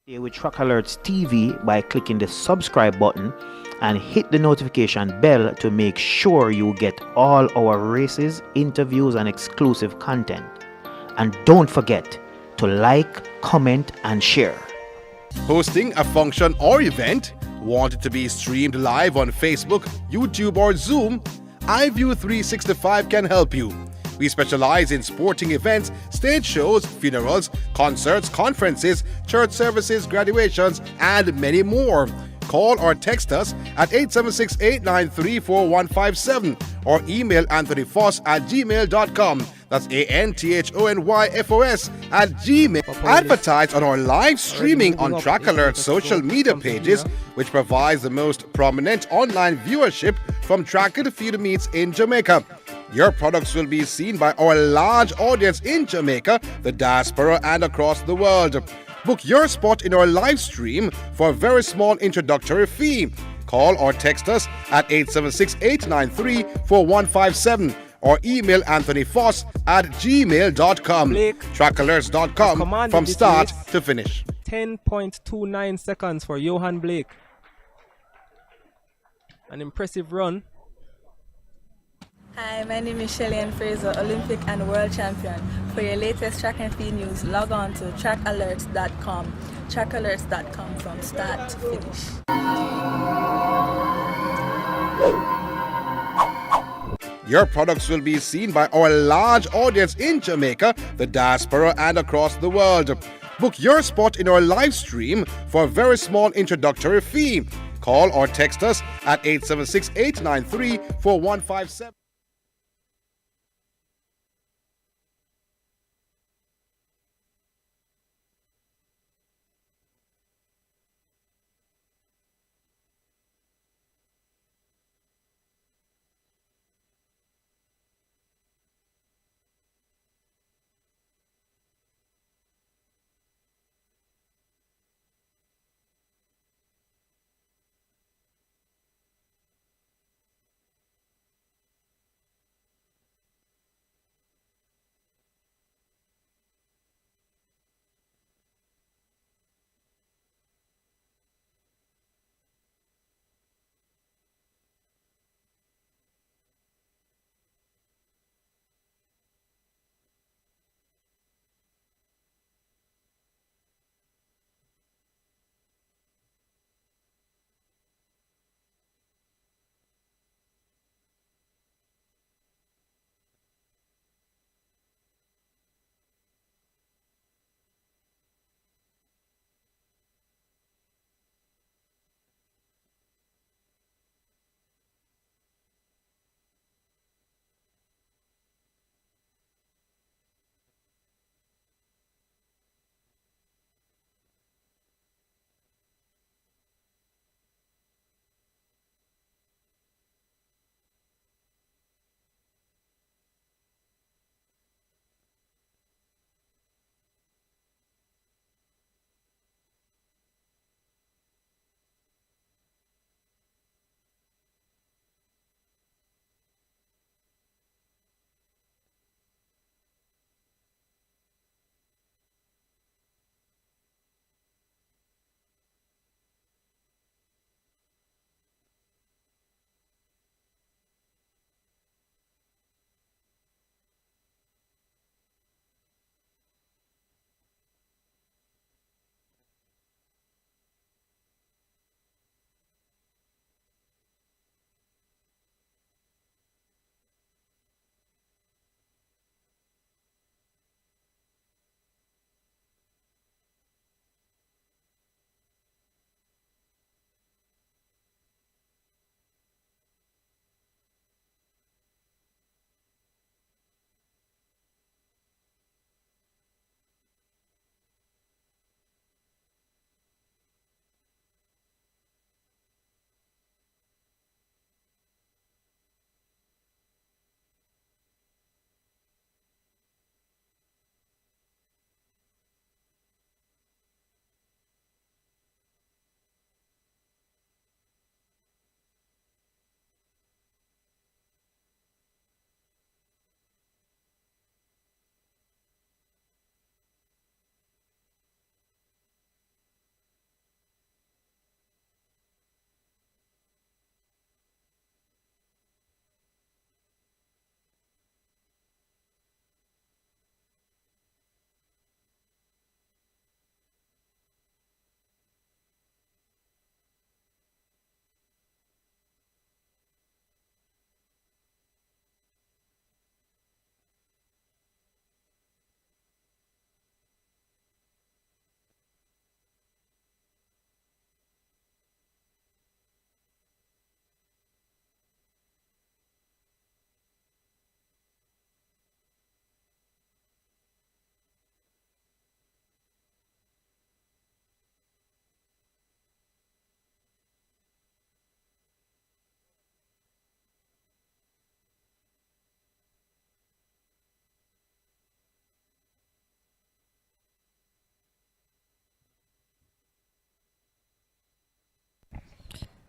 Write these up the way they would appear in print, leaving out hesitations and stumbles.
Stay with Track Alerts TV by clicking the subscribe button and hit the notification bell to make sure you get all our races, interviews, and exclusive content. And don't forget to like, comment, and share. Hosting a function or event? Want it to be streamed live on Facebook, YouTube, or Zoom? iView365 can help you. We specialize in sporting events, stage shows, funerals, concerts, conferences, church services, graduations, and many more. Call or text us at 876-893-4157 or email anthonyfoss@gmail.com. That's ANTHONYFOS@gmail. Advertise on our live streaming on Track Alert's social media pages, which provides the most prominent online viewership from track and field meets in Jamaica. Your products will be seen by our large audience in Jamaica, the diaspora, and across the world. Book your spot in our live stream for a very small introductory fee. Call or text us at 876-893-4157 or email anthonyfoss@gmail.com. Trackalerts.com from start to finish. 10.29 seconds for Yohan Blake. An impressive run. Hi, my name is Shelly-Ann Fraser, Olympic and World Champion. For your latest track and field news, log on to trackalerts.com. Trackalerts.com from start to finish. Your products will be seen by our large audience in Jamaica, the diaspora, and across the world. Book your spot in our live stream for a very small introductory fee. Call or text us at 876-893-4157.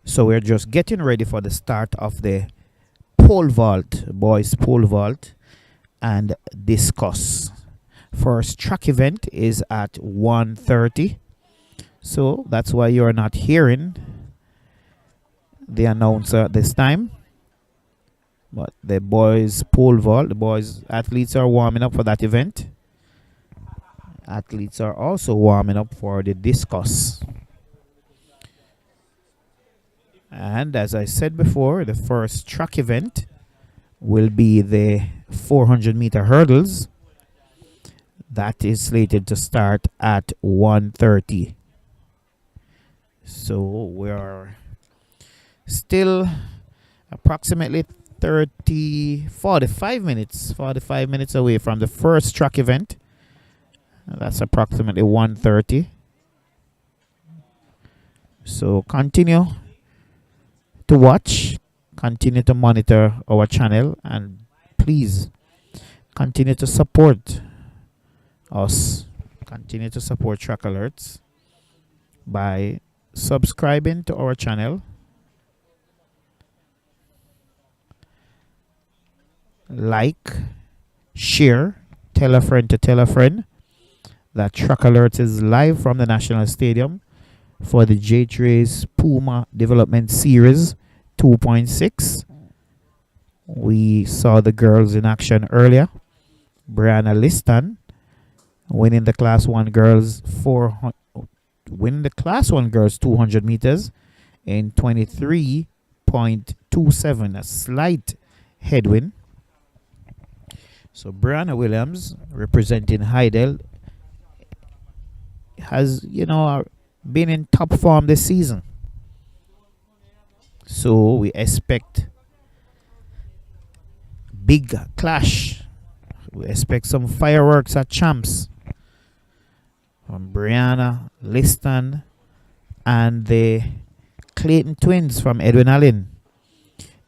So we're just getting ready for the start of the pole vault, boys pole vault and discus. First track event is at 1:30. So that's why you're not hearing the announcer at this time. But the boys pole vault, the boys athletes are warming up for that event. Athletes are also warming up for the discus. And as I said before, the first track event will be the 400-meter hurdles. That is slated to start at 1:30. So we are still approximately 45 minutes away from the first track event. That's approximately 1:30. So continue to watch, continue to monitor our channel, and please continue to support us. Continue to support Track Alerts by subscribing to our channel, like, share, tell a friend to tell a friend that Track Alerts is live from the National Stadium for the JAAA's Puma Development Series 2.6. We saw the girls in action earlier. Briana Williams winning the Class 1 girls 200 meters in 23.27, a slight headwind. So Briana Williams, representing Heidel, has been in top form this season. So we expect big clash. We expect some fireworks at Champs from Briana, Liston, and the Clayton twins from Edwin Allen.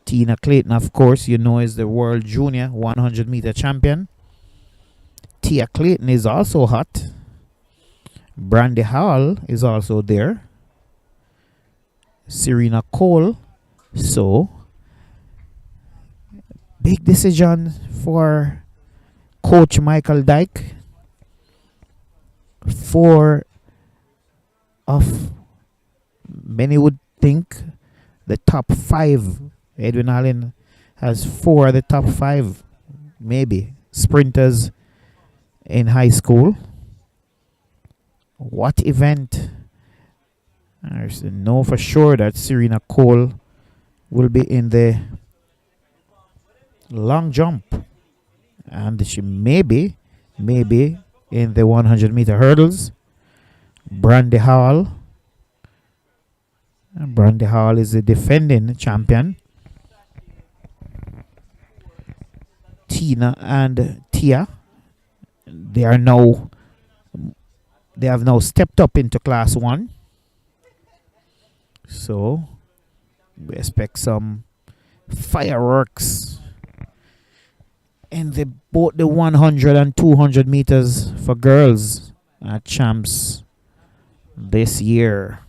Tina Clayton, of course, is the World Junior 100-meter champion. Tia Clayton is also hot. Brandy Hall is also there. Serena Cole. So, big decision for Coach Michael Dyke. 4 of, many would think, the top 5. Edwin Allen has 4 of the top 5, maybe, sprinters in high school. What event? I know for sure that Serena Cole will be in the long jump, and she may be in the 100-meter hurdles. Brandy Hall is the defending champion. Tina and Tia, they have now stepped up into Class 1. So we expect some fireworks in both the 100 and 200 meters for girls at Champs this year.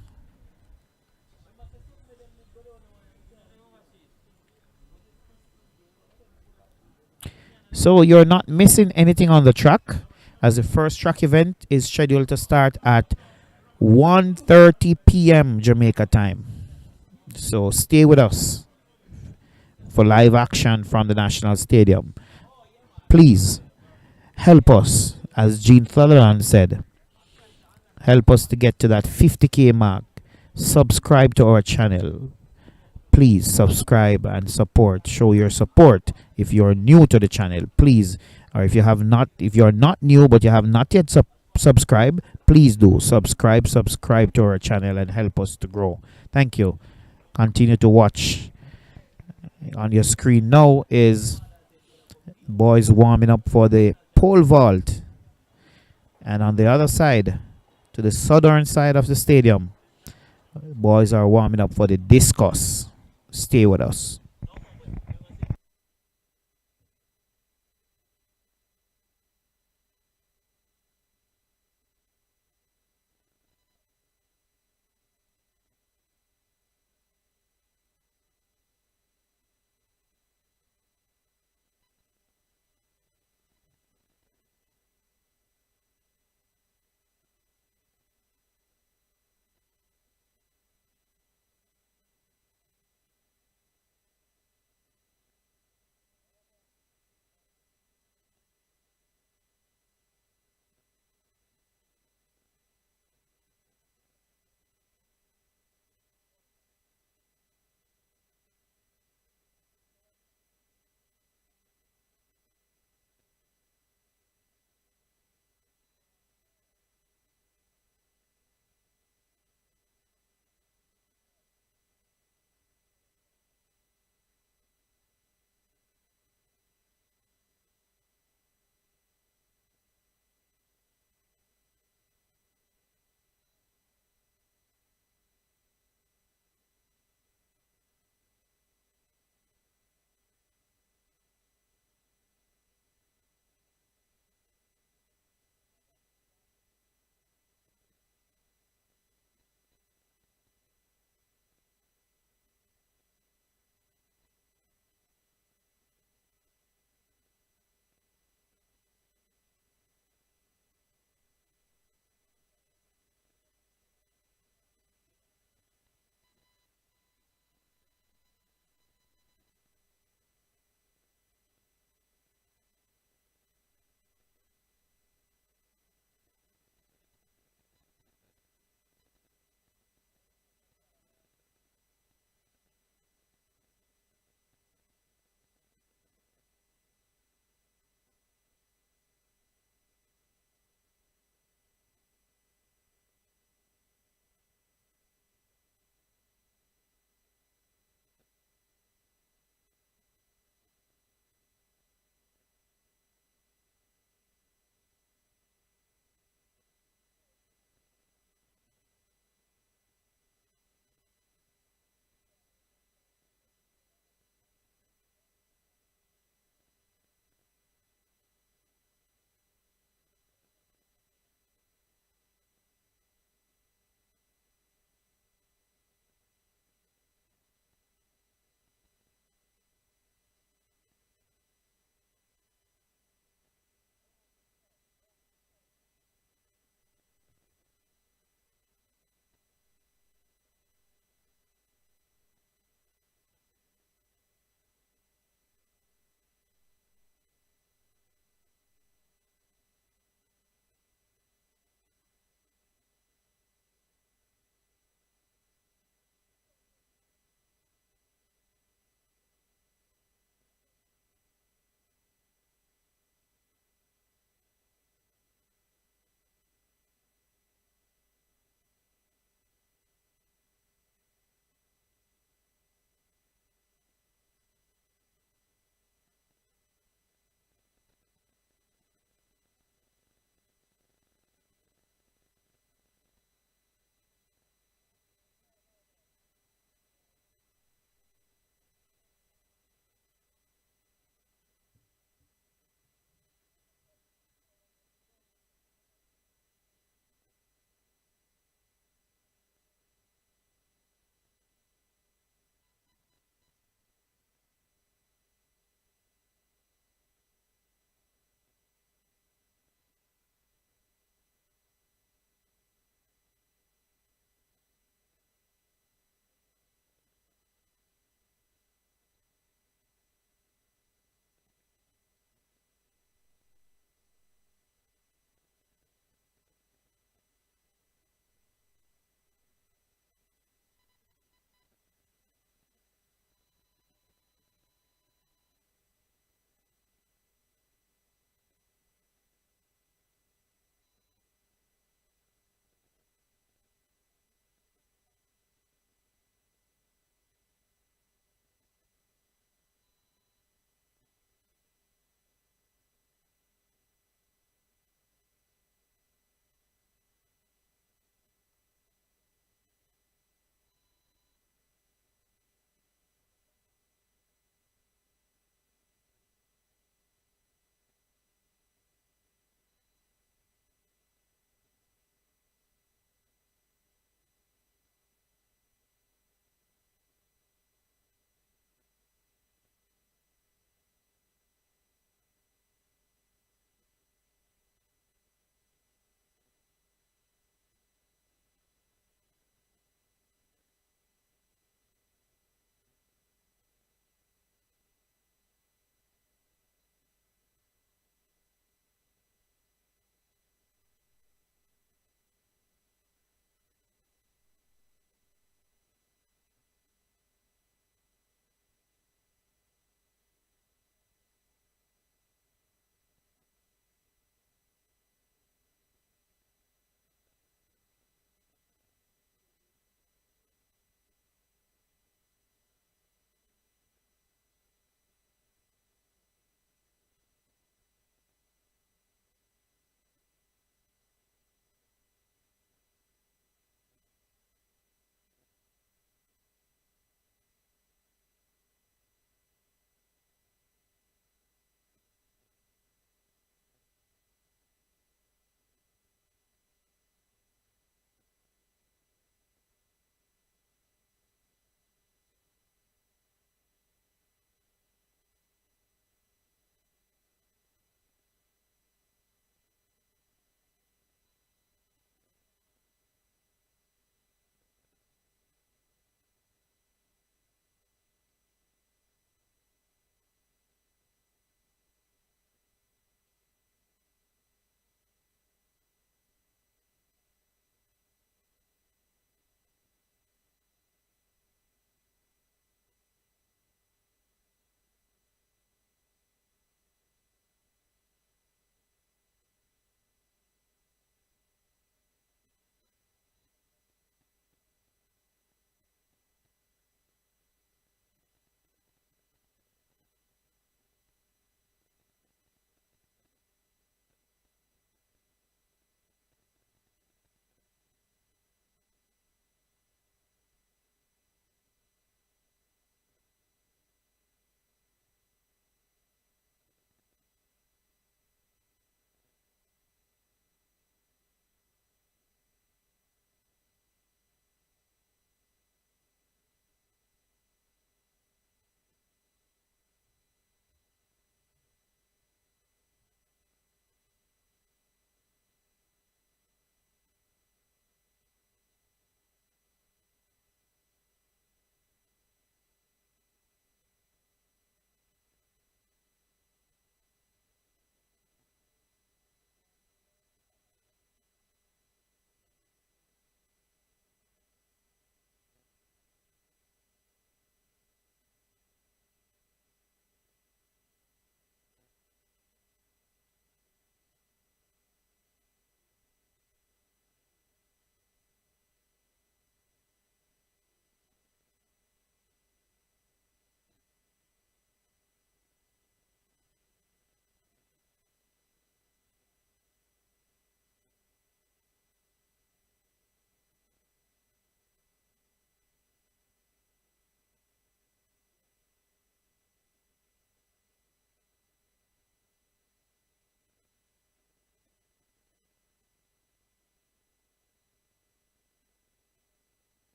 So you're not missing anything on the track, as the first track event is scheduled to start at 1:30 p.m. Jamaica time. So stay with us for live action from the National Stadium. Please help us, as Gene Sutherland said, help us to get to that 50K mark. Subscribe to our channel. Please subscribe and support. Show your support. If you're new to the channel, please, or if you're not new but you have not yet subscribed, please do subscribe to our channel and help us to grow. Thank you. Continue to watch. On your screen now is boys warming up for the pole vault, and on the other side, to the southern side of the stadium, boys are warming up for the discus. Stay with us.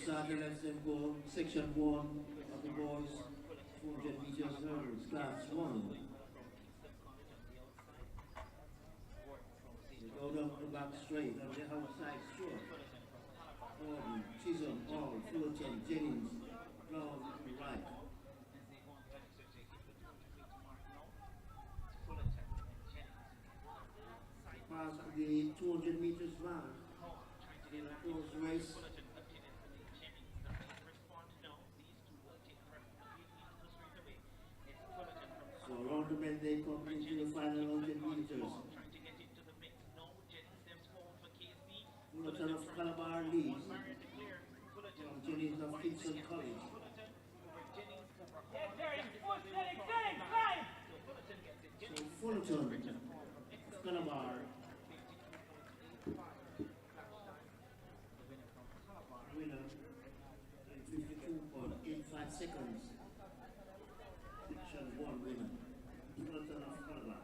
starter lets them go. Section 1 of the boys 400 meters hurdles, class 1. They go down the back straight on the outside short. Gordon, Chisholm, Hall, Fulton, Jennings, Brown, right. Pass the 200 meters mark in a close race. So around the bend they come into the final 100 meters. Fulton of Calabar leads from Jennings of Kingston College. So Fulton of Calabar winner in 52.85 seconds. Section 1 winner. Fulton of Calabar.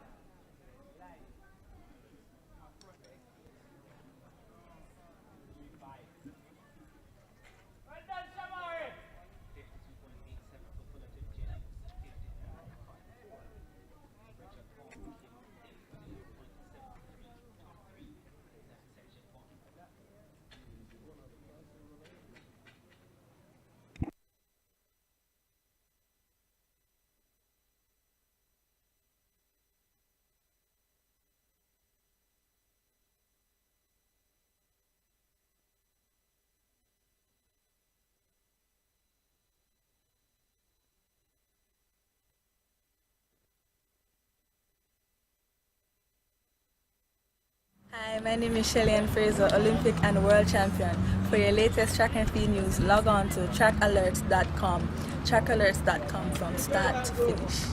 Hi, my name is Shelly-Ann Fraser, Olympic and World Champion. For your latest track and field news, log on to trackalerts.com. Trackalerts.com from start to finish.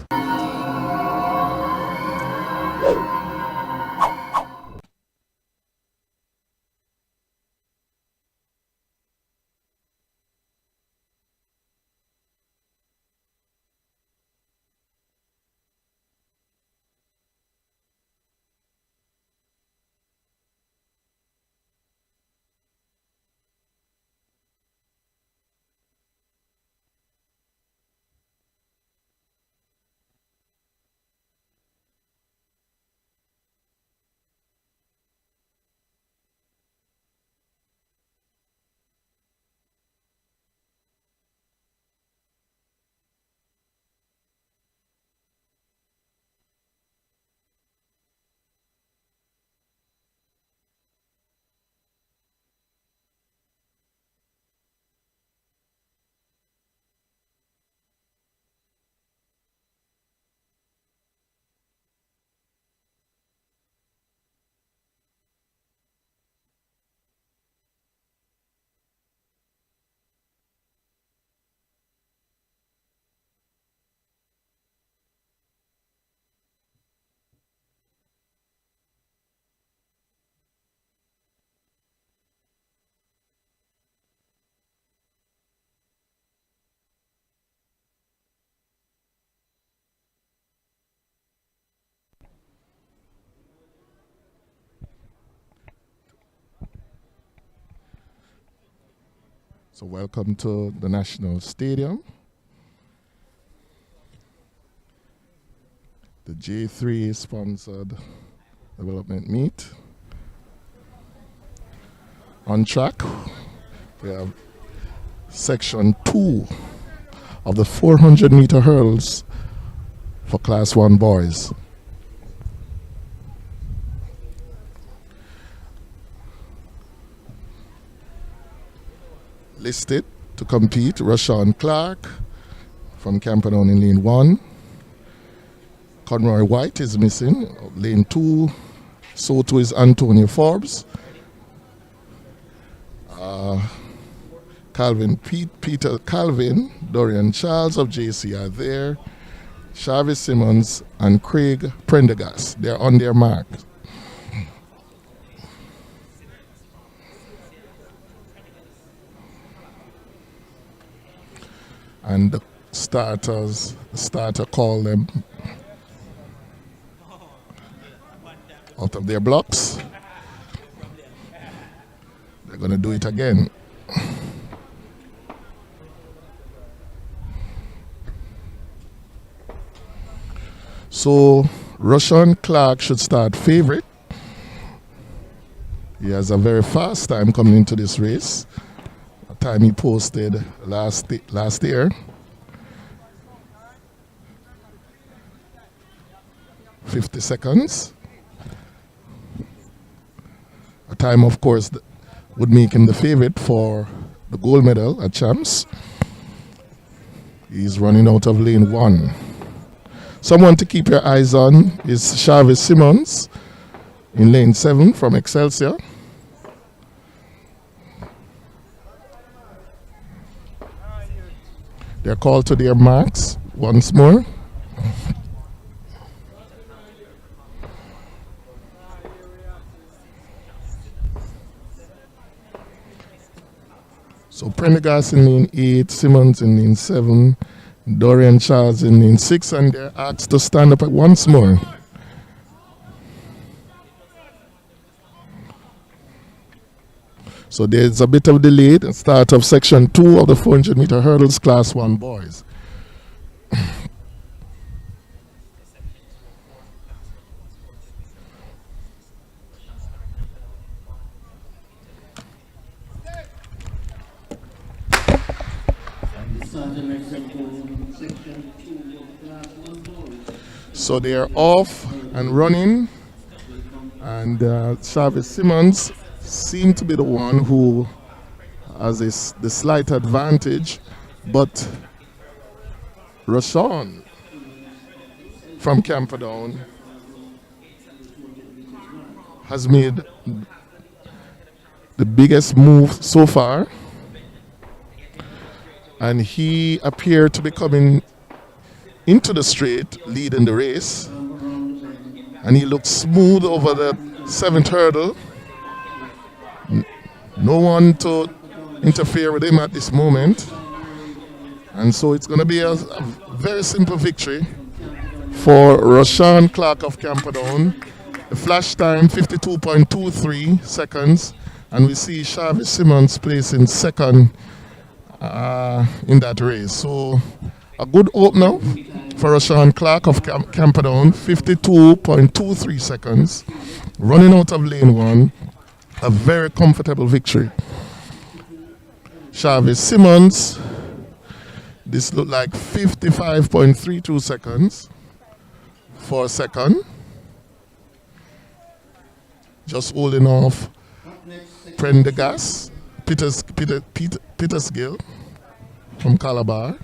So welcome to the National Stadium. The J3 sponsored development meet. On track, we have section 2 of the 400 meter hurdles for class 1 boys. Listed to compete, Rashawn Clark from Camperdown in lane 1. Conroy White is missing, lane 2. So too is Antonio Forbes. Peter Calvin, Dorian Charles of JC are there. Charvis Simmons and Craig Prendergast, they're on their mark. And the starter call them out of their blocks. They're going to do it again. So Rashawn Clark should start favorite. He has a very fast time coming into this race. A time he posted last year. 50 seconds. A time, of course, would make him the favorite for the gold medal at Champs. He's running out of lane 1. Someone to keep your eyes on is Chavez Simmons in lane 7 from Excelsior. They're called to their marks once more. So Prendergast in lane 8, Simmons in lane 7, Dorian Charles in lane 6, and they're asked to stand up once more. So there's a bit of delay at the start of section 2 of the 400 meter hurdles class 1 boys. So they are off and running, and Chavez Simmons seemed to be the one who has the slight advantage, but Rashawn from Camperdown has made the biggest move so far, and he appeared to be coming into the straight, leading the race, and he looked smooth over the 7th hurdle. No one to interfere with him at this moment, and so it's going to be a very simple victory for Rashawn Clark of Camperdown. The flash time 52.23 seconds, and we see Chavez Simmons placing second in that race. So a good opener for Rashawn Clark of Camperdown, 52.23 seconds, running out of lane 1. A very comfortable victory. Chavez Simmons, this looked like 55.32 seconds for second. Just holding off Prendergast, Petersgill from Calabar.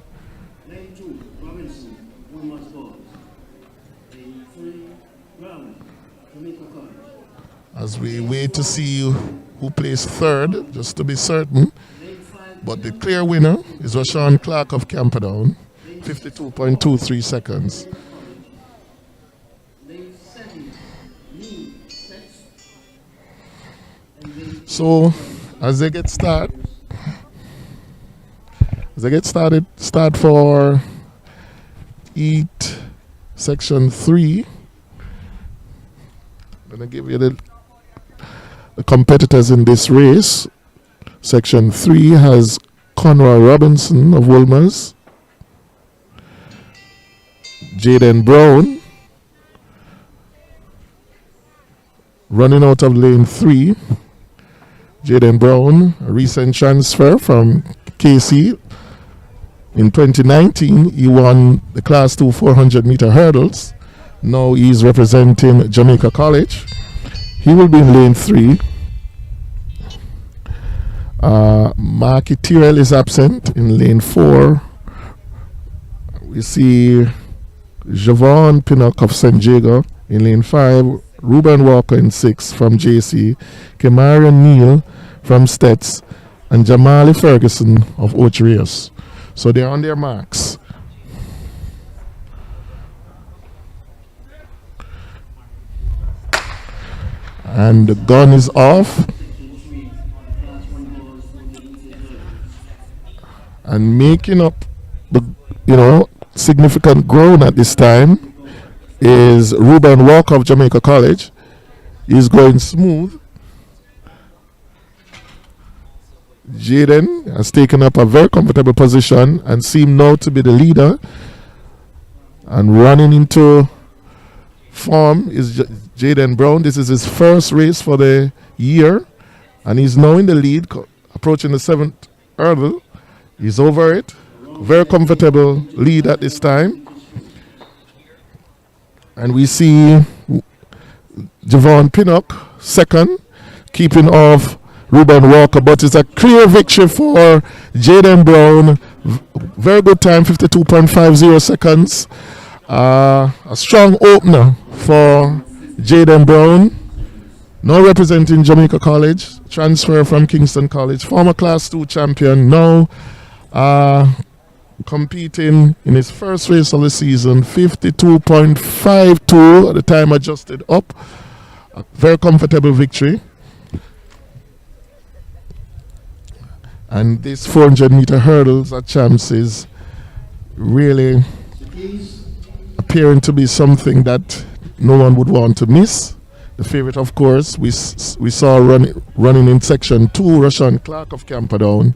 As we wait to see who plays third, just to be certain. But the clear winner is Rashawn Clark of Camperdown, 52.23 seconds. So, as they get started, start for heat section 3. I'm going to give you the competitors in this race. Section 3 has Conroy Robinson of Wolmer's, Jaden Brown, running out of lane 3. Jaden Brown, a recent transfer from KC. In 2019, he won the Class 2 400 meter hurdles. Now he's representing Jamaica College. He will be in lane 3. Marky Tyrrell is absent in lane 4. We see Javon Pinnock of St. Jago in lane 5. Ruben Walker in 6 from JC. Kemarian Neal from Stets. And Jamali Ferguson of Ocherius. So they're on their marks. And the gun is off. And making up the significant ground at this time is Ruben Walker of Jamaica College. He's going smooth. Jaden has taken up a very comfortable position and seemed now to be the leader, and running into form is Jaden Brown. This is his first race for the year, and he's now in the lead, approaching the 7th hurdle. He's over it. Very comfortable lead at this time. And we see Javon Pinnock second, keeping off Ruben Walker, but it's a clear victory for Jaden Brown. Very good time, 52.50 seconds. A strong opener for Jaden Brown. Now representing Jamaica College, transfer from Kingston College, former Class 2 champion, now competing in his first race of the season, 52.52 at the time adjusted up. A very comfortable victory. And this 400-meter hurdles at Champs is really appearing to be something that no one would want to miss. The favorite, of course, we saw running in section 2, Rashawn Clark of Camperdown.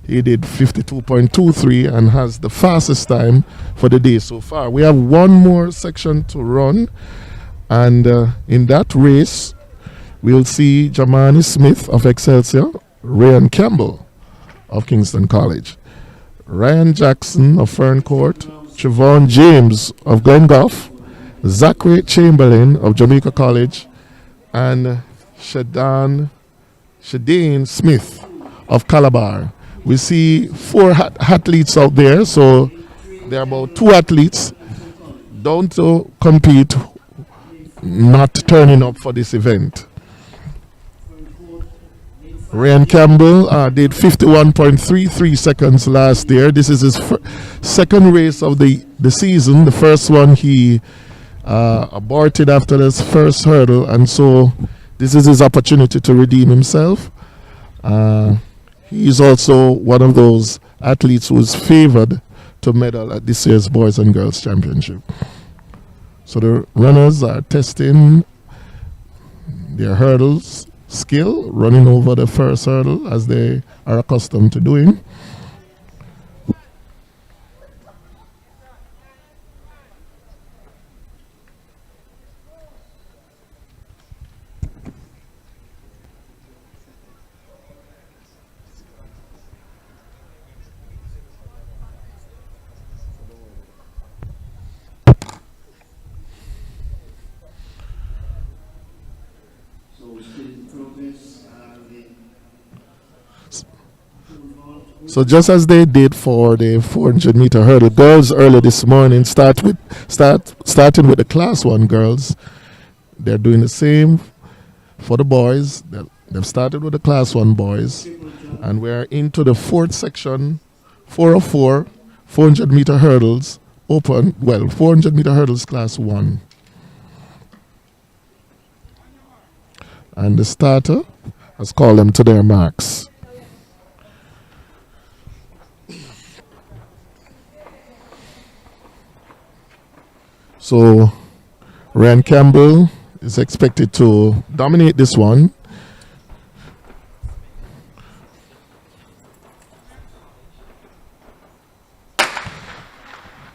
He did 52.23 and has the fastest time for the day so far. We have one more section to run, and in that race, we'll see Jamani Smith of Excelsior, Ryan Campbell of Kingston College, Ryan Jackson of Ferncourt, Trevon James of Glengoff, Zachary Chamberlain of Jamaica College, and Shadane Smith of Calabar. We see 4 athletes out there, so there are about 2 athletes down to compete, not turning up for this event. Ryan Campbell did 51.33 seconds last year. This is his second race of the season. The first one he aborted after his first hurdle, and so this is his opportunity to redeem himself. He is also one of those athletes who is favored to medal at this year's Boys and Girls Championship. So the runners are testing their hurdles skill, running over the first hurdle as they are accustomed to doing. So just as they did for the 400-meter hurdle, girls early this morning starting with the Class 1 girls. They're doing the same for the boys. They've started with the Class 1 boys, and we're into the 4th section, 404, 400-meter hurdles open. Well, 400-meter hurdles Class 1. And the starter has called them to their marks. So Ryan Campbell is expected to dominate this one.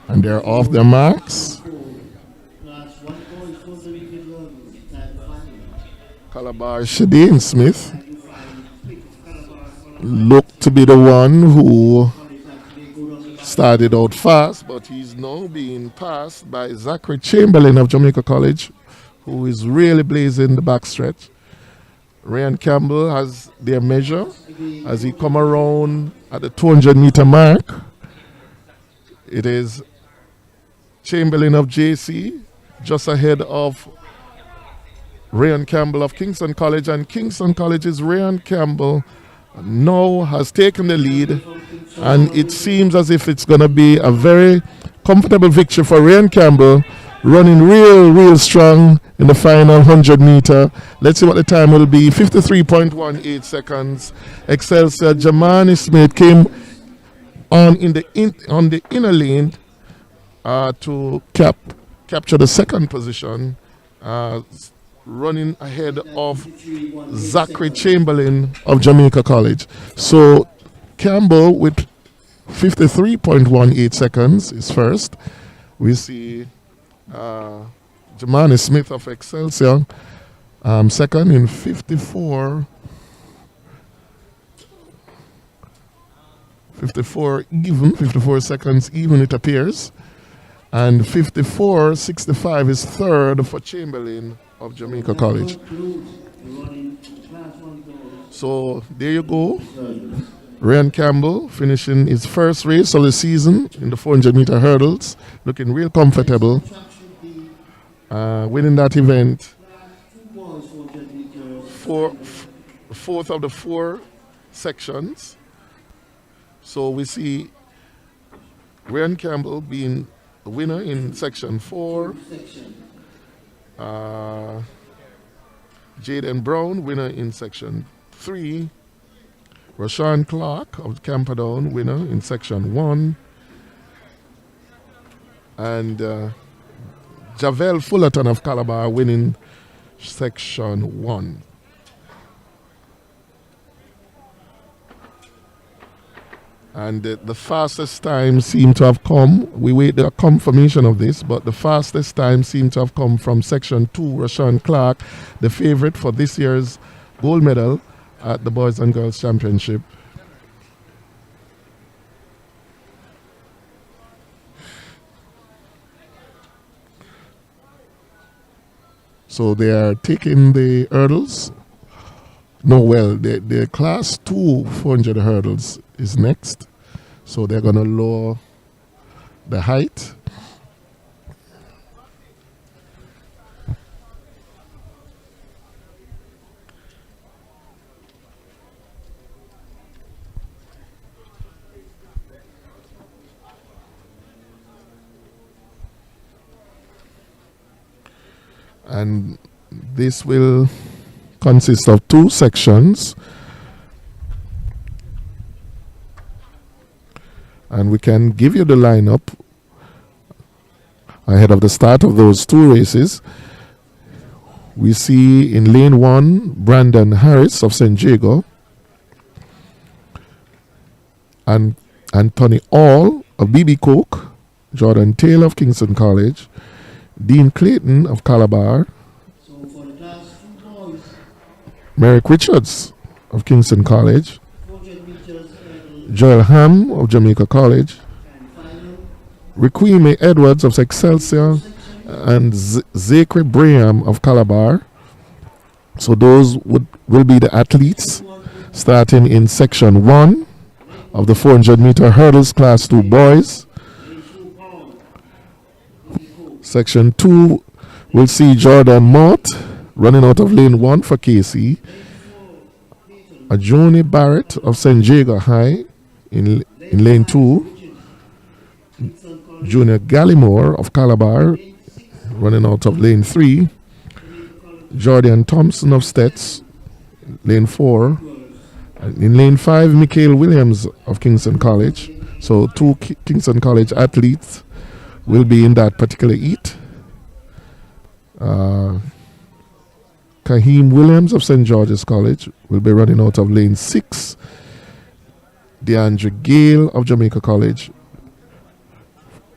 And they're off their marks. Calabar Shadane Smith looked to be the one who started out fast, but he's now being passed by Zachary Chamberlain of Jamaica College, who is really blazing the backstretch. Ryan Campbell has their measure as he come around at the 200-meter mark. It is Chamberlain of JC just ahead of Ryan Campbell of Kingston College, and Kingston College's Ryan Campbell now has taken the lead, and it seems as if it's going to be a very comfortable victory for Ryan Campbell, running real strong in the final 100-meter. Let's see what the time will be. 53.18 seconds. Excelsior Jamani Smith came on on the inner lane to capture the second position, running ahead of Zachary Chamberlain of Jamaica College. So Campbell with 53.18 seconds is first. We see Jamani Smith of Excelsior, second in 54 even, 54 seconds even it appears. And 54.65 is third for Chamberlain of Jamaica College. So there you go. Ryan Campbell finishing his first race of the season in the 400-meter hurdles, looking real comfortable. Winning that event, fourth of the 4 sections. So we see Ryan Campbell being the winner in section 4. Jaden Brown, winner in section 3. Rashawn Clark of Camperdown, winner in section 1. And Javel Fullerton of Calabar, winning section 1. And the fastest time seemed to have come. We wait the confirmation of this, but the fastest time seemed to have come from section 2, Rashawn Clark, the favorite for this year's gold medal at the Boys and Girls Championship. So they are taking the hurdles. No, well, the class 2 400 hurdles is next. So they're going to lower the height. And this will consist of 2 sections. And we can give you the lineup ahead of the start of those 2 races. We see in lane 1, Brandon Harris of St. Jago, and Anthony All of BB Coke, Jordan Taylor of Kingston College, Dean Clayton of Calabar, Merrick Richards of Kingston College, Joel Ham of Jamaica College, Riquime Edwards of Excelsior, and Zachary Braham of Calabar. So those will be the athletes starting in section 1 of the 400-meter hurdles class 2 boys. Section 2 will see Jordan Mott running out of lane 1 for KC. Ajoni Barrett of St. Jago High in lane 2. Junior Gallimore of Calabar running out of lane 3. Jordan Thompson of Stets, lane 4. And in lane 5, Michael Williams of Kingston College. So 2 Kingston College athletes will be in that particular heat. Kaheem Williams of St. George's College will be running out of lane 6. DeAndre Gale of Jamaica College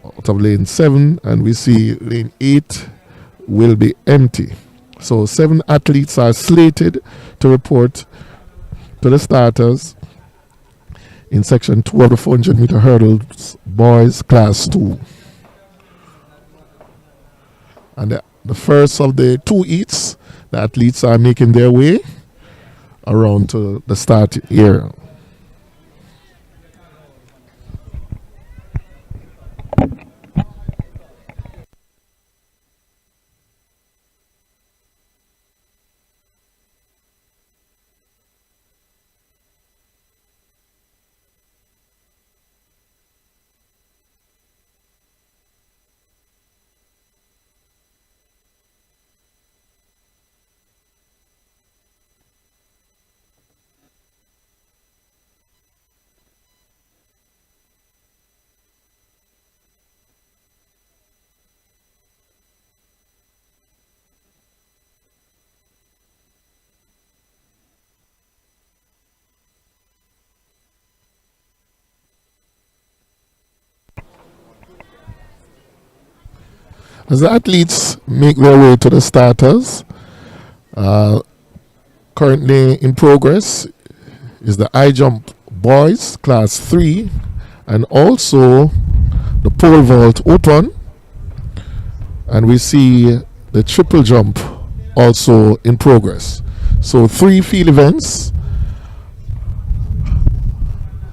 out of lane 7, and we see lane 8 will be empty. So 7 athletes are slated to report to the starters in section 2 of the 400-meter hurdles boys class 2. And the first of the 2 heats, the athletes are making their way around to the start area. As the athletes make their way to the starters, currently in progress is the high jump boys class 3 and also the pole vault open, and we see the triple jump also in progress. So 3 field events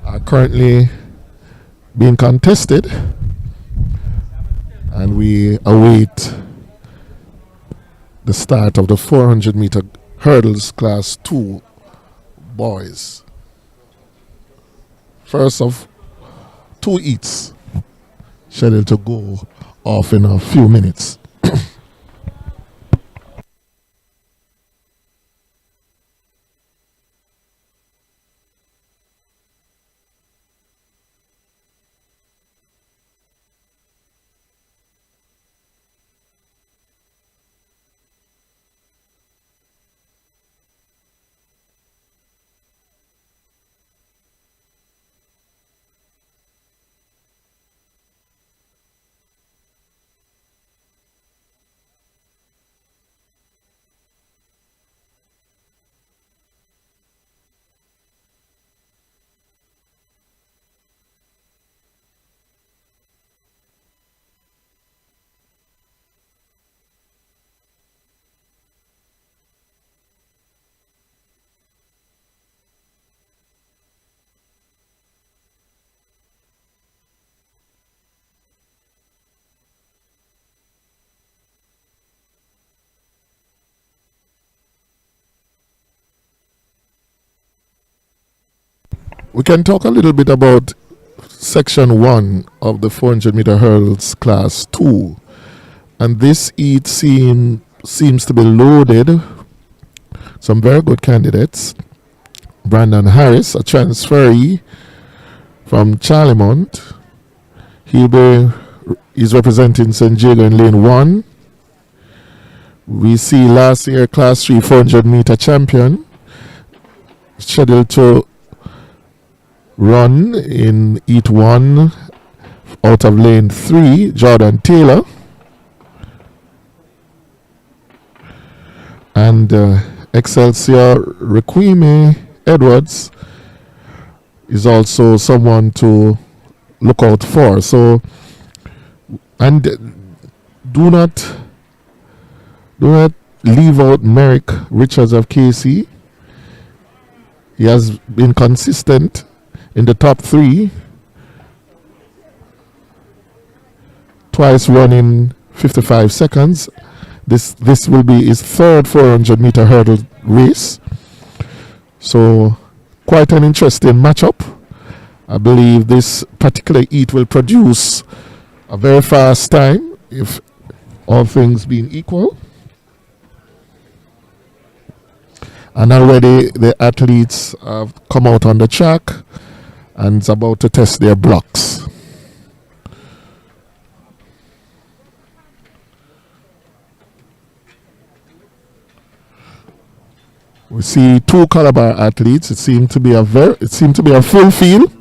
are currently being contested, and we await the start of the 400 meter hurdles class 2 boys. First of 2 heats scheduled to go off in a few minutes. We can talk a little bit about section 1 of the 400 meter hurdles class 2, and this heat seems to be loaded. Some very good candidates. Brandon Harris, a transferee from Charlemont, he's representing St. Diego in lane 1. We see last year class 3 400 meter champion scheduled to run in heat 1 out of lane 3, Jordan Taylor. And Excelsior Requime Edwards is also someone to look out for. So, and do not leave out Merrick Richards of KC. He has been consistent in the top 3, twice running 55 seconds. This will be his third 400 meter hurdle race. So quite an interesting matchup. I believe this particular heat will produce a very fast time if all things being equal. And already the athletes have come out on the track and is about to test their blocks. We see 2 Calabar athletes. It seemed to be a full field.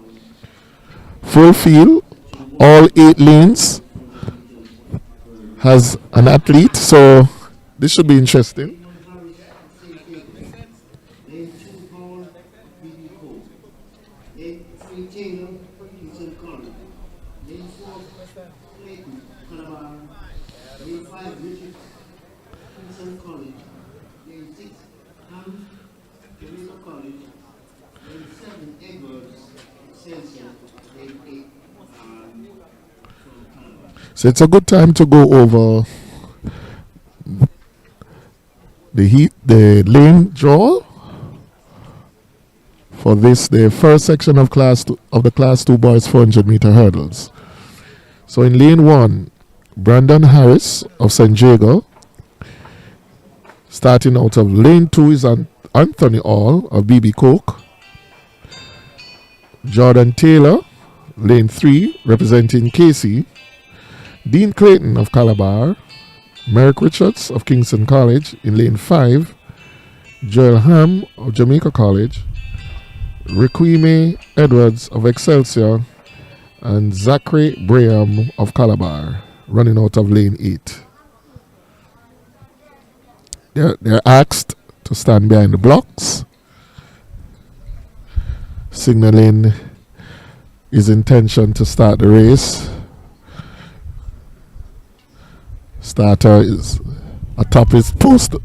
All 8 lanes has an athlete, so this should be interesting. So it's a good time to go over the lane draw for this, the first section of the class 2 boys 400 meter hurdles. So in lane 1, Brandon Harris of St. Diego. Starting out of lane 2 is Anthony Hall of BB Coke. Jordan Taylor, lane 3, representing KC. Dean Clayton of Calabar. Merrick Richards of Kingston College in lane 5. Joel Ham of Jamaica College. Requime Edwards of Excelsior. And Zachary Braham of Calabar, running out of lane 8. they're asked to stand behind the blocks, signaling his intention to start the race. Starter is atop his post.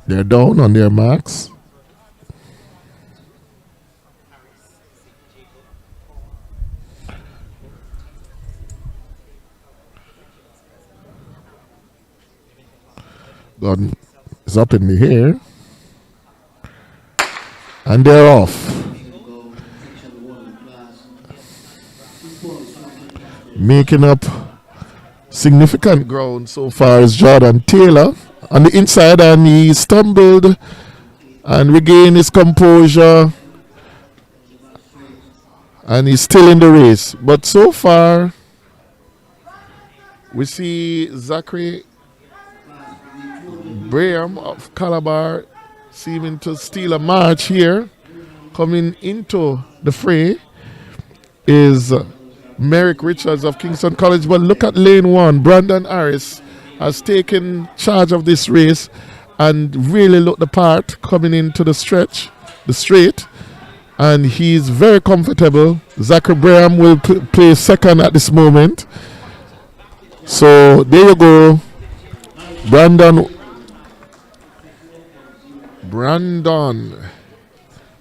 They're down on their marks. Gun is up in the air. And they're off. Making up significant ground so far is Jordan Taylor on the inside, and he stumbled and regained his composure, and he's still in the race. But so far we see Zachary Graham of Calabar seeming to steal a march here. Coming into the fray is Merrick Richards of Kingston College. But look at lane 1. Brandon Harris has taken charge of this race and really looked the part coming into the straight, and he's very comfortable. Zachary Graham will play second at this moment. So there you go. Brandon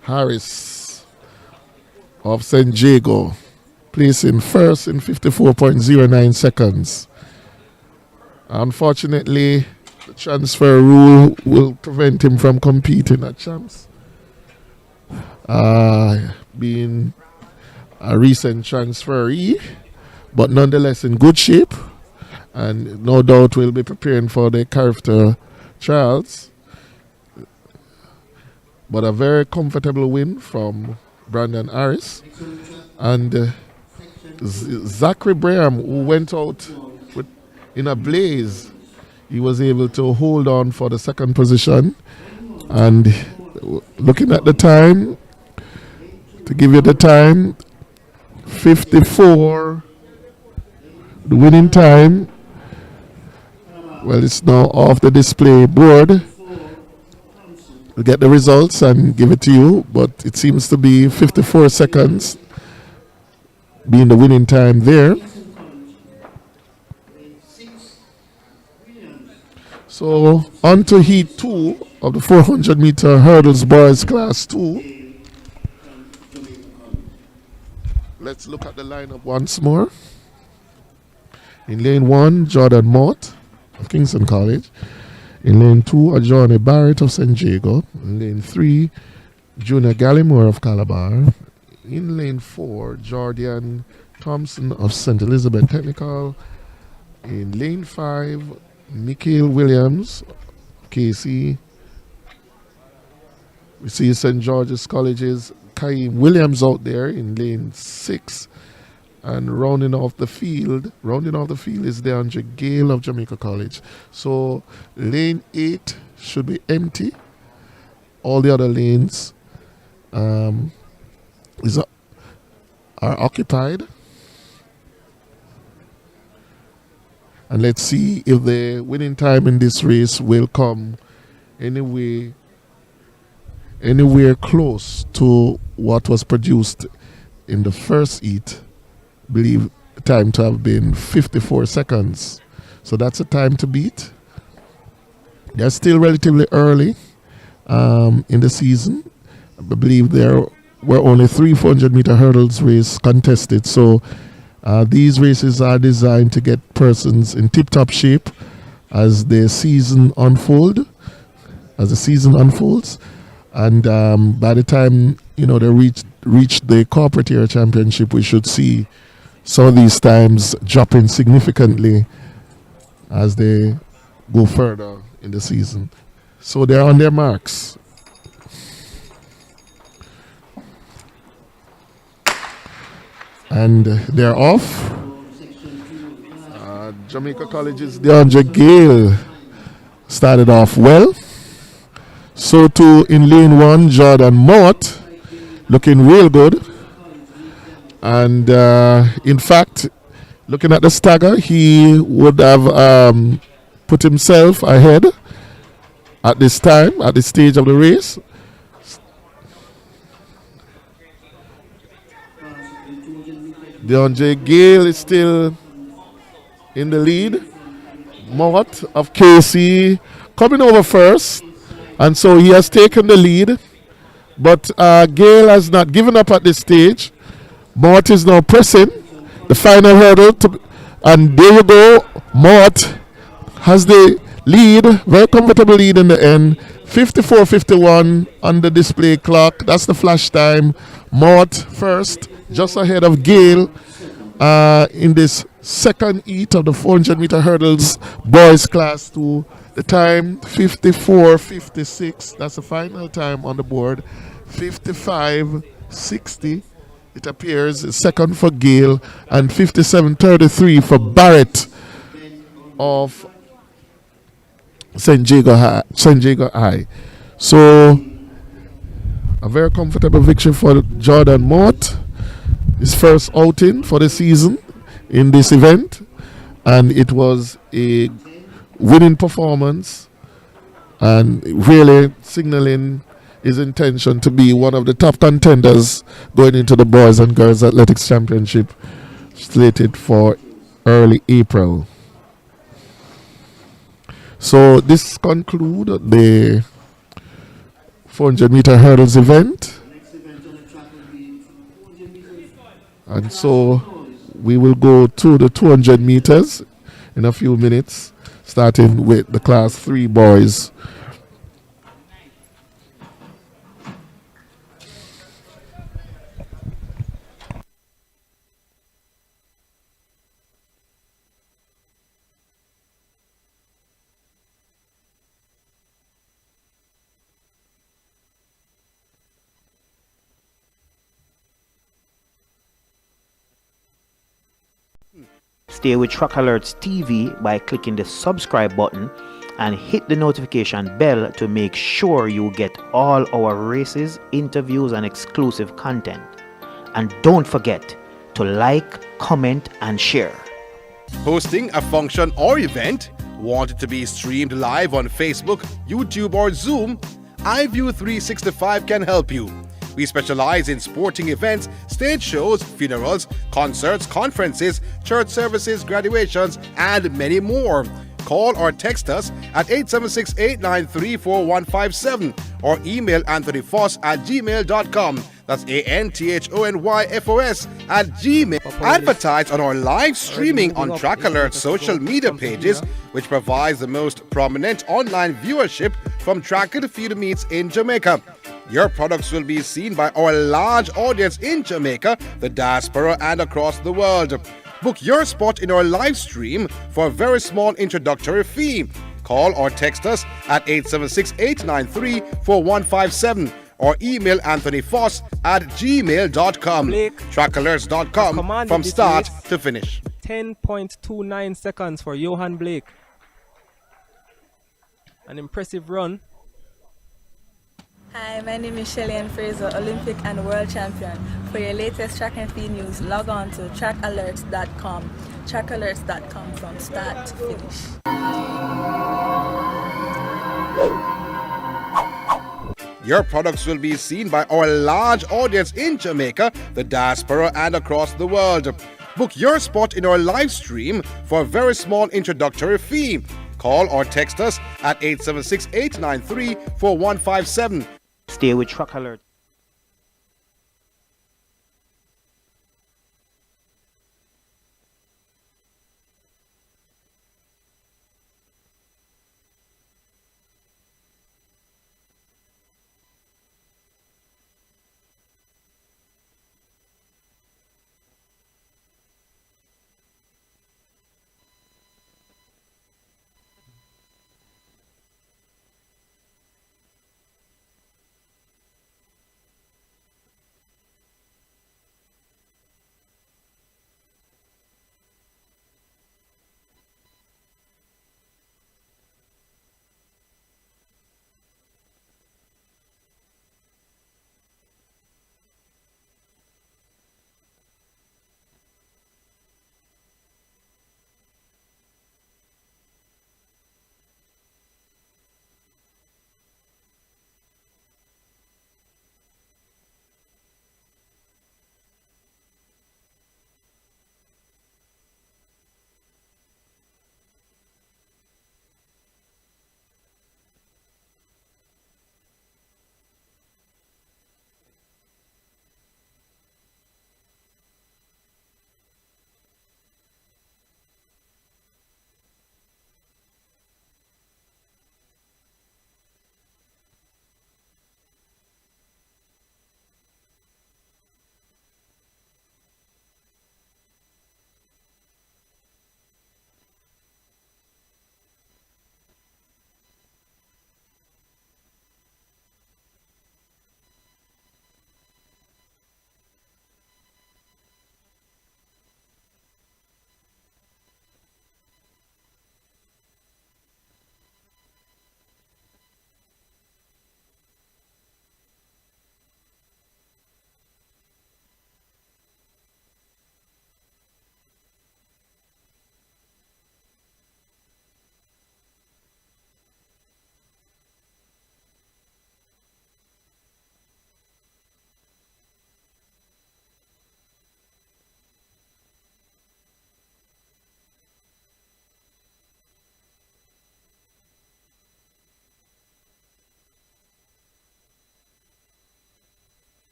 Harris of St. Jago placing first in 54.09 seconds. Unfortunately, the transfer rule will prevent him from competing at champs. Being a recent transferee, but nonetheless in good shape, and no doubt will be preparing for the character trials. But a very comfortable win from Brandon Harris. And Zachary Graham, who went out in a blaze, he was able to hold on for the second position. And looking at the time, to give you the time, 54, the winning time. Well, it's now off the display board. We'll get the results and give it to you, but it seems to be 54 seconds being the winning time there. So on to heat 2 of the 400 meter hurdles boys class 2. Let's look at the lineup once more. In lane 1, Jordan Mott of Kingston College. In lane 2, Johnny Barrett of St. Jago. In lane 3, Junior Gallimore of Calabar. In lane 4, Jordan Thompson of St. Elizabeth Technical. In lane 5, Nikhil Williams, KC. We see St. George's College's Akeem Williams out there in lane 6. And rounding off the field is DeAndre Gale of Jamaica College. So lane 8 should be empty. All the other lanes are occupied. And let's see if the winning time in this race will come anywhere close to what was produced in the first heat. Believe the time to have been 54 seconds. So that's a time to beat. They're still relatively early in the season. I believe there were only 3 400 meter hurdles race contested. So these races are designed to get persons in tip-top shape as the season unfolds. And by the time they reach the corporate area championship, we should see some of these times dropping significantly as they go further in the season. So they're on their marks. And they're off. Jamaica College's DeAndre Gale started off well. So too in lane 1, Jordan Mott looking real good. And in fact, Looking at the stagger, he would have put himself ahead at this time, at this stage of the race. DeAndre Gale is still in the lead. Mott of KC coming over first, and so he has taken the lead. But Gale has not given up at this stage. Mott is now pressing the final hurdle, and there you go. Mott has the lead, very comfortable lead in the end. 54.51 on the display clock. That's the flash time. Mott first, just ahead of Gale in this second heat of the 400-meter hurdles boys class 2. The time 54.56. That's the final time on the board. 55.60. It appears second for Gale, and 57.33 for Barrett of St. Jago High. So a very comfortable victory for Jordan Mott. His first outing for the season in this event, and it was a winning performance and really signaling his intention to be one of the top contenders going into the Boys and Girls Athletics Championship slated for early April. So this concludes the 400-meter hurdles event. And so we will go to the 200 meters in a few minutes, starting with the class 3 boys. Stay with Track Alerts TV by clicking the subscribe button and hit the notification bell to make sure you get all our races, interviews, and exclusive content. And don't forget to like, comment, and share. Hosting a function or event? Want it to be streamed live on Facebook, YouTube, or Zoom? iView 365 can help you. We specialize in sporting events, stage shows, funerals, concerts, conferences, church services, graduations, and many more. Call or text us at 876-893-4157 or email anthonyfoss@gmail.com. That's ANTHONYFOS@gmail. Advertise on our live streaming on Track Alert's social media pages, which provides the most prominent online viewership from track and field meets in Jamaica. Your products will be seen by our large audience in Jamaica, the diaspora, and across the world. Book your spot in our live stream for a very small introductory fee. Call or text us at 876-893-4157 or email anthonyfoss@gmail.com. Trackalerts.com from start to finish. 10.29 seconds for Yohan Blake. An impressive run. Hi, my name is Shelly-Ann Fraser, Olympic and World Champion. For your latest track and field news, log on to trackalerts.com. Trackalerts.com from start to finish. Your products will be seen by our large audience in Jamaica, the diaspora, and across the world. Book your spot in our live stream for a very small introductory fee. Call or text us at 876-893-4157. Stay with Track Alert.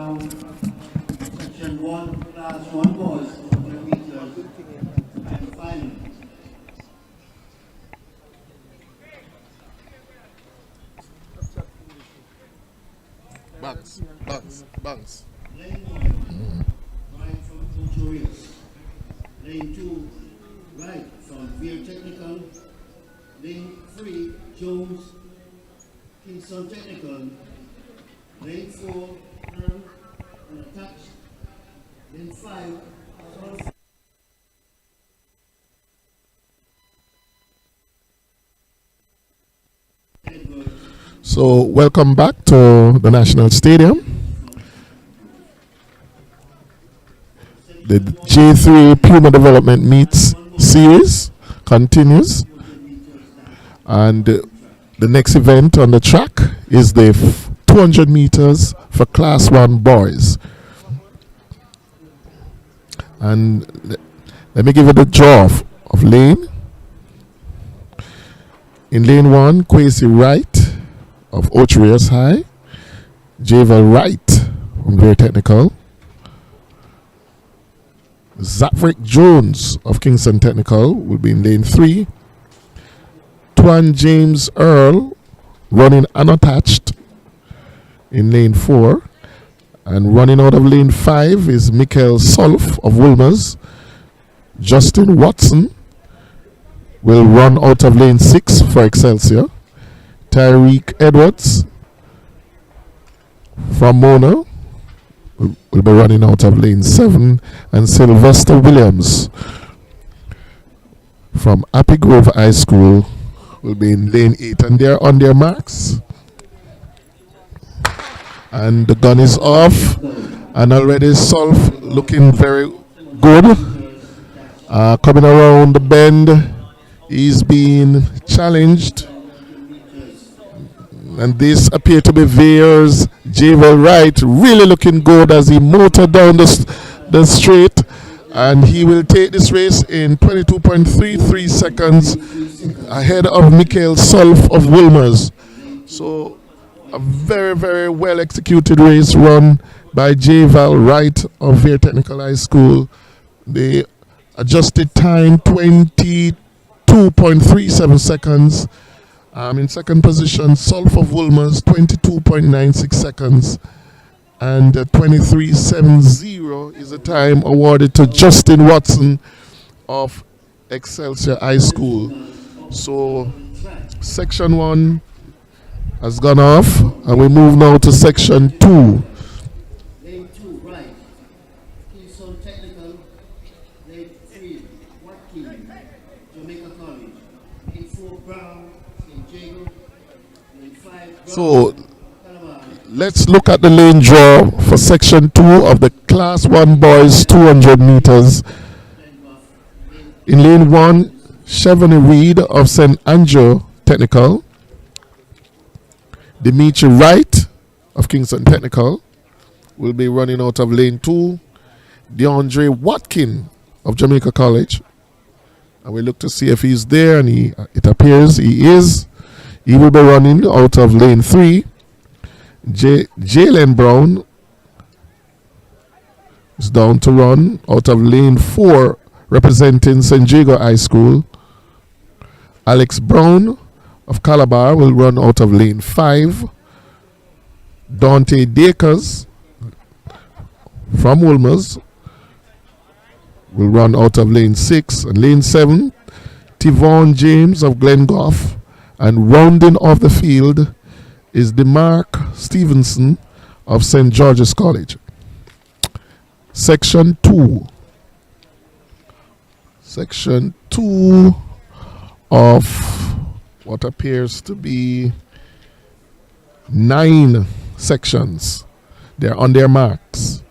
Brown, Section 1, Class 1 boys, 100 meters, and final. Bounce. Lane 1, right from Uchorius. Lane 2, right from Veer Technical. Lane 3, Jones, Kingston Technical. Lane 4, Earl, and attached. Lane 5, Solf. So, welcome back to the National Stadium. The J3 Puma Development Meets series continues. And the next event on the track is the 200 meters for Class 1 boys. And let me give you the draw of lane. In lane 1, Kwesi Wright of Ocherius High, Javel Wright from Very Technical, Zafric Jones of Kingston Technical will be in lane 3, Twan James Earl running unattached in lane 4, and running out of lane 5 is Michael Solf of Wilmers. Justin Watson will run out of lane 6 for Excelsior. Tyreek Edwards from Mona will be running out of lane 7, and Sylvester Williams from Happy Grove High School will be in lane 8, and they're on their marks. And the gun is off, and already Solf looking very good. Coming around the bend, he's being challenged. And this appeared to be Veer's Javel Wright, really looking good as he motored down the straight. And he will take this race in 22.33 seconds ahead of Michael Solf of Wilmers. So a very, very well executed race run by Javel Wright of Veer Technical High School. The adjusted time 22.37 seconds. In second position, Solf of Wilmers, 22.96 seconds. And 23.70 is the time awarded to Justin Watson of Excelsior High School. So, section 1 has gone off, and we move now to section 2. Lane 2, right. Kingston Technical. Lane 3, Watkins, Jamaica College. Lane 4, Brown, St. Jago. Lane 5, Brown, So, Calabar. let's look at the lane draw for section 2 of the Class 1 boys 200 meters. In lane 1, Chevony Reed of St. Andrew Technical. Dimitri Wright of Kingston Technical will be running out of lane 2. DeAndre Watkin of Jamaica College. And we look to see if he's there, and it appears he is. He will be running out of lane 3. Jalen Brown is down to run out of lane 4, representing St. Jago High School. Alex Brown of Calabar will run out of lane 5. Dante Dakers from Wilmers will run out of lane 6. And lane 7, Tivon James of Glengoff. And rounding off the field is DeMark Stevenson of St. George's College. Section 2. Section 2 of what appears to be 9 sections. They're on their marks.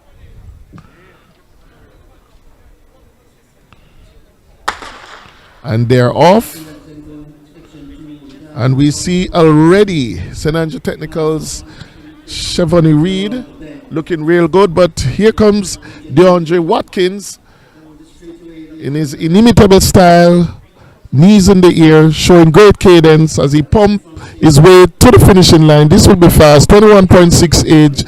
And they're off. And we see already St. Andrew Technical's Chevony Reed looking real good. But here comes DeAndre Watkins in his inimitable style. Knees in the air, showing great cadence as he pumps his way to the finishing line. This will be fast, 21.6 age.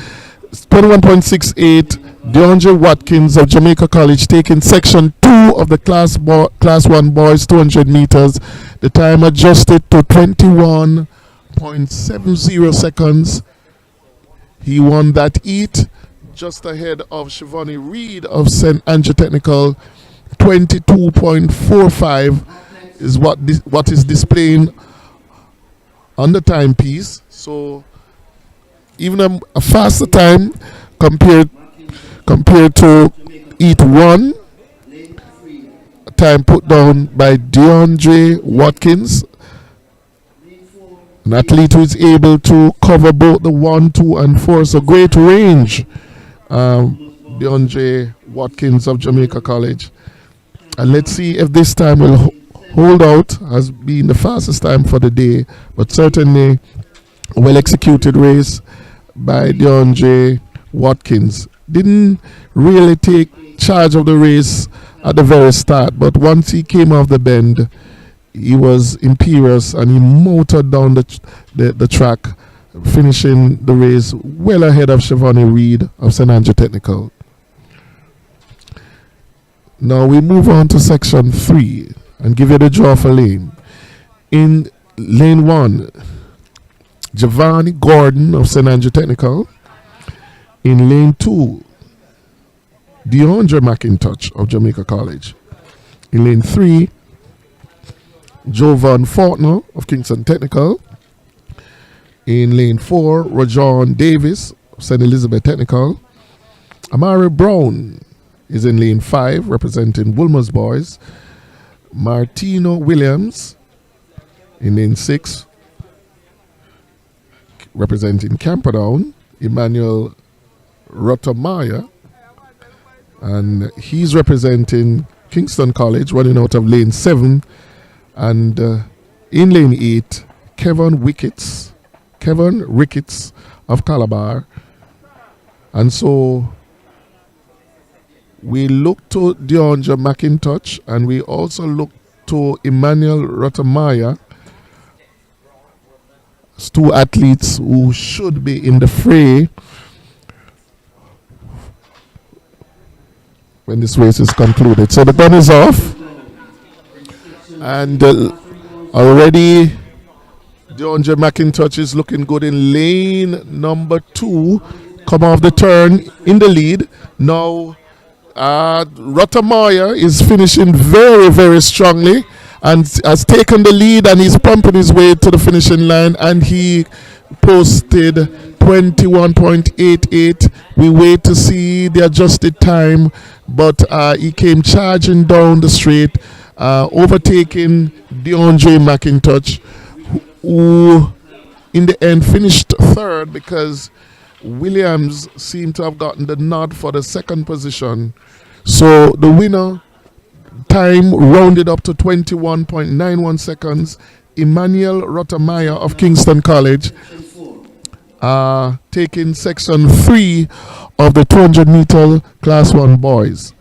21.68. DeAndre Watkins of Jamaica College taking section 2 of the Class 1 boys 200 meters. The time adjusted to 21.70 seconds. He won that heat just ahead of Shivani Reed of St. Andrew Technical. 22.45 is what is displaying on the timepiece. So even a faster time compared to heat 1, time put down by DeAndre Watkins, an athlete who is able to cover both the 1, 2, and 4. So great range. DeAndre Watkins of Jamaica College. And let's see if this time will hold out, has been the fastest time for the day, but certainly a well executed race by DeAndre Watkins. Didn't really take charge of the race at the very start, but once he came off the bend, he was imperious and he motored down the track, finishing the race well ahead of Shivani Reed of St. Andrew Technical. Now we move on to section 3 and give you the draw for lane. In lane 1, Giovanni Gordon of St. Andrew Technical. In lane 2, DeAndre McIntosh of Jamaica College. In lane 3, Jovan Faulkner of Kingston Technical. In lane 4, Rajon Davis of St. Elizabeth Technical. Amari Brown is in lane 5, representing Woolmer's boys. Martino Williams in lane 6, representing Camperdown. Emmanuel Rotamaya, and he's representing Kingston College, running out of lane 7. And in lane 8, Kevon Ricketts of Calabar. And so we look to DeAndre McIntosh, and we also look to Emmanuel Rotamaya as 2 athletes who should be in the fray when this race is concluded. So the gun is off, and already DeAndre McIntosh is looking good in lane number 2, come off the turn in the lead. Now Rotamaya is finishing very, very strongly and has taken the lead, and he's pumping his way to the finishing line, and he posted 21.88. We wait to see the adjusted time, but he came charging down the straight, overtaking DeAndre McIntosh, who in the end finished 3rd because Williams seemed to have gotten the nod for the 2nd position. So the winner time rounded up to 21.91 seconds. Emmanuel Rotamaya of Kingston College, taking section 3 of the 200 meter Class 1 boys.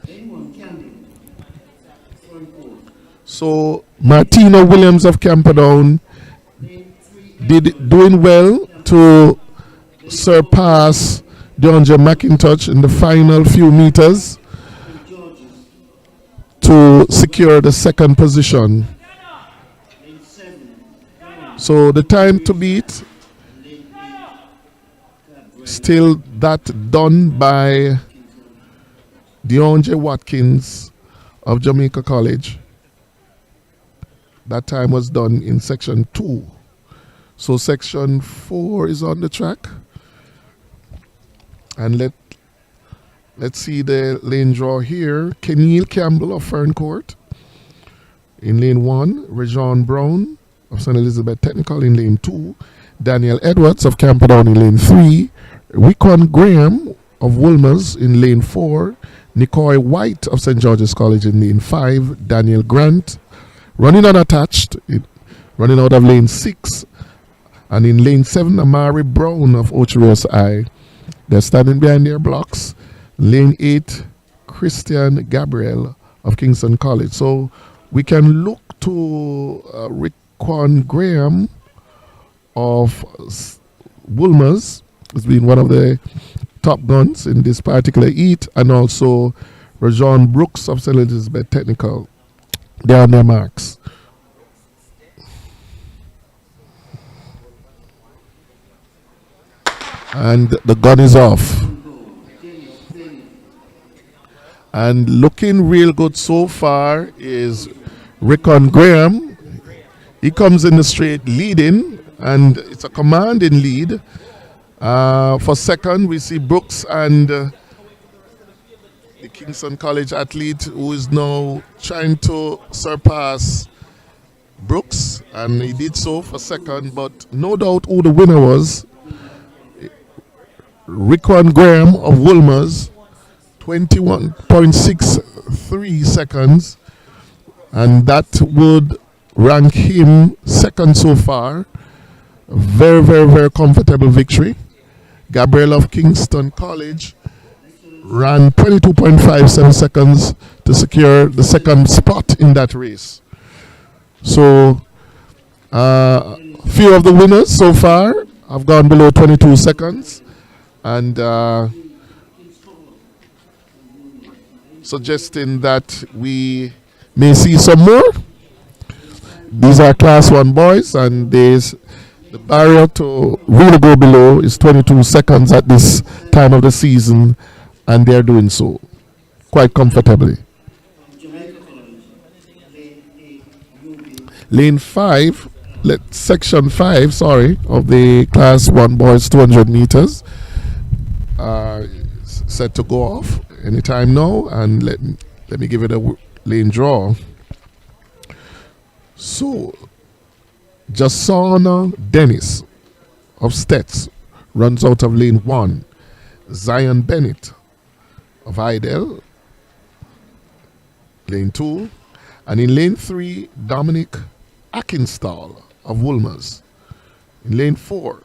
So Martino Williams of Camperdown doing well to surpass DeAndre McIntosh in the final few meters to secure the 2nd position. So the time to beat, still that done by DeAndre Watkins of Jamaica College. That time was done in section 2. So section 4 is on the track. And let's see the lane draw here. Keneal Campbell of Ferncourt. In lane 1, Rajon Brown of St. Elizabeth Technical. In lane 2, Daniel Edwards of Camperdown. In lane 3, Rickon Graham of Woolmer's. In lane 4, Nicoy White of St. George's College. In lane 5, Daniel Grant, running unattached, running out of lane 6. And in lane 7, Amari Brown of Ochiros I. They're standing behind their blocks. Lane 8, Christian Gabriel of Kingston College. So we can look to Rickon Graham of Woolmer's as being one of the top guns in this particular heat, and also Rajon Brooks of St. Elizabeth Technical. They are on their marks. And the gun is off. And looking real good so far is Rickon Graham. He comes in the straight leading, and it's a commanding lead. For second, we see Brooks and the Kingston College athlete, who is now trying to surpass Brooks, and he did so for second, but no doubt who the winner was. Rickon Graham of Wolmer's, 21.63 seconds, and that would rank him second so far. A very, very, very comfortable victory. Gabriel of Kingston College ran 22.57 seconds to secure the second spot in that race. So, few of the winners so far have gone below 22 seconds, and suggesting that we may see some more. These are Class 1 boys, and the barrier to really go below is 22 seconds at this time of the season, and they're doing so quite comfortably. Lane 5, section 5, of the Class 1 boys 200 meters set to go off anytime now, and let me give it a lane draw. So, Jasona Dennis of Stets runs out of lane 1. Zion Bennett of Idel, lane 2. And in lane 3, Dominic Akinstall of Wolmer's. In lane 4,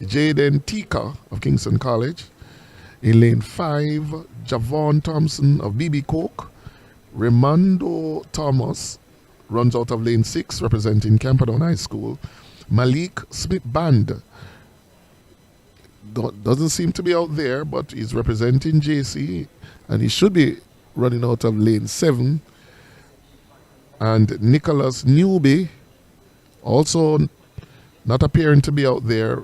Jaden Tika of Kingston College. In lane 5, Javon Thompson of BB Coke. Raimondo Thomas runs out of lane 6, representing Camperdown High School. Malik Smith Band doesn't seem to be out there, but he's representing JC, and he should be running out of lane 7. And Nicholas Newby, also not appearing to be out there,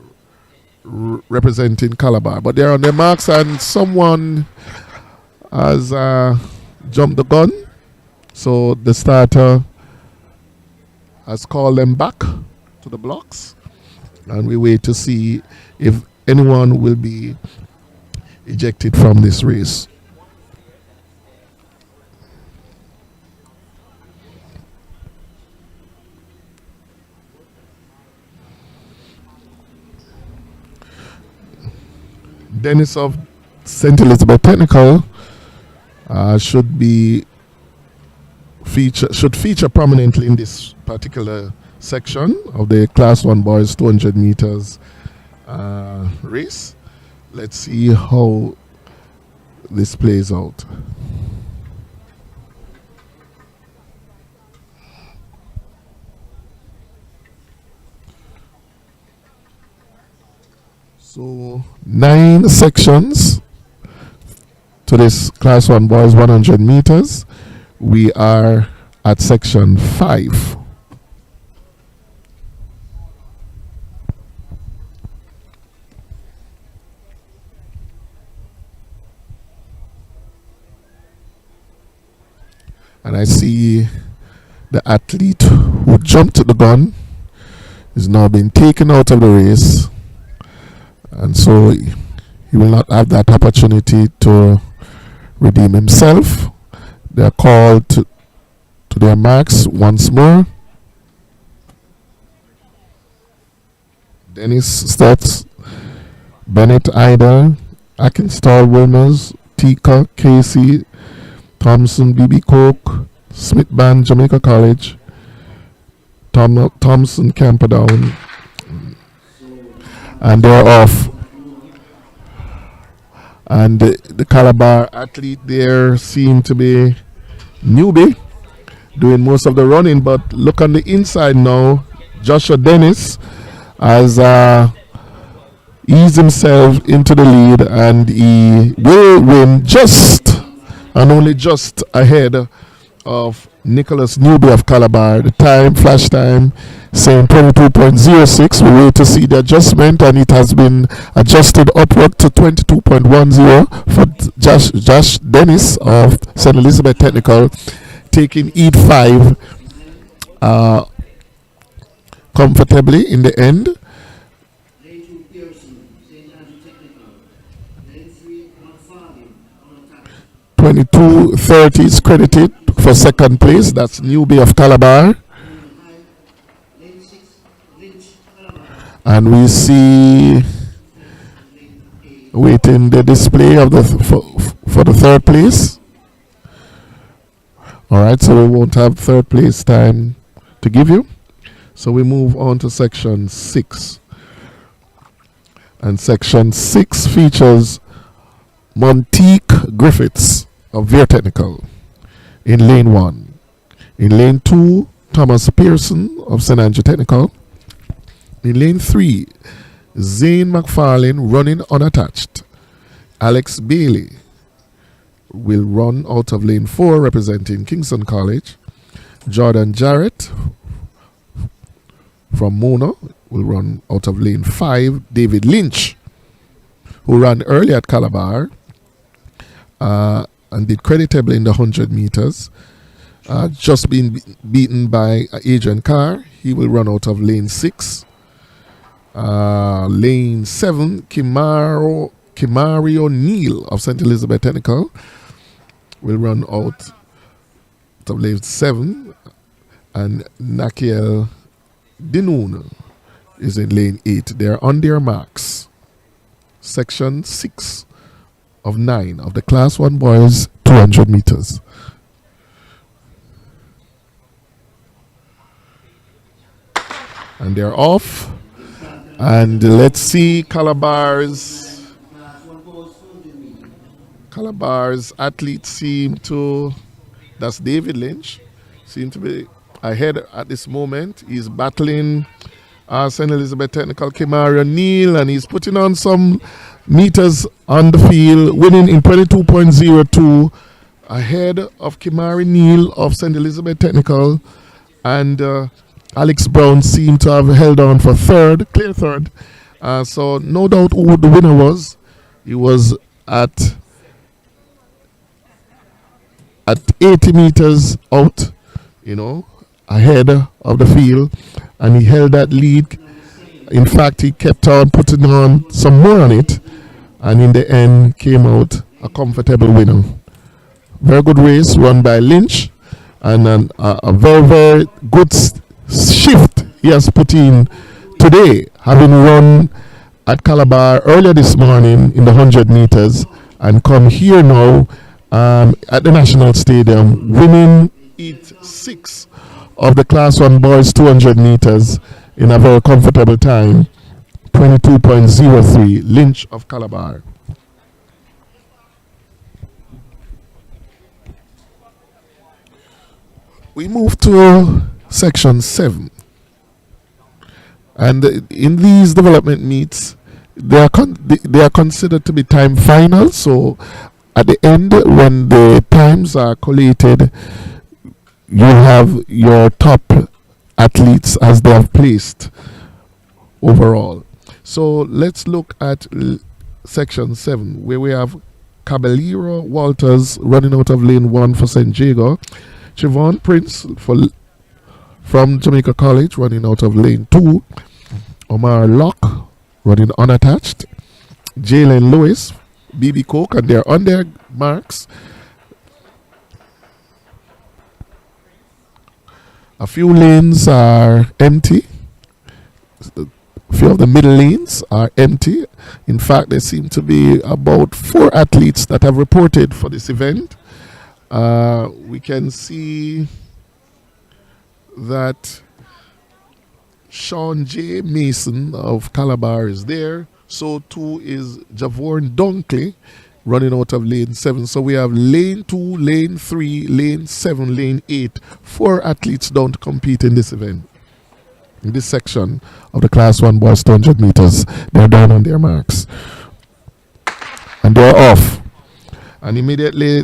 representing Calabar. But they're on their marks, and someone has jumped the gun. So the starter has called them back to the blocks, and we wait to see if anyone will be ejected from this race. Dennis of St. Elizabeth Technical should feature prominently in this particular section of the Class 1 boys 200 meters race. Let's see how this plays out. So 9 sections to this Class 1 boys 100 meters. We are at section 5. And I see the athlete who jumped the gun is now being taken out of the race, and so he will not have that opportunity to redeem himself. They are called to their marks once more. Dennis Stets, Bennett Idle, Akinstall Wilmers, Tika, Casey, Thompson, BB Coke, Smith Band, Jamaica College, Thompson, Camperdown, and they're off. And the Calabar athlete there seemed to be Newbie, doing most of the running, but look on the inside now. Joshua Dennis has ease himself into the lead, and he will win just and only just ahead of Nicholas Newby of Calabar. The time, flash time, saying 22.06. We wait to see the adjustment, and it has been adjusted upward to 22.10 for Josh Dennis of St. Elizabeth Technical, taking Eat 5 comfortably in the end. 22.30 is credited for second place. That's Newby of Calabar. And we see waiting the display of the for the third place. All right, so we won't have third place time to give you. So we move on to section 6. And section 6 features Monteek Griffiths of Veer Technical in lane 1. In lane 2, Thomas Pearson of St. Andrew Technical. In lane 3, Zane McFarlane running unattached. Alex Bailey will run out of lane 4 representing Kingston College. Jordan Jarrett from Mona will run out of lane 5. David Lynch, who ran early at Calabar and did creditably in the 100 meters, just been beaten by Adrian Carr. He will run out of lane 6. Lane 7, Kimario Neal of St. Elizabeth Technical will run out of lane 7, and Nakiel Dinoon is in lane 8. They are on their marks. Section 6 of 9 of the Class 1 boys 200 meters. And they're off. And let's see Calabar's athletes seem to, that's David Lynch, seem to be ahead at this moment. He's battling St. Elizabeth Technical Kimario Neal, and he's putting on some meters on the field, winning in 22.02 ahead of Kimari Neal of St. Elizabeth Technical, and Alex Brown seemed to have held on for third, clear third. So no doubt who the winner was. He was at 80 meters out, ahead of the field, and he held that lead. In fact, he kept on putting on some more on it, and in the end came out a comfortable winner. Very good race run by Lynch, and a very, very good shift he has put in today, having run at Calabar earlier this morning in the 100 meters and come here now at the National Stadium, winning Heat 6 of the Class 1 boys 200 meters in a very comfortable time, 22.03, Lynch of Calabar. We move to section 7. And in these development meets, they are considered to be time final. So at the end, when the times are collated, you have your top athletes as they have placed overall. So let's look at section 7, where we have Caballero Walters running out of lane 1 for St. Jago. Siobhan Prince from Jamaica College running out of lane 2. Omar Locke running unattached. Jalen Lewis, BB Coke, and they're on their marks. A few lanes are empty. A few of the middle lanes are empty. In fact, there seem to be about 4 athletes that have reported for this event. We can see that Sean J. Mason of Calabar is there. So too is Javorn Dunkley running out of lane 7. So we have lane 2, lane 3, lane 7, lane 8. 4 athletes down to compete in this event. in this section of the Class 1 boys 200 meters. They're down on their marks. And they're off. And immediately,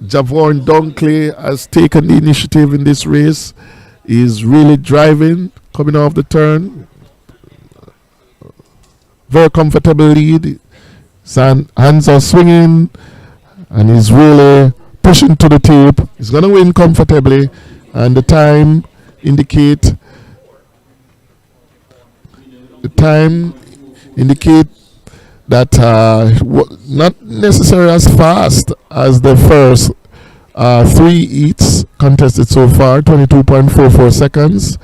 Javon Dunkley has taken the initiative in this race. He's really driving, coming off the turn. Very comfortable lead. Hands are swinging. And he's really pushing to the tape. He's going to win comfortably. And the time indicate that not necessarily as fast as the first 3 heats contested so far, 22.44 seconds.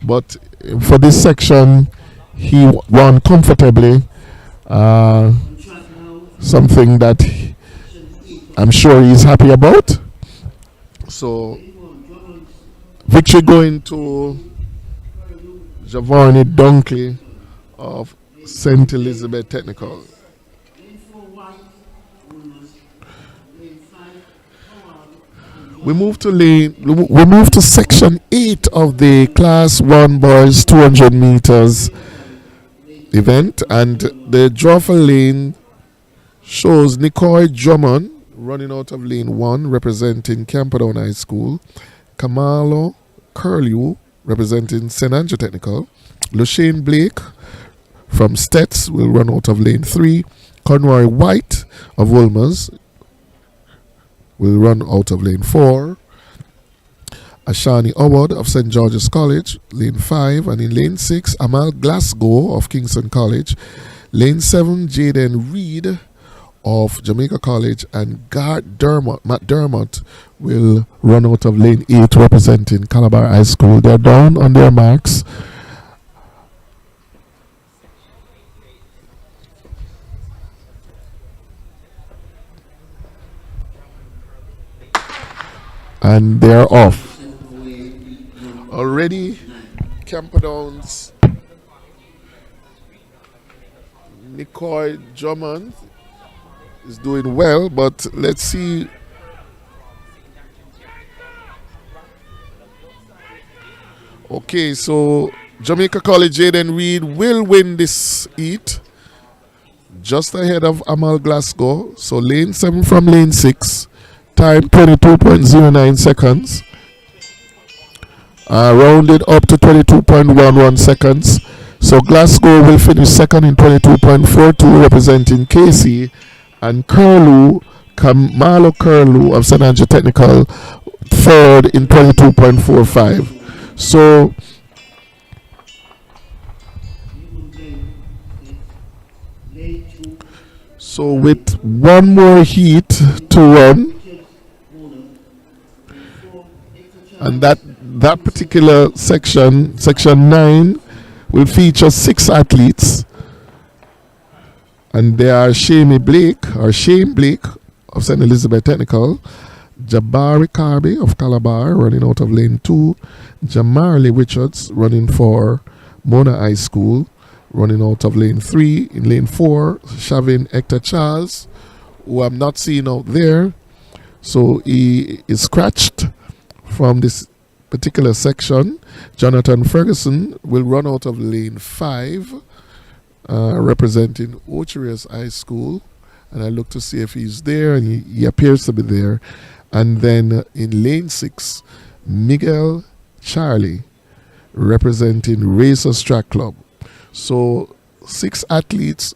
But for this section, he won comfortably. Something that I'm sure he's happy about. So, victory going to Javon Dunkley of St. Elizabeth Technical. We move to section 8 of the Class 1 boys 200 meters event, and the draw for lane shows Nicoy Drummond running out of lane 1 representing Camperdown High School, Kamalo Curlew representing St. Andrew Technical, Usain Blake from Stets will run out of lane 3, Conroy White of Wolmer's will run out of lane 4, Ashani Howard of St. George's College, lane 5, and in lane 6, Amal Glasgow of Kingston College, lane 7, Jaden Reed of Jamaica College, and Matt Dermott will run out of lane 8 representing Calabar High School. They're down on their marks. And they're off. Already, Camperdown's Nicoy Drummond is doing well, but let's see. Okay, so Jamaica College Jaden Reed will win this heat just ahead of Amal Glasgow. So lane 7 from lane 6. Time 22.09 seconds. Rounded up to 22.11 seconds. So Glasgow will finish second in 22.42 representing Casey, and Kamalo Curlew of St. Andrew Technical third in 22.45. So with one more heat to run, and that particular section 9, will feature 6 athletes, and they are Shane Blake of St. Elizabeth Technical, Jabari Carby of Calabar running out of lane 2, Jamarly Richards running for Mona High School running out of lane 3. In lane 4, Shavin Hector Charles, who I'm not seeing out there, so he is scratched from this particular section. Jonathan Ferguson will run out of lane 5, representing Ocherius High School, and I look to see if he's there, and he appears to be there. And then in lane 6, Miguel Charlie representing Racers Track Club. So 6 athletes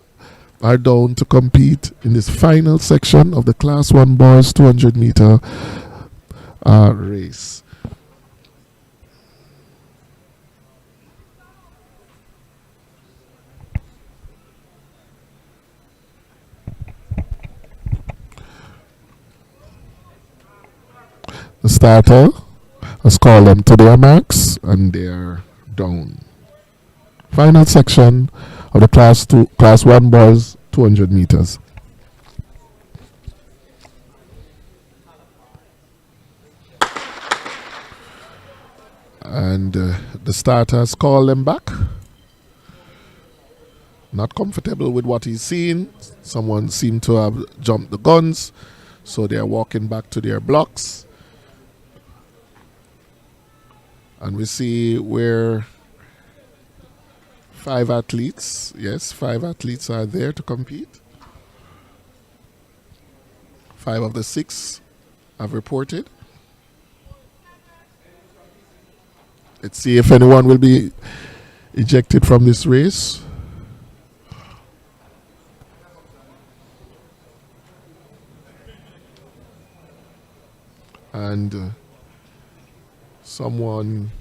are down to compete in this final section of the Class 1 boys 200 meter race. The starter has called them to their marks, and they're down. Final section of the Class 1 boys 200 meters. And the starters call them back. Not comfortable with what he's seen. Someone seemed to have jumped the guns, so they're walking back to their blocks. And we see where 5 athletes, yes, 5 athletes are there to compete. 5 of the 6 have reported. Let's see if anyone will be ejected from this race. And someone,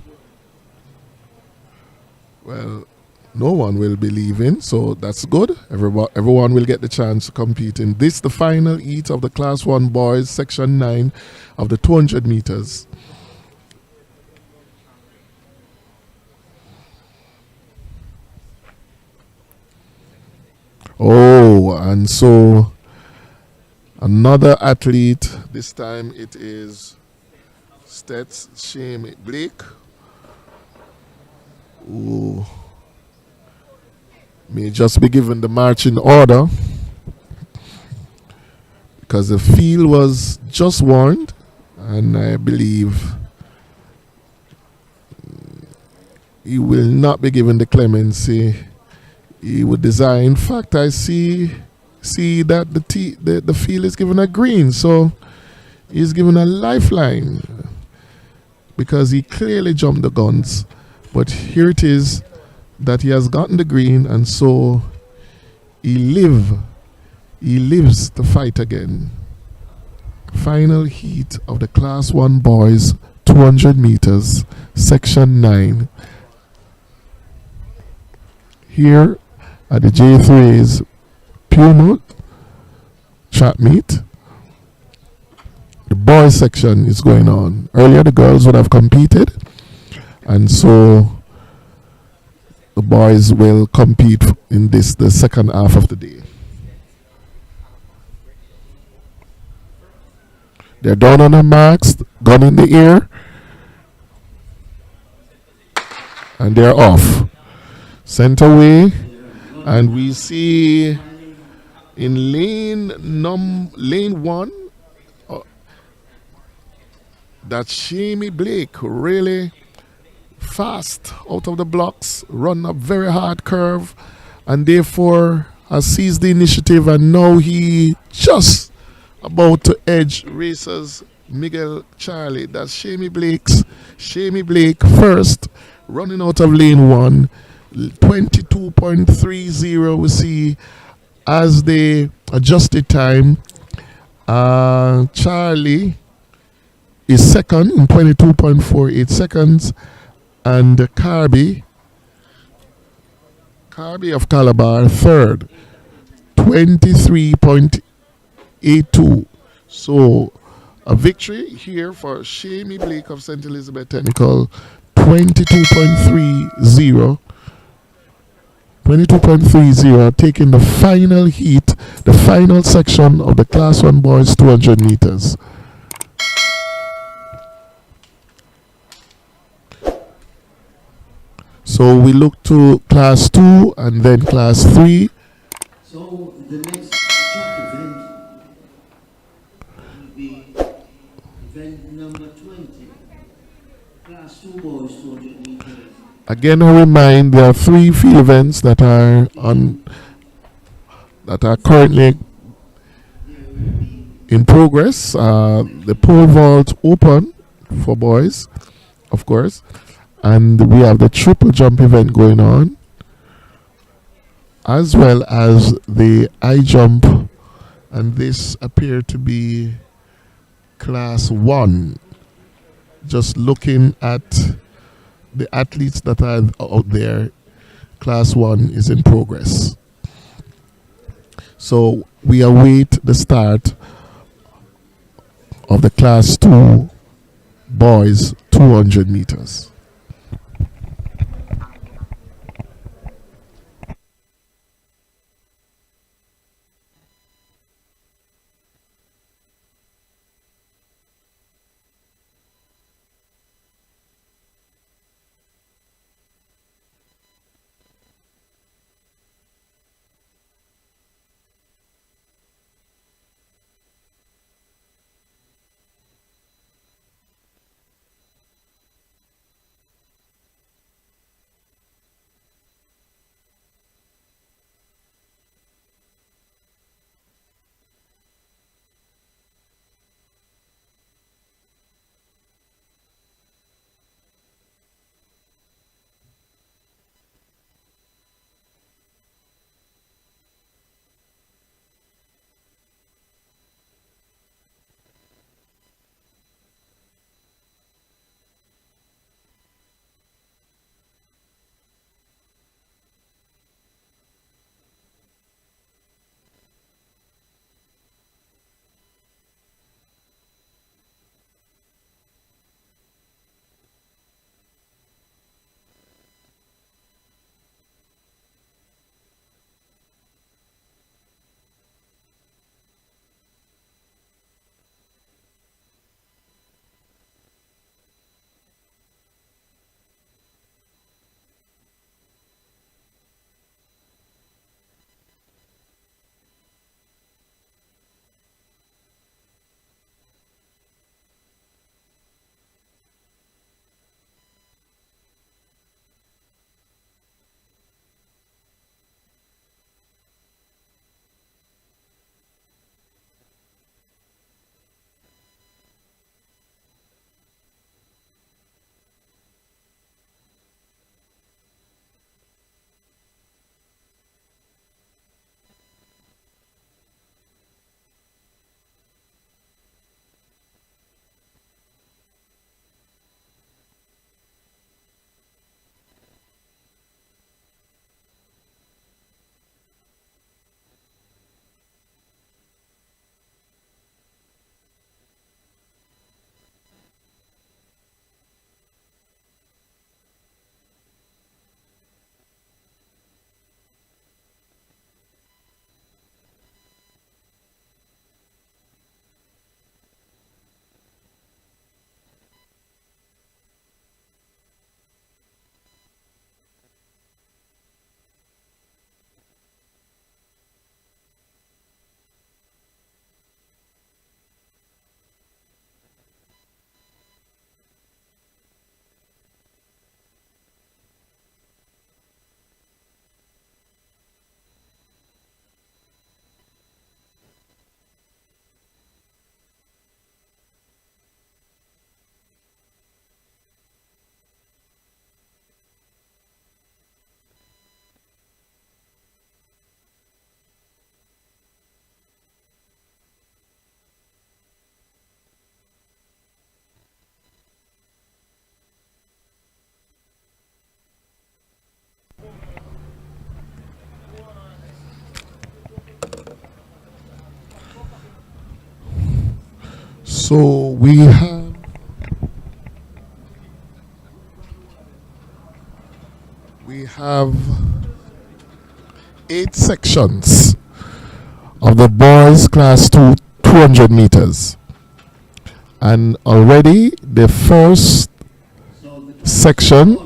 well, no one will be leaving, so that's good. Everyone will get the chance to compete in this, the final heat of the Class 1 boys, Section 9 of the 200 meters. Oh, and so another athlete, this time it is Shelly-Ann Blake, who may just be given the marching order because the field was just warned, and I believe he will not be given the clemency he would desire. In fact, I see that the field is given a green, so he's given a lifeline because he clearly jumped the guns. But here it is that he has gotten the green, and so he lives to fight again. Final heat of the Class 1 boys 200 meters, Section 9. Here at the J3's Puma track meet, the boys section is going on. Earlier the girls would have competed, and so the boys will compete in this, the second half of the day. They're down on their marks, gun in the air, and they're off. Center way, and we see in lane 1 that Shelly-Ann Blake really fast out of the blocks, run a very hard curve, and therefore has seized the initiative, and now he just about to edge racers Miguel Charlie. That's Shelly-Ann Blake first, running out of lane 1, 22.30 we see as they adjusted time. Charlie is second in 22.48 seconds, and Carby of Calabar third, 23.82. So a victory here for Shelly-Ann Blake of St. Elizabeth Technical, 22.30, taking the final heat, the final section of the Class 1 boys 200 meters. So we look to Class 2 and then Class 3. So the next track event will be event number 20, Class 2 boys 200 meters. Again, I remind there are 3 field events that are currently in progress. The pole vault open for boys, of course, and we have the triple jump event going on, as well as the high jump, and this appear to be Class 1. Just looking at the athletes that are out there, Class 1 is in progress. So we await the start of the Class 2 boys 200 meters. So we have 8 sections of the boys class 200 meters, and already the first section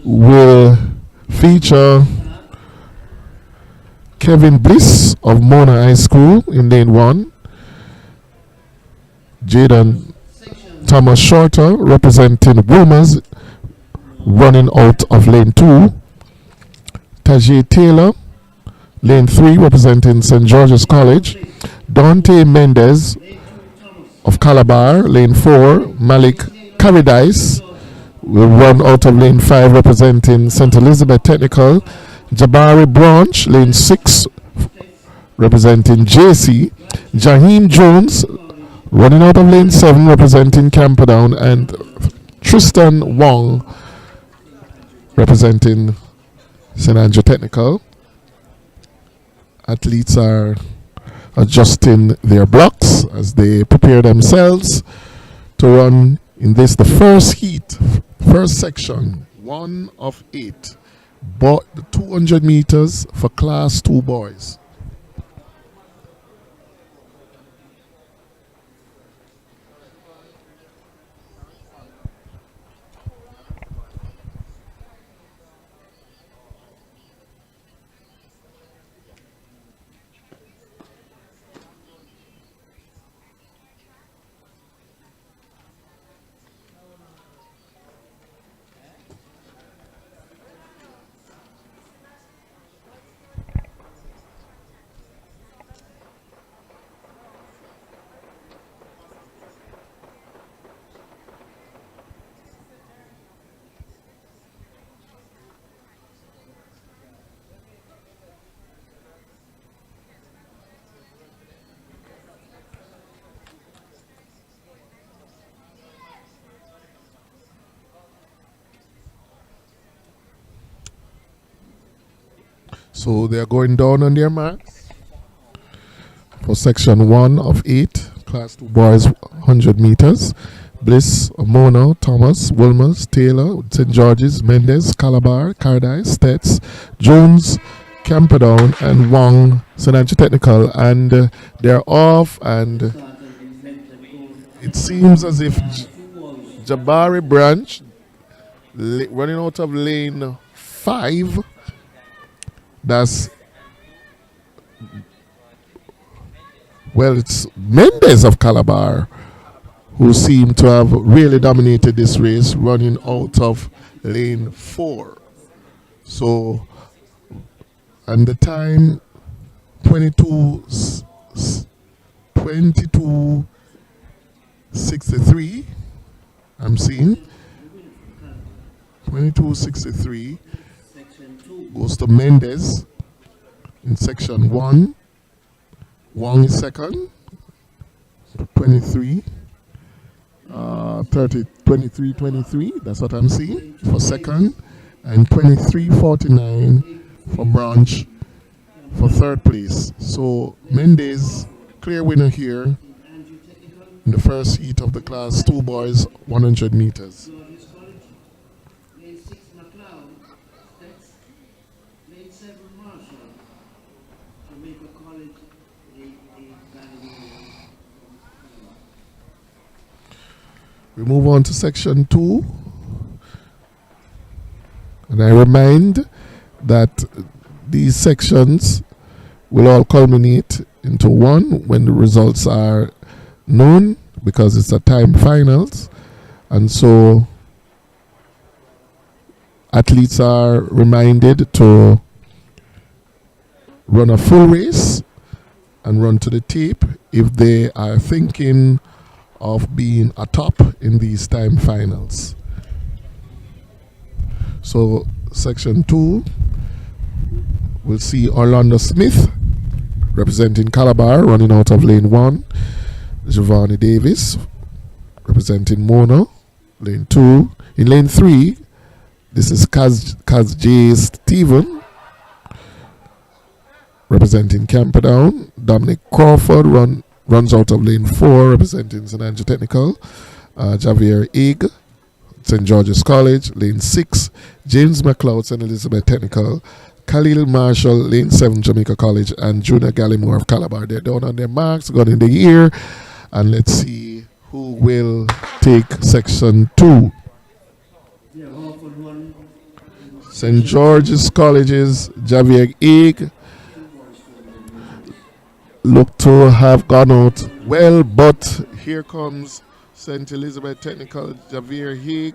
will feature Kevin Bliss of Mona High School in lane 1, Jaden Thomas Shorter representing Wilmers running out of lane 2, Tajay Taylor lane 3 representing St. George's College, Dante Mendez of Calabar lane 4, Malik Paradise will run out of lane 5 representing St. Elizabeth Technical, Jabari Branch lane 6 representing JC, Jaheem Jones running out of lane 7 representing Camperdown, and Tristan Wong representing St. Andrew Technical. Athletes are adjusting their blocks as they prepare themselves to run in this, the first heat, first section, 1 of 8, but the 200 meters for class 2 boys. So they are going down on their marks for section 1 of 8, class 2 boys 100 meters. Bliss, Mona, Thomas, Wilmers, Taylor, St. George's, Mendez, Calabar, Cardise, Stets, Jones, Camperdown, and Wong, St. Andrew Technical, and they're off, and it seems as if Jabari Branch running out of lane 5. That's, well, it's Mendez of Calabar who seem to have really dominated this race, running out of lane 4. So, and the time 22:63, I'm seeing 22:63 goes to Mendez in section 1. Wong is second, 23, 23, that's what I'm seeing for second, and 23:49 for Branch for third place. So Mendez, clear winner here in the first heat of the class 2 boys 100 meters. We move on to section 2, and I remind that these sections will all culminate into one when the results are known, because it's a time finals, and so athletes are reminded to run a full race and run to the tape if they are thinking of being atop in these time finals. So section 2 will see Orlando Smith representing Calabar running out of lane 1, Kevona Davis representing Mona lane 2. In lane 3, this is Kaz J. Stephen representing Camperdown. Dominic Crawford runs out of lane 4, representing St. Andrew Technical. Javier Egg, St. George's College, lane 6. James McLeod, St. Elizabeth Technical. Khalil Marshall, lane 7, Jamaica College. And Junior Gallimore of Calabar. They're down on their marks, gone in the year. And let's see who will take section 2. St. George's College's Javier Egg look to have gone out well, but here comes St. Elizabeth Technical Javier Haig,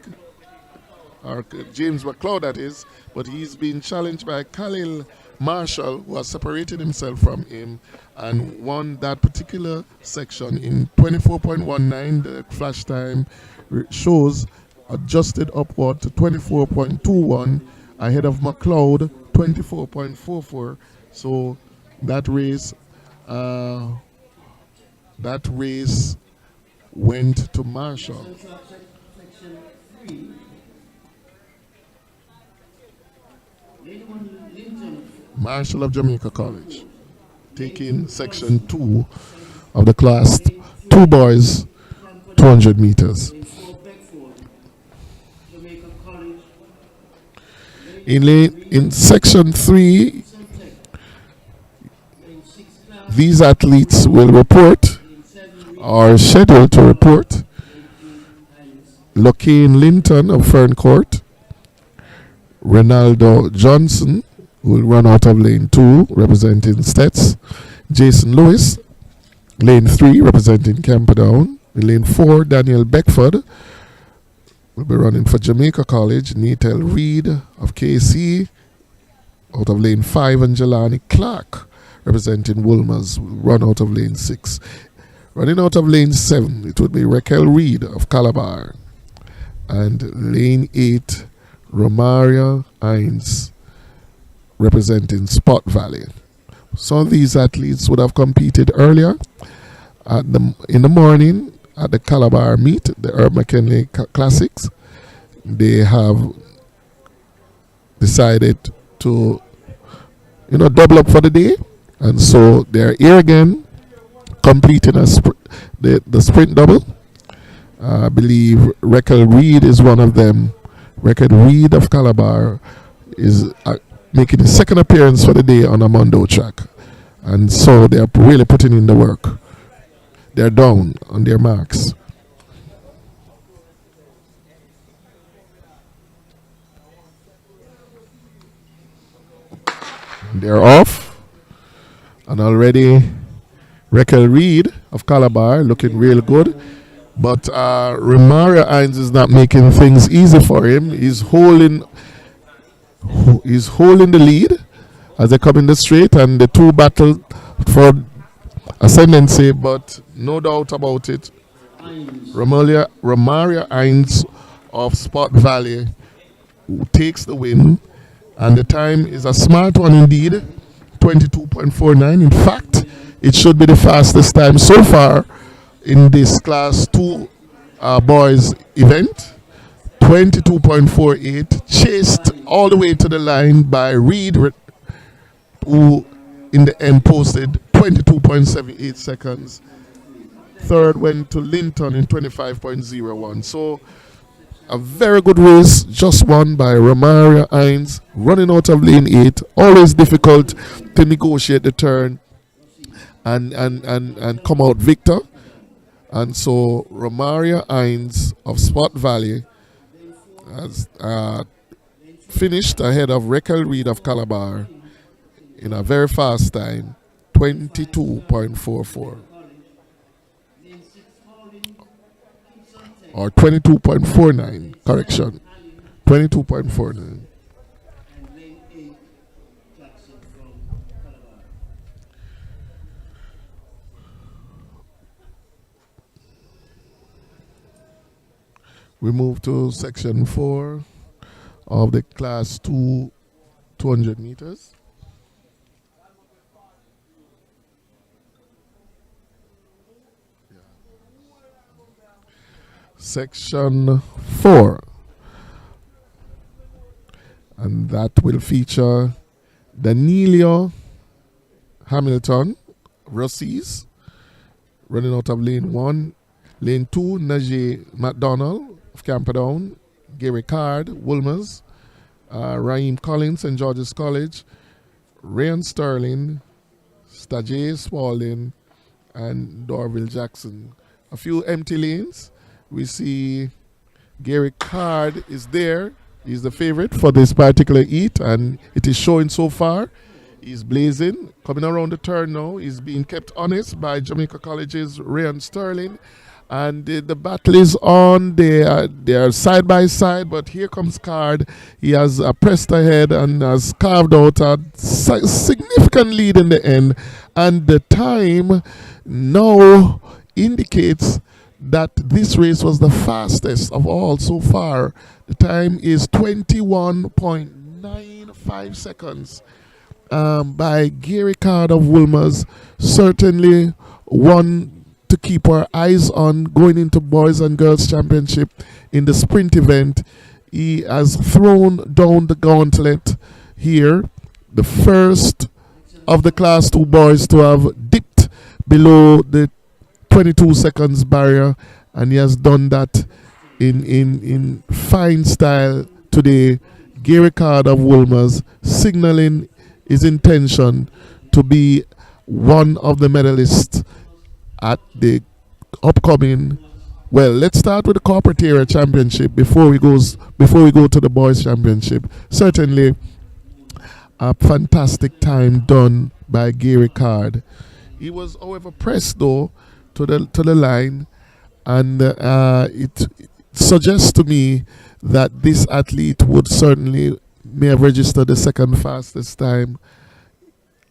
or James McLeod that is, but he's been challenged by Khalil Marshall, who has separated himself from him and won that particular section in 24.19. The flash time shows adjusted upward to 24.21 ahead of McLeod, 24.44. So that race went to Marshall. Marshall of Jamaica College taking section 2 of the class 2 boys 200 meters. In section 3, these athletes will report or scheduled to report. Locaine Linton of Ferncourt, Ronaldo Johnson will run out of lane 2 representing Stets. Jason Lewis, lane 3 representing Camperdown. In lane 4, Daniel Beckford will be running for Jamaica College. Natal Reed of KC out of lane 5, and Jelani Clark representing Wolmer's will run out of lane 6. Running out of lane 7, it would be Raquel Reed of Calabar. And lane 8, Romaria Hines representing Spot Valley. Some of these athletes would have competed earlier in the morning at the Calabar meet, the Herb McKinley Classics. They have decided to, double up for the day, and so they're here again, completing the sprint double. I believe Raquel Reed is one of them. Raquel Reed of Calabar is making his second appearance for the day on a Mondo track, and so they're really putting in the work. They're down on their marks. They're off, and already Raquel Reed of Calabar looking real good, but Romaria Hines is not making things easy for him. He's holding the lead as they come in the straight, and the two battle for ascendancy, but no doubt about it, Romaria Hines of Spot Valley takes the win, and the time is a smart one indeed, 22.49. In fact, it should be the fastest time so far in this class 2 boys event. 22.48, chased all the way to the line by Reed, who in the end posted 22.78 seconds. Third went to Linton in 25.01. So a very good race, just won by Romaria Hines, running out of lane 8. Always difficult to negotiate the turn and come out victor. And so Romaria Hines of Spot Valley has finished ahead of Raquel Reed of Calabar in a very fast time, 22.44. Or 22.49, correction. 22.49. We move to section 4 of the class 2 200 meters. Section 4, and that will feature Danilo Hamilton, Rossies, running out of lane 1. Lane 2, Najee McDonald of Camperdown, Gary Card, Wolmer's, Raheem Collins, St. George's College, Ryan Sterling, Stajay Spalding, and Dorville Jackson. A few empty lanes. We see Gary Card is there. He's the favorite for this particular heat, and it is showing so far. He's blazing. Coming around the turn now. He's being kept honest by Jamaica College's Ryan Sterling. And the battle is on. They are side by side, but here comes Card. He has pressed ahead and has carved out a significant lead in the end. And the time now indicates that this race was the fastest of all so far. The time is 21.95 seconds by Gary Card of Wolmer's. Certainly one to keep our eyes on going into Boys and Girls Championship in the sprint event. He has thrown down the gauntlet here. The first of the Class 2 boys to have dipped below the 22 seconds barrier, and he has done that in fine style today. Gary Card of Wolmer's signaling his intention to be one of the medalists at the upcoming, well, let's start with the corporate area championship before we go to the boys championship. Certainly a fantastic time done by Gary Card. He was, however, pressed though to the line, and it suggests to me that this athlete would certainly may have registered the second fastest time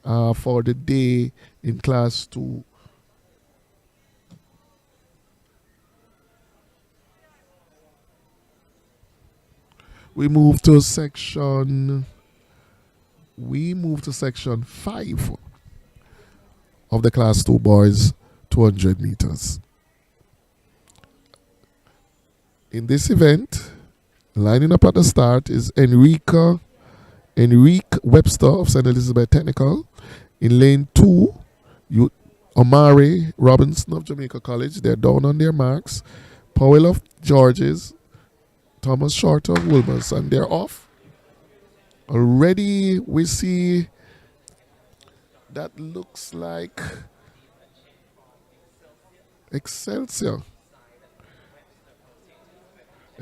for the day in Class 2. We move to section 5 of the Class 2 boys 200 meters. In this event, lining up at the start is Enrique Webster of St. Elizabeth Technical. In lane 2, Omari Robinson of Jamaica College. They're down on their marks. Powell of Georges, Thomas Shorter of Wolmer's, and they're off. Already we see that looks like Excelsior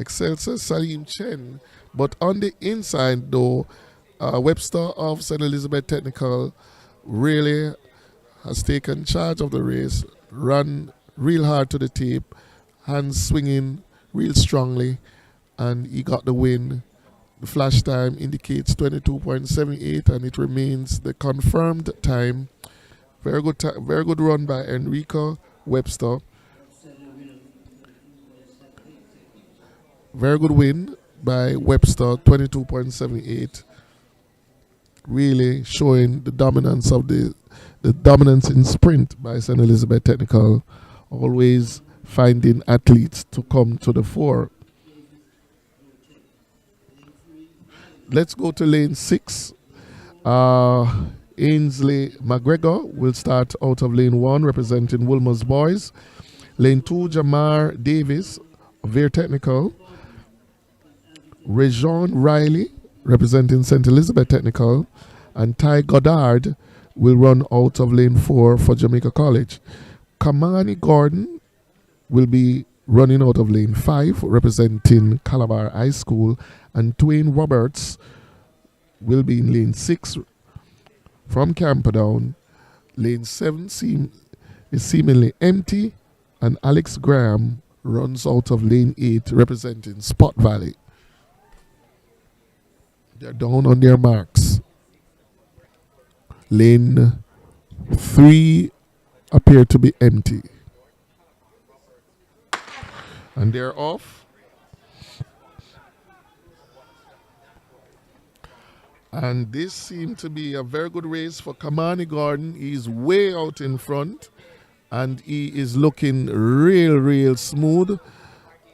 Salim Chen, but on the inside though, Webster of St. Elizabeth Technical really has taken charge of the race, run real hard to the tape, hands swinging real strongly, and he got the win. The flash time indicates 22.78, and it remains the confirmed time. Very good run by Enrico Webster. Very good win by Webster, 22.78. Really showing the dominance of the dominance in sprint by St. Elizabeth Technical, always finding athletes to come to the fore. Let's go to lane 6. Ainsley McGregor will start out of lane 1 representing Wolmer's boys. Lane 2, Jamar Davis of Veer Technical. Rejon Riley representing St. Elizabeth Technical. And Ty Goddard will run out of lane 4 for Jamaica College. Kamani Gordon will be running out of lane 5 representing Calabar High School. And Twain Roberts will be in lane 6 from Camperdown. Lane 7 is seemingly empty, and Alex Graham runs out of lane 8 representing Spot Valley. They're down on their marks. Lane 3 appear to be empty. And they're off. And this seemed to be a very good race for Kamani Gordon. He's way out in front, and he is looking real smooth.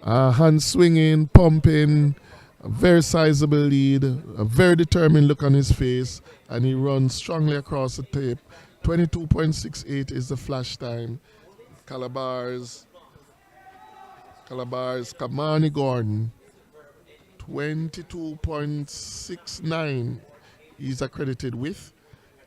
Hand swinging, pumping, a very sizable lead, a very determined look on his face, and he runs strongly across the tape. 22.68 is the flash time. Calabar's Kamani Gordon, 22.69 he's accredited with,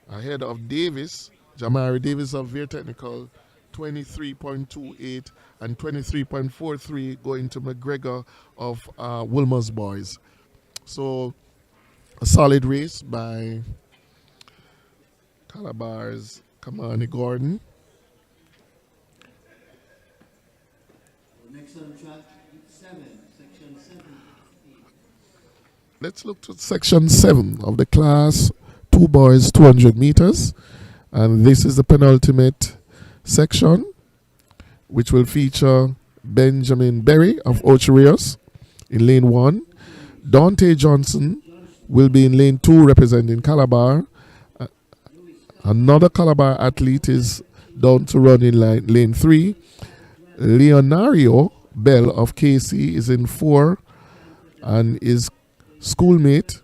ahead of Davis, Jamari Davis of Veer Technical, 23.28 and 23.43 going to McGregor of Wilmer's Boys. So a solid race by Calabar's Kamani Gordon. Next on track 7, section 7. Let's look to section 7 of the class 2 boys 200 meters. And this is the penultimate section, which will feature Benjamin Berry of Ocho Rios in lane 1. Dante Johnson will be in lane 2 representing Calabar. Another Calabar athlete is down to run in lane 3. Leonario Bell of KC is in 4, and his schoolmate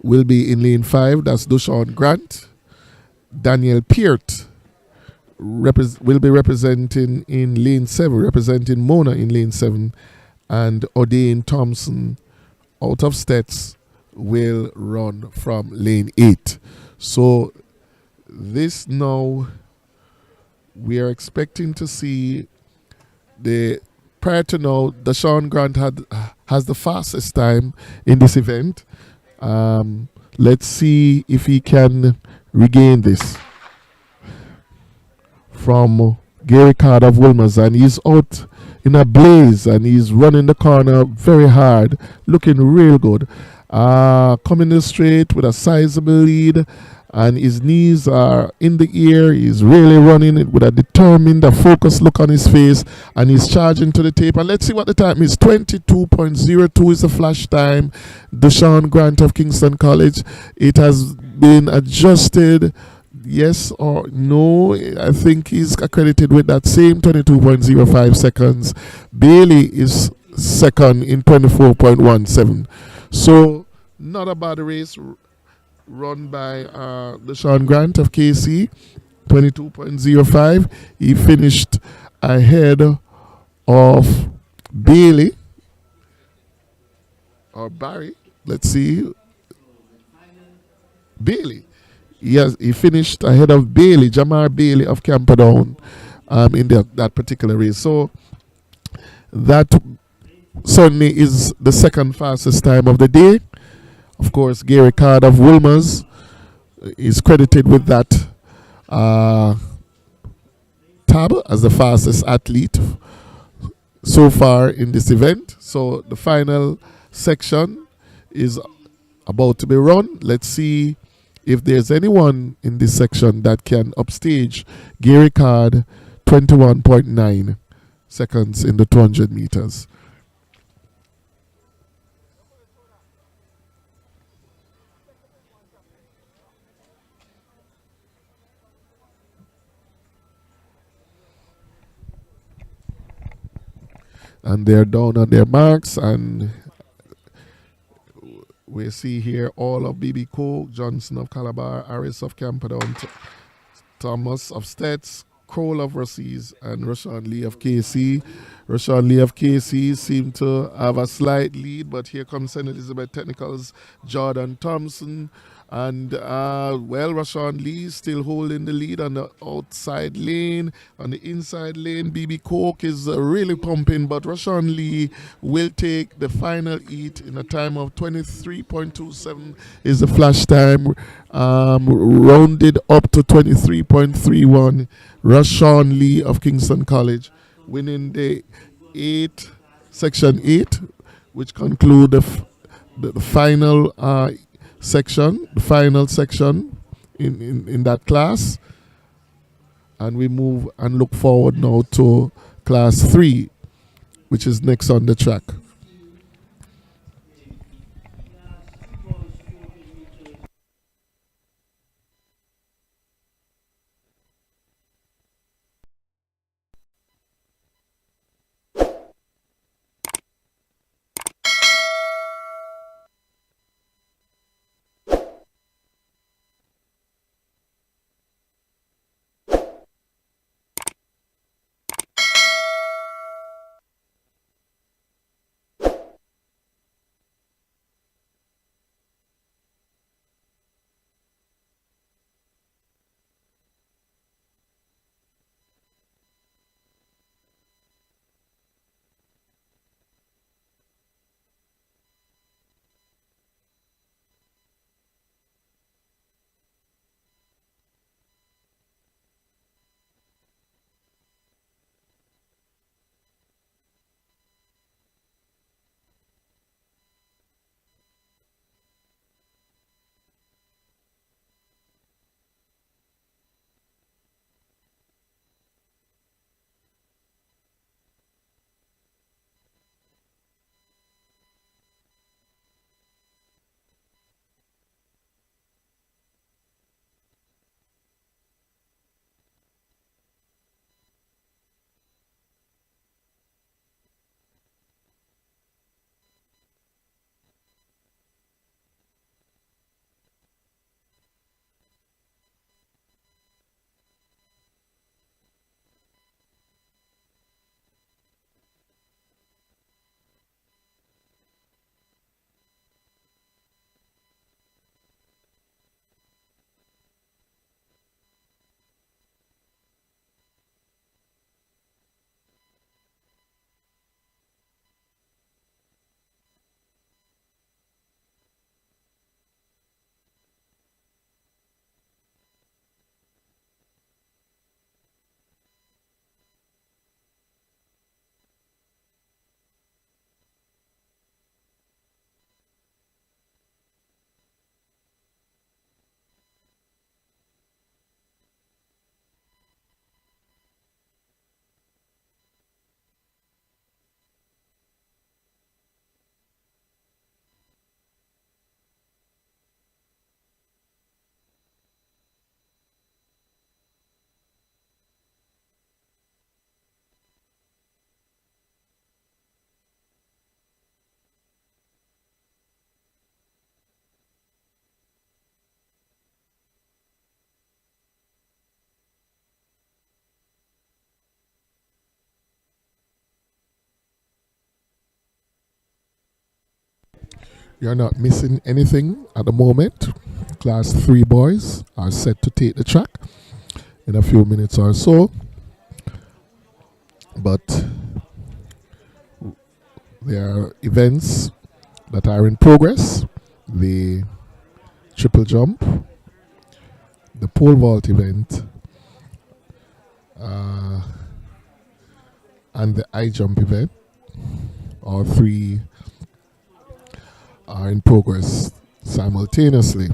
will be in lane 5. That's Dushawn Grant. Daniel Peart will be representing in lane 7, representing Mona in lane 7, and Elaine Thompson out of Stets will run from lane 8. So this now we are expecting to see prior to now, Dushawn Grant has the fastest time in this event. Let's see if he can regain this from Gary Card of Wilmers, and he's out in a blaze and he's running the corner very hard, looking real good. Coming in straight with a sizable lead, and his knees are in the air. He's really running it with a determined, focused look on his face, and he's charging to the tape. And let's see what the time is. 22.02 is the flash time. Dushawn Grant of Kingston College. It has been adjusted, yes or no. I think he's accredited with that same 22.05 seconds. Bailey is second in 24.17. So not a bad race run by Dushawn Grant of KC, 22.05. He finished ahead of Bailey or Barry. Let's see. Bailey. Yes, he finished ahead of Bailey, Jamar Bailey of Camperdown, in that particular race. So that certainly is the second fastest time of the day. Of course, Gary Card of Wilmers is credited with that tab as the fastest athlete so far in this event. So the final section is about to be run. Let's see if there's anyone in this section that can upstage Gary Card, 21.9 seconds in the 200 meters. And they're down on their marks, and we see here all of BB Coke, Johnson of Calabar, Harris of Camperdown, Thomas of Stets, Kroll of Rossies, and Rashawn Lee of KC. Rashawn Lee of KC seemed to have a slight lead, but here comes St. Elizabeth Technical's Jordan Thompson. And, Rashawn Lee still holding the lead on the outside lane. On the inside lane, BB Coke is really pumping, but Rashawn Lee will take the final heat in a time of 23.27 is the flash time, rounded up to 23.31. Rashawn Lee of Kingston College winning the section 8, which conclude the final section, the final section in that class. And we move and look forward now to class 3, which is next on the track. You're not missing anything at the moment. Class 3 boys are set to take the track in a few minutes or so. But there are events that are in progress. The triple jump, the pole vault event, and the high jump event. All three are in progress simultaneously.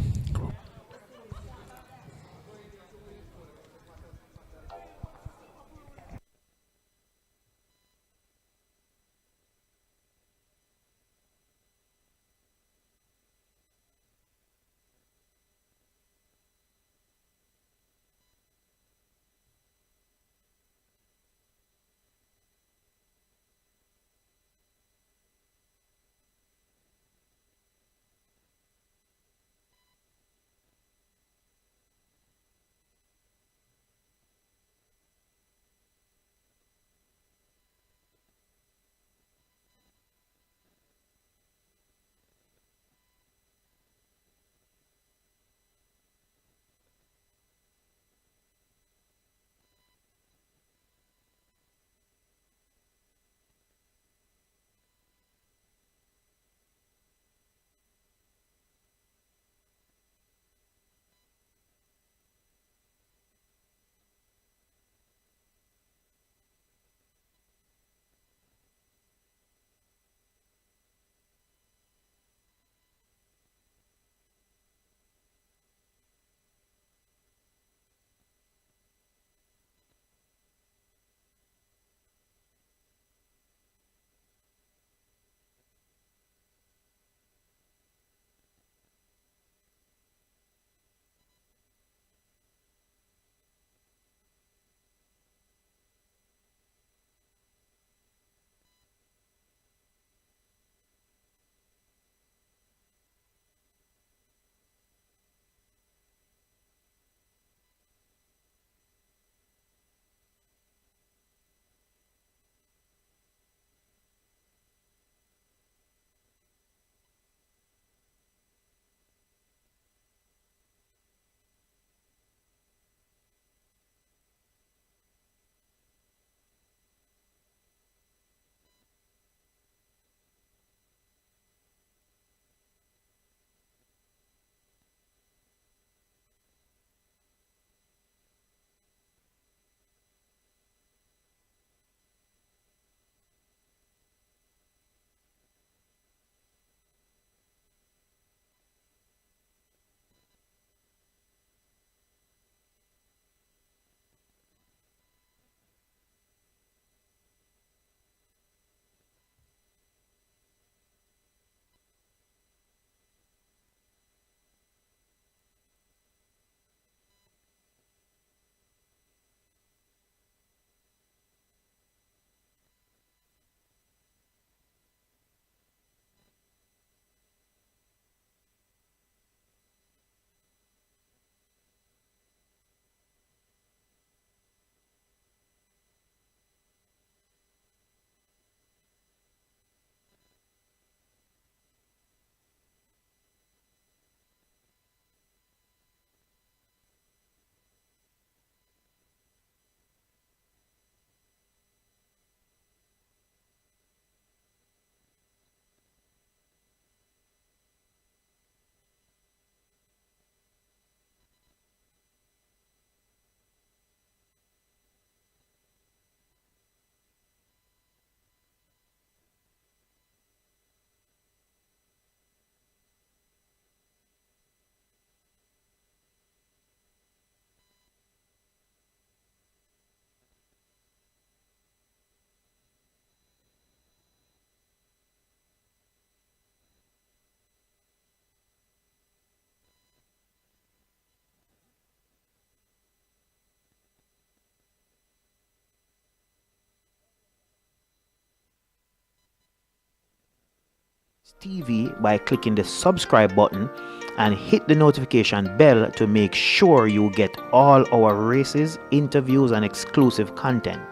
TV by clicking the subscribe button and hit the notification bell to make sure you get all our races, interviews, and exclusive content.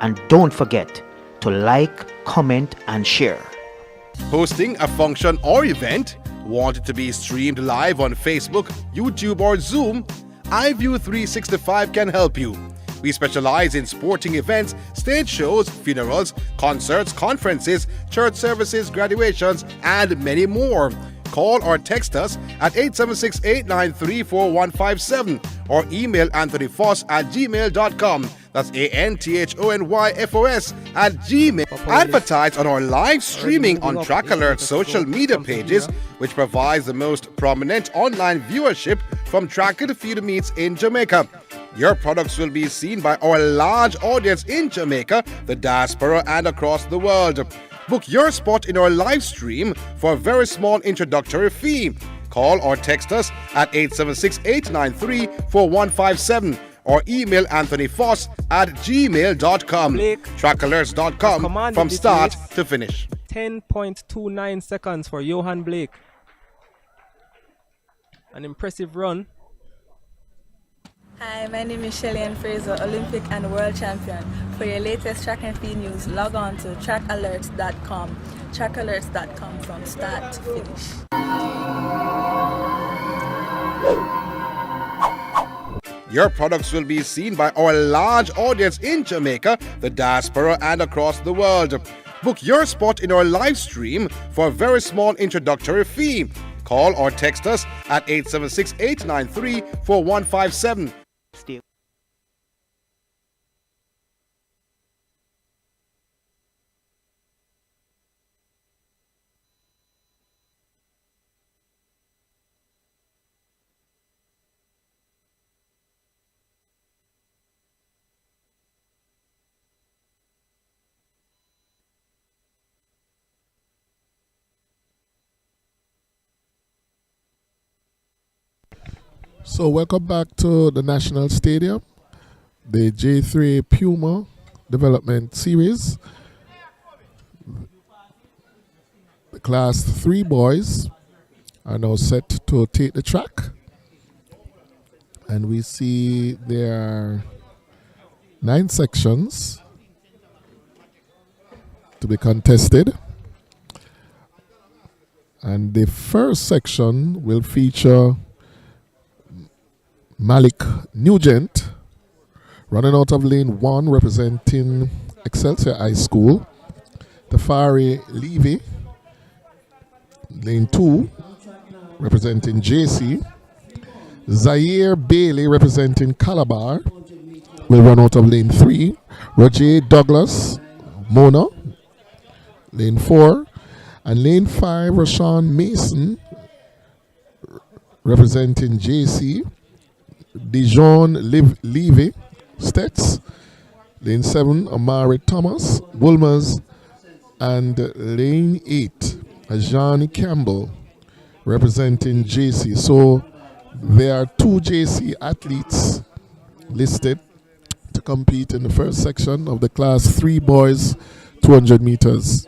And don't forget to like, comment, and share. Hosting a function or event? Want it to be streamed live on Facebook, YouTube, or Zoom? iView 365 can help you. We specialize in sporting events, stage shows, funerals, concerts, conferences, church services, graduations, and many more. Call or text us at 876-893-4157 or email anthonyfoss@gmail.com. That's ANTHONYFOS@gmail. Advertise on our live streaming on Track Alert's social media pages, which provides the most prominent online viewership from track and field meets in Jamaica. Your products will be seen by our large audience in Jamaica, the diaspora, and across the world. Book your spot in our live stream for a very small introductory fee. Call or text us at 876-893-4157 or email anthonyfoss@gmail.com. Trackalerts.com from start to finish. 10.29 seconds for Yohan Blake. An impressive run. Hi, my name is Shelly-Ann Fraser, Olympic and World Champion. For your latest track and field news, log on to trackalerts.com. Trackalerts.com from start to finish. Your products will be seen by our large audience in Jamaica, the diaspora, and across the world. Book your spot in our live stream for a very small introductory fee. Call or text us at 876-893-4157. Stay. So welcome back to the National Stadium, the J3 Puma Development Series. The Class 3 boys are now set to take the track. And we see there are 9 sections to be contested. And the first section will feature Malik Nugent running out of lane 1 representing Excelsior High School. Tafari Levy, lane 2 representing JC. Zaire Bailey representing Calabar will run out of lane 3. Roger Douglas Mona, lane 4. And lane 5, Rashawn Mason representing JC. Dijon Levy Stets, lane 7, Amari Thomas Woolmers, and lane 8, Ajani Campbell representing JC. So there are 2 JC athletes listed to compete in the first section of the Class 3 boys 200 meters.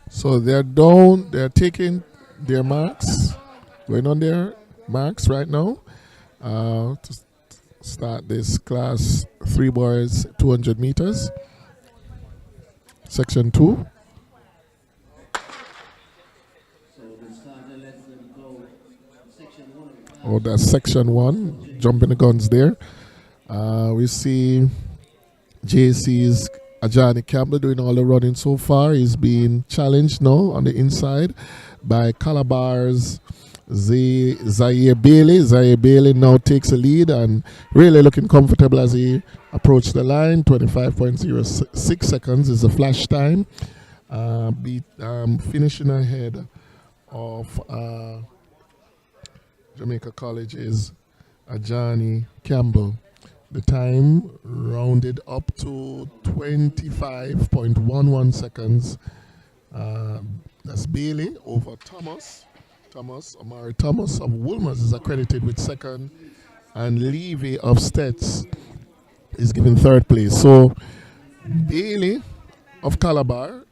So they're down, they're taking their marks, going on their marks right now to start this Class 3 boys 200 meters. Section 2. Oh, that's Section 1, jumping the guns there. We see JC's Ajani Campbell doing all the running so far. He's being challenged now on the inside by Calabar's Zaire Bailey. Zaire Bailey now takes a lead and really looking comfortable as he approached the line. 25.06 seconds is the flash time. Finishing ahead of Jamaica College is Ajani Campbell. The time rounded up to 25.11 seconds. That's Bailey over Thomas. Omari Thomas of Wolmer's is accredited with second, and Levy of Stets is given third place. So Bailey of Calabar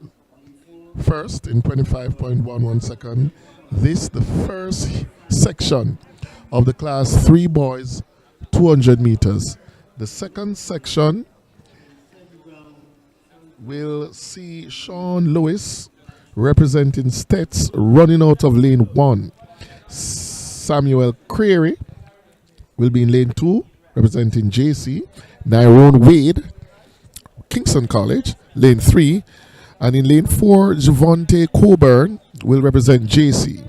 first in 25.11 second. This the first section of the class 3 boys 200 meters. The second section will see Sean Lewis representing Stets running out of lane 1. Samuel Creary will be in lane 2 representing JC. Nyrone Wade, Kingston College, lane 3. And in lane 4, Javonte Coburn will represent JC.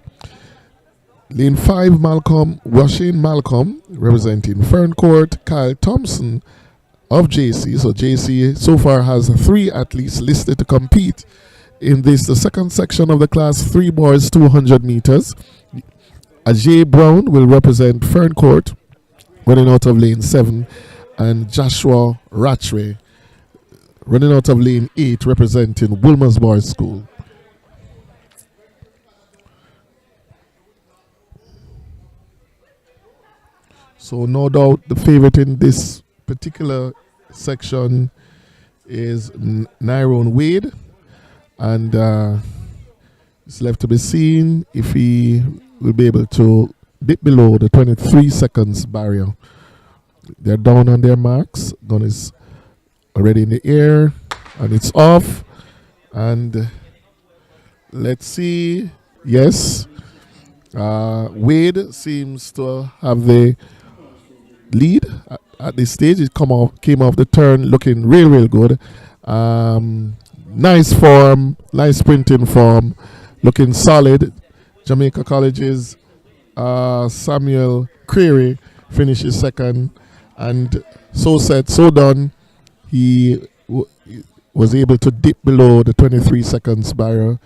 Lane 5, Washington Malcolm representing Ferncourt. Kyle Thompson of JC. So JC so far has 3 athletes listed to compete in this, the second section of the class 3 boys 200 meters. Ajay Brown will represent Ferncourt, running out of lane 7, and Joshua Rattray running out of lane 8, representing Wolmer's Boys School. So no doubt the favorite in this particular section is Nyrone Wade, and it's left to be seen if he will be able to dip below the 23 seconds barrier. They're down on their marks. Gun is already in the air and it's off, and let's see. Yes, Wade seems to have the lead at this stage. It came off the turn looking real good. Nice form, nice sprinting form, looking solid. Jamaica College's Samuel Creary finishes second, and so said, so done. He was able to dip below the 23 seconds barrier,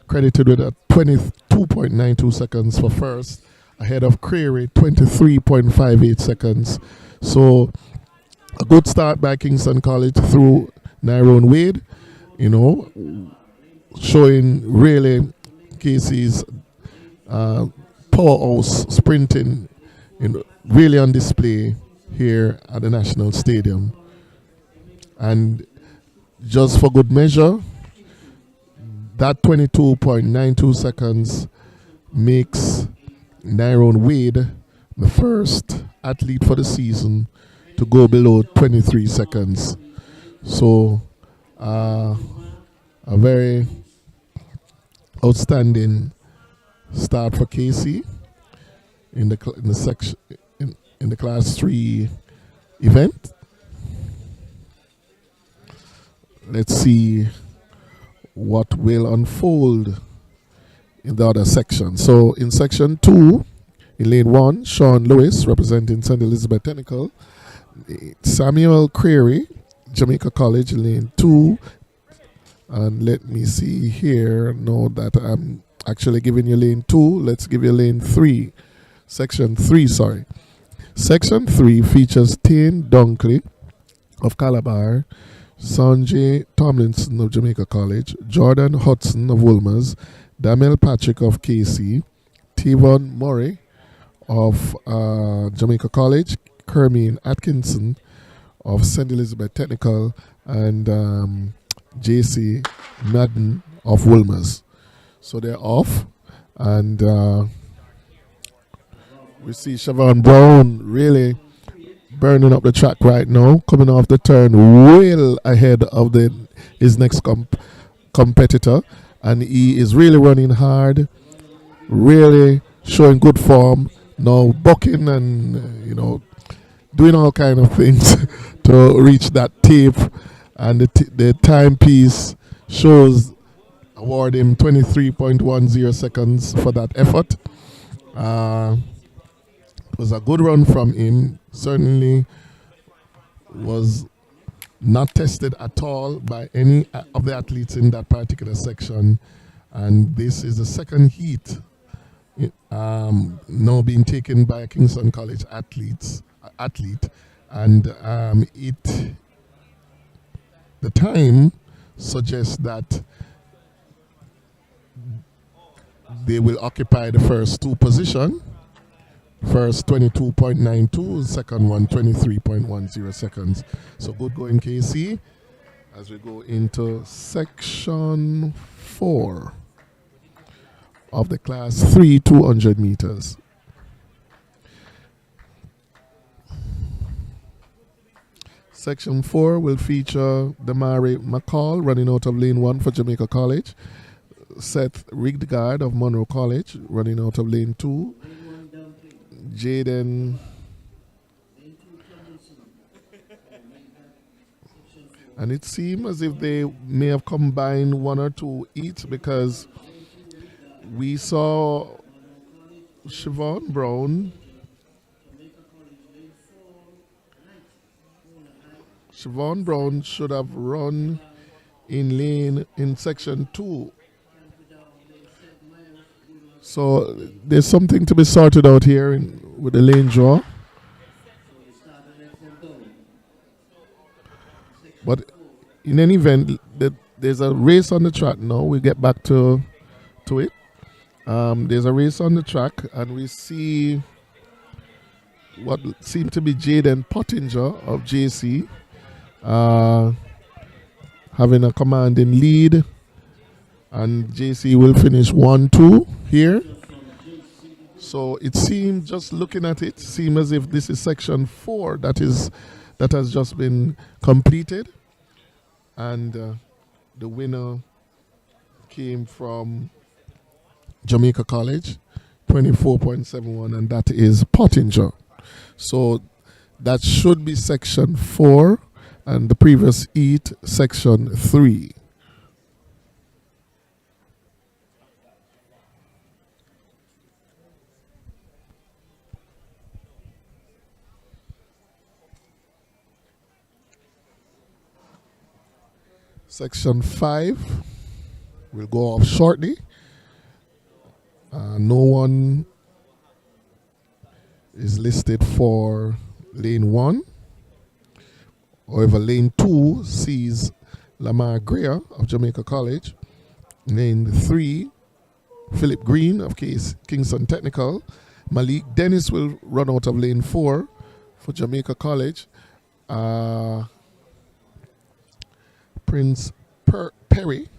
credited with a 22.92 seconds for first, ahead of Creary, 23.58 seconds. So a good start by Kingston College through Nyrone Wade, showing really Casey's powerhouse sprinting really on display here at the National Stadium. And just for good measure, that 22.92 seconds makes Nyrone Wade the first athlete for the season to go below 23 seconds. So a very outstanding start for Casey in the section in the class 3 event. Let's see what will unfold in the other section. So in section 2, in lane 1, Sean Lewis representing St. Elizabeth Technical. Samuel Creary, Jamaica College, lane 2. And let me see here. Know that I'm actually giving you lane 2. Let's give you lane 3. Section 3, sorry. Section 3 features Tane Dunkley of Calabar, Sanjay Tomlinson of Jamaica College, Jordan Hudson of Wolmer's, Damel Patrick of KC, Tevon Murray of Jamaica College, Kermine Atkinson of St. Elizabeth Technical, and JC Madden of Wolmer's. So they're off, and we see Siobhan Brown really burning up the track right now, coming off the turn well ahead of his next competitor, and he is really running hard, really showing good form, now bucking and doing all kind of things to reach that tape, and the timepiece shows award him 23.10 seconds for that effort. It was a good run from him. Certainly was not tested at all by any of the athletes in that particular section. And this is the second heat now being taken by a Kingston College athlete. And the time suggests that they will occupy the first two positions. First 22.92, second one 23.10 seconds. So good going, KC, as we go into section 4 of the class 3 200 meters. Section 4 will feature Damari McCall running out of lane 1 for Jamaica College. Seth Rigdgard of Monroe College running out of lane 2. Jaden and it seems as if they may have combined one or two each, because we saw Siobhan Brown should have run in section 2. So there's something to be sorted out here with the lane draw. But in any event, there's a race on the track now. We'll get back to it. There's a race on the track, and we see what seemed to be Jaden Pottinger of JC having a commanding lead. And JC will finish 1-2 here. So it seems, just looking at it, seems as if this is section 4 that has just been completed. And the winner came from Jamaica College, 24.71, and that is Pottinger. So that should be section 4, and the previous heat, section 3. Section 5 will go off shortly. No one is listed for lane 1. However, lane 2 sees Lamar Greer of Jamaica College. Lane 3, Philip Green of Kingston Technical. Malik Dennis will run out of lane 4 for Jamaica College. Prince Perry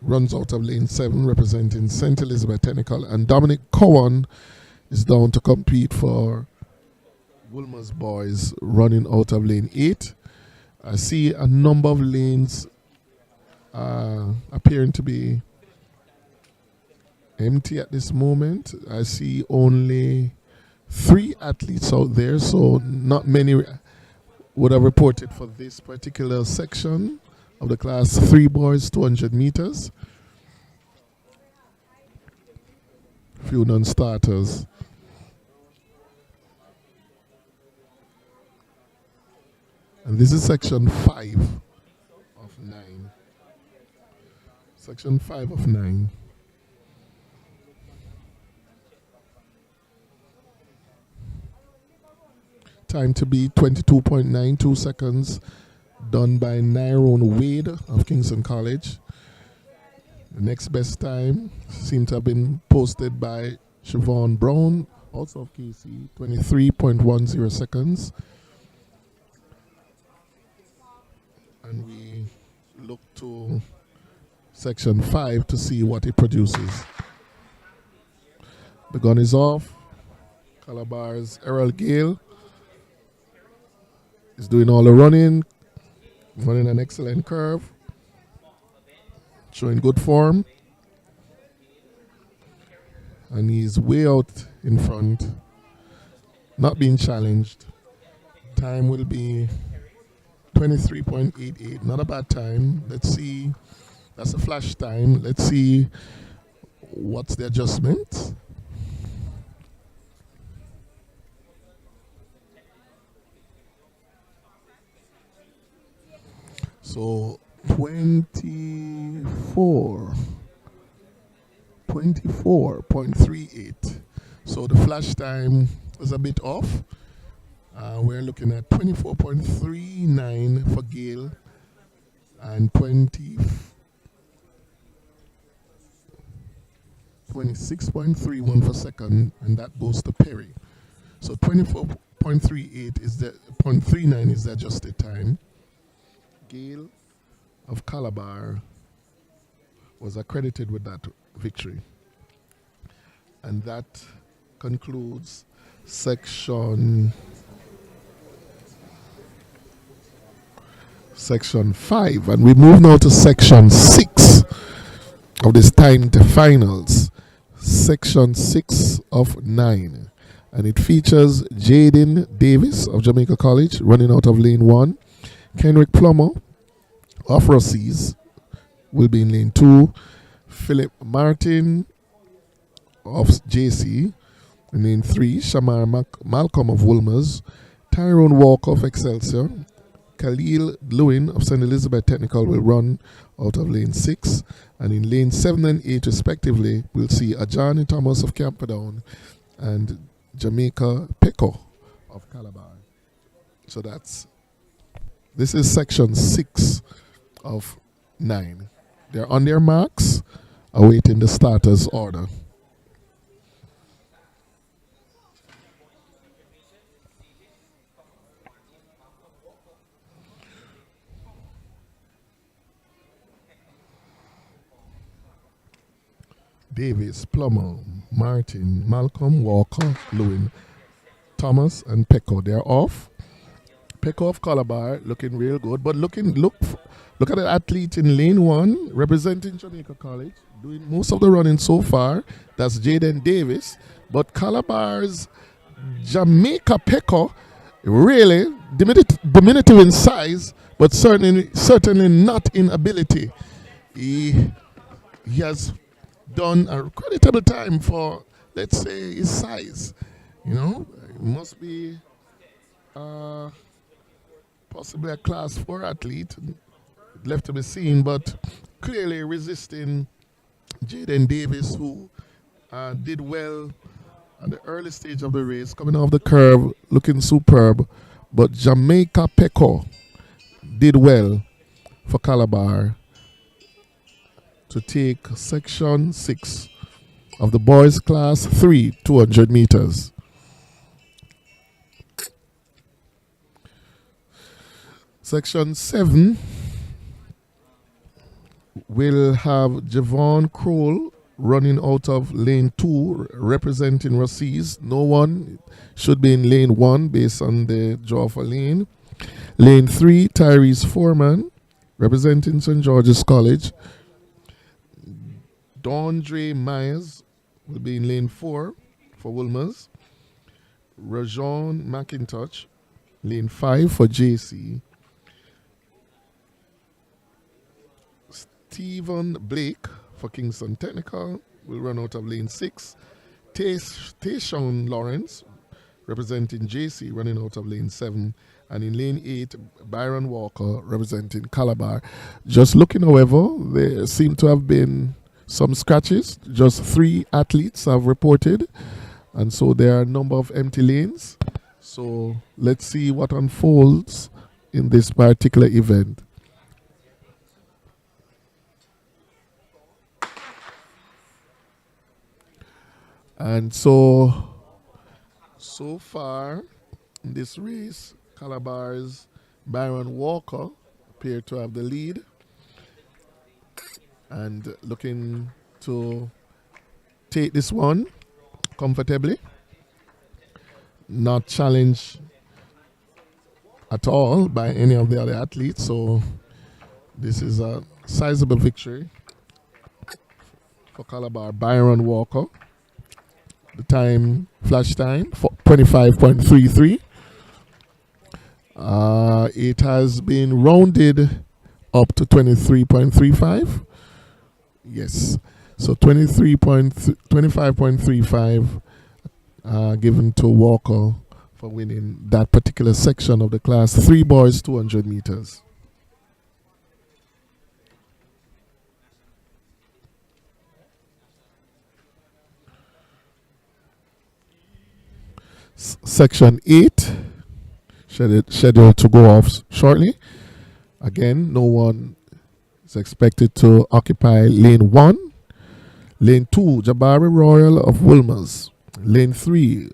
runs out of lane 7 representing St. Elizabeth Technical, and Dominic Cowan is down to compete for Wilmer's Boys running out of lane 8. I see a number of lanes appearing to be empty at this moment. I see only 3 athletes out there, so not many would have reported for this particular section of the class 3 boys 200 meters. Few non-starters. And this is section 5 of 9. Section 5 of 9. Time to be 22.92 seconds. Done by Nyrone Wade of Kingston College. The next best time seemed to have been posted by Siobhan Brown, also of KC, 23.10 seconds. And we look to section 5 to see what it produces. The gun is off. Calabar's Errol Gale is doing all the running an excellent curve, showing good form, and he's way out in front, not being challenged. Time will be 23.88, not a bad time. Let's see, that's a flash time. Let's see what's the adjustment. So 24.38. So the flash time was a bit off. We're looking at 24.39 for Gale and 26.31 for second, and that goes to Perry. So 24.38 is the 0.39 is the adjusted time. Gale of Calabar was accredited with that victory. And that concludes section 5. And we move now to section 6 of this timed finals. Section 6 of 9. And it features Jaden Davis of Jamaica College running out of lane 1. Kenrick Plummer of Rossies will be in lane 2. Philip Martin of JC in lane 3. Shamar Malcolm of Wolmer's. Tyrone Walker of Excelsior. Khalil Lewin of St. Elizabeth Technical will run out of lane 6. And in lane 7 and 8 respectively, we'll see Ajani Thomas of Camperdown and Jamaica Peko of Calabar. So this is section 6 of 9. They're on their marks, awaiting the starters order. Davis, Plummer, Martin, Malcolm, Walker, Lewin, Thomas, and Peko. They're off. Peko of Calabar looking real good, but look at the athlete in lane 1 representing Jamaica College, doing most of the running so far. That's Jaden Davis. But Calabar's Jamaica Peko, really diminutive in size, but certainly not in ability. He has done a creditable time for, let's say, his size. You know, it must be possibly a class 4 athlete, left to be seen, but clearly resisting Jaden Davis, who did well at the early stage of the race, coming off the curve, looking superb. But Jamaica Peko did well for Calabar to take section 6 of the boys class 3 200 meters. Section 7 will have Javon Kroll running out of lane 2 representing Rossies. No one should be in lane 1 based on the draw for lane. Lane 3, Tyrese Foreman representing St. George's College. Dondre Myers will be in lane 4 for Wolmer's. Rajon McIntosh, lane 5 for JC. Stephen Blake for Kingston Technical will run out of lane 6. Tayshawn Lawrence representing JC running out of lane 7. And in lane 8, Byron Walker representing Calabar. Just looking, however, there seem to have been some scratches. Just 3 athletes have reported, and so there are a number of empty lanes. So let's see what unfolds in this particular event. And so far in this race, Calabar's Byron Walker appeared to have the lead and looking to take this one comfortably, not challenged at all by any of the other athletes. So this is a sizable victory for Calabar. Byron Walker, the time, flash time, 25.33. It has been rounded up to 23.35. Yes, so 25.35 given to Walker for winning that particular section of the class 3 boys 200 meters. Section 8, scheduled to go off shortly. Again, no one is expected to occupy lane 1. Lane 2, Jabari Royal of Wilmers. Lane 3,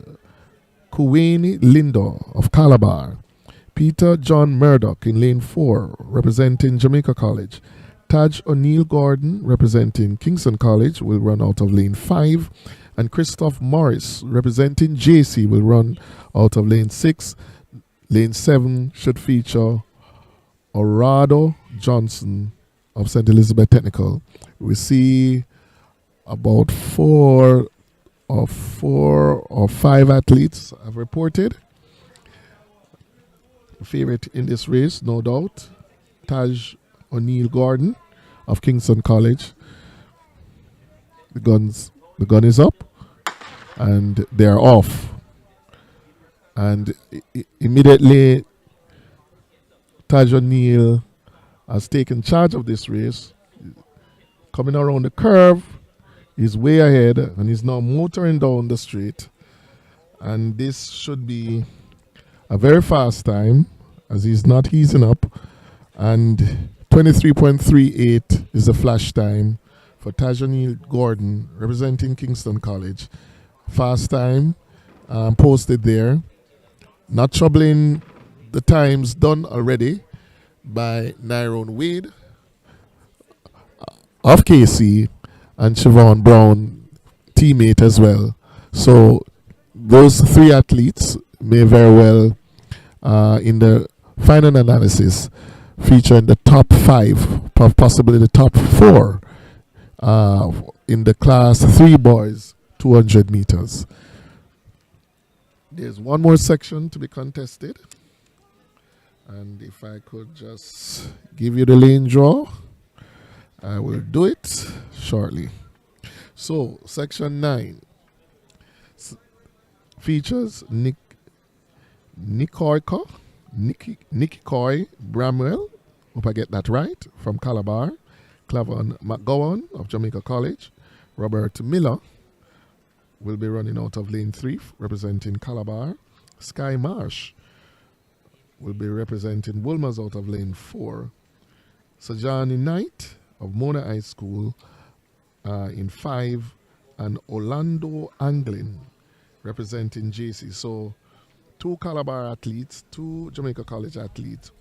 Kuwaini Lindo of Calabar. Peter John Murdoch in lane 4, representing Jamaica College. Taj O'Neill Gordon, representing Kingston College, will run out of lane 5. And Christoph Morris, representing JC, will run out of lane 6. Lane 7 should feature Orado Johnson of St. Elizabeth Technical. We see about 4 or 5 athletes have reported. Favorite in this race, no doubt, Taj O'Neill Gordon of Kingston College. The gun is up and they're off. And immediately Taj O'Neill has taken charge of this race. Coming around the curve, he's way ahead and he's now motoring down the straight. And this should be a very fast time as he's not easing up. And 23.38 is the flash time for Taj O'Neill Gordon, representing Kingston College. Fast time posted there. Not troubling the times done already by Nyrone Wade of KC and Siobhan Brown, teammate as well. So those 3 athletes may very well, in the final analysis, feature in the top 5, possibly the top 4 in the class 3 boys 200 meters. There's one more section to be contested. And if I could just give you the lane draw, I will do it shortly. So, section 9 features Nikki Coy Bramwell, hope I get that right, from Calabar. Clavon McGowan of Jamaica College. Robert Miller will be running out of lane 3, representing Calabar. Sky Marsh will be representing Wilmers out of lane 4. Sajani Knight of Mona High School in 5. And Orlando Anglin representing JC. So 2 Calabar athletes, 2 Jamaica College athletes,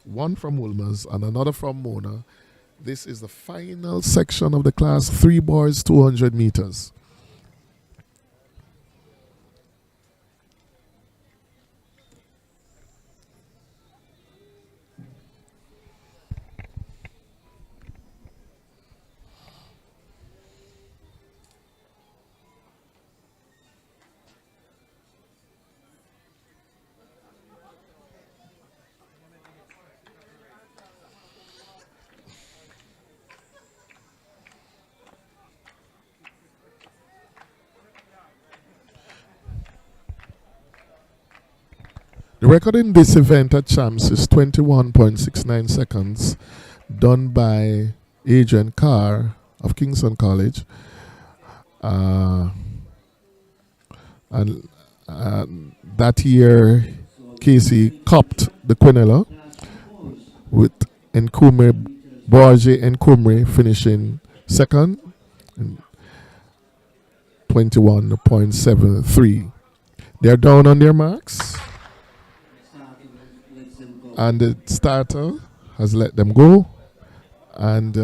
1 from Wilmers and another from Mona. This is the final section of the class 3 boys 200 meters. The record in this event at Champs is 21.69 seconds, done by Adrian Carr of Kingston College. And that year, Casey copped the Quinella with Borge Nkumri finishing second, 21.73. They're down on their marks. And the starter has let them go. And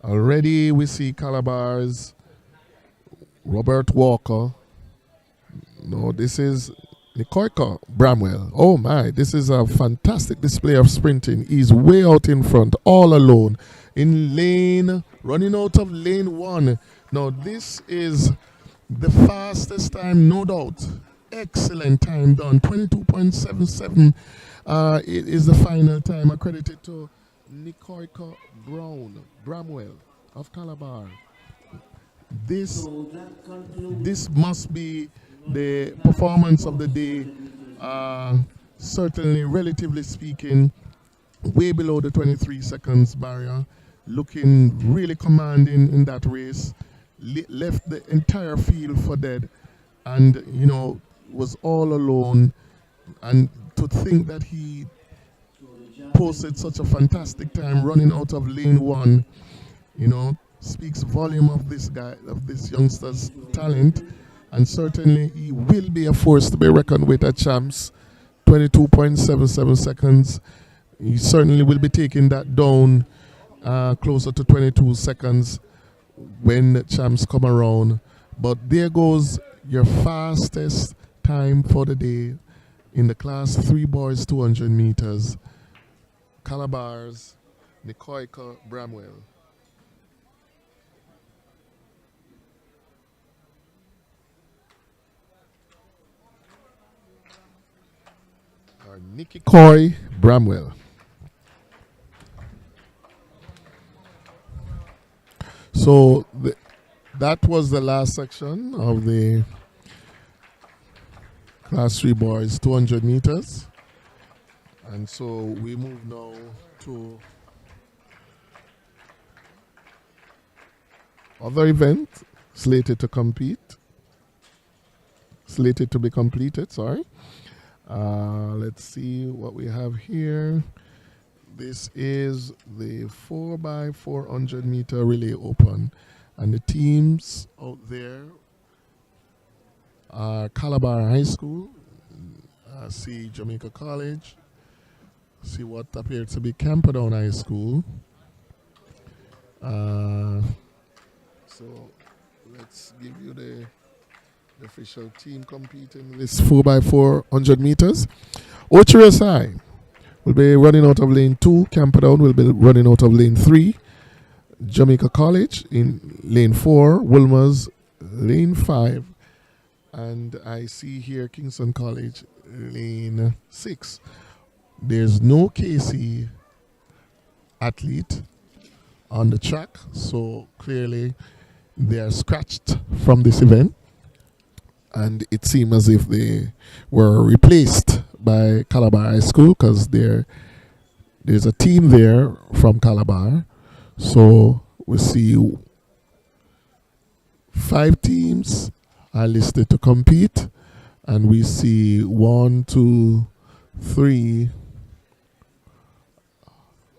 already we see Calabar's Robert Walker. No, this is Nikoika Bramwell. Oh my, this is a fantastic display of sprinting. He's way out in front, all alone, in lane, running out of lane 1. Now this is the fastest time, no doubt. Excellent time done, 22.77. It is the final time accredited to Nikoika Bramwell of Calabar. This must be the performance of the day. Certainly, relatively speaking, way below the 23 seconds barrier. Looking really commanding in that race. Left the entire field for dead. and was all alone. And to think that he posted such a fantastic time running out of lane one, speaks volume of this guy, of this youngster's talent, and certainly he will be a force to be reckoned with at champs. 22.77 seconds. He certainly will be taking that down closer to 22 seconds when the champs come around. But there goes your fastest time for the day in the class 3 boys 200 meters. Calabar's Nikoika Bramwell. Or Nikki Coy Bramwell. So that was the last section of the class 3 boys 200 meters. And so we move now to other event slated to be completed, sorry. Let's see what we have here. This is the 4x400 meter relay open, and the teams out there are Calabar High School, see Jamaica College, see what appears to be Camperdown High School. So let's give you the official team competing this 4x400 meters. Ochiras High will be running out of lane 2. Camperdown will be running out of lane 3. Jamaica College in lane 4. Wilmer's lane 5. And I see here Kingston College lane 6. There's no KC athlete on the track, so clearly they are scratched from this event. And it seems as if they were replaced by Calabar High School, because there's a team there from Calabar. So we see 5 teams are listed to compete, and we see 1, 2, 3,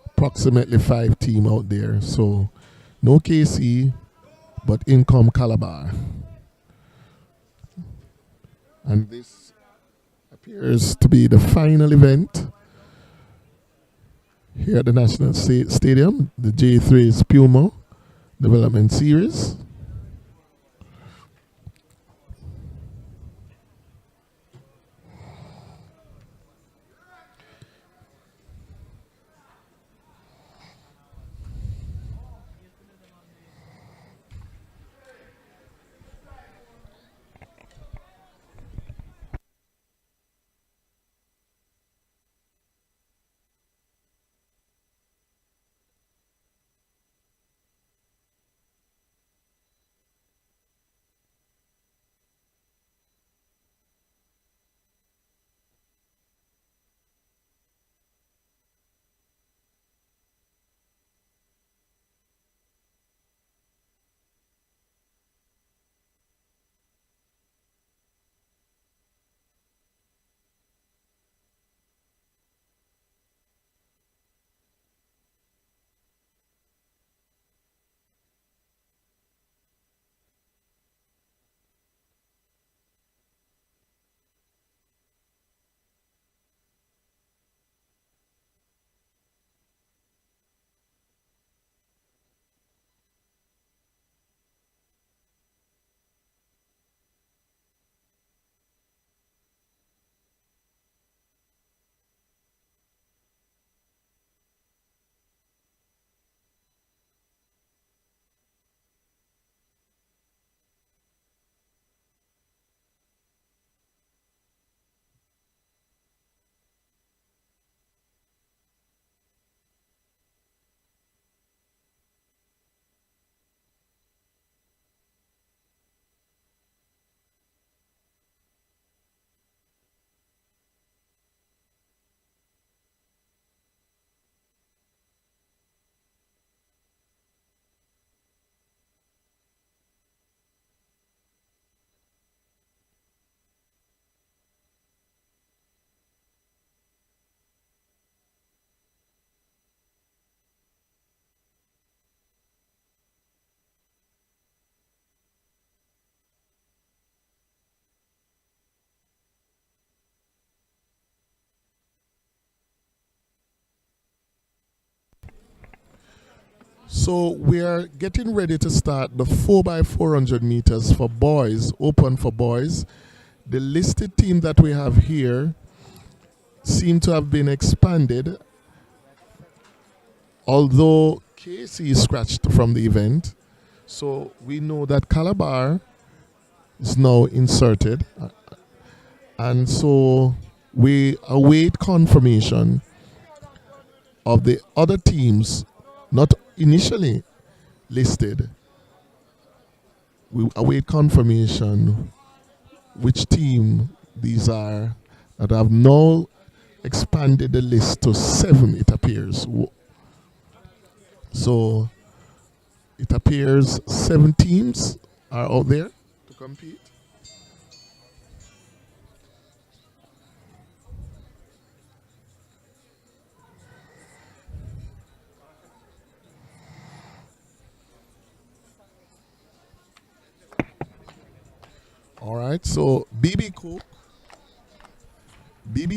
approximately 5 teams out there. So no KC, but in come Calabar. And this appears to be the final event here at the National Stadium, the J3's Puma Development Series. So we are getting ready to start the 4x400 meters for boys, open for boys. The listed team that we have here seem to have been expanded, although Casey is scratched from the event. So we know that Calabar is now inserted. And so we await confirmation of the other teams not initially listed. We await confirmation which team these are that have now expanded the list to 7, it appears. So it appears 7 teams are out there to compete. All right, so BB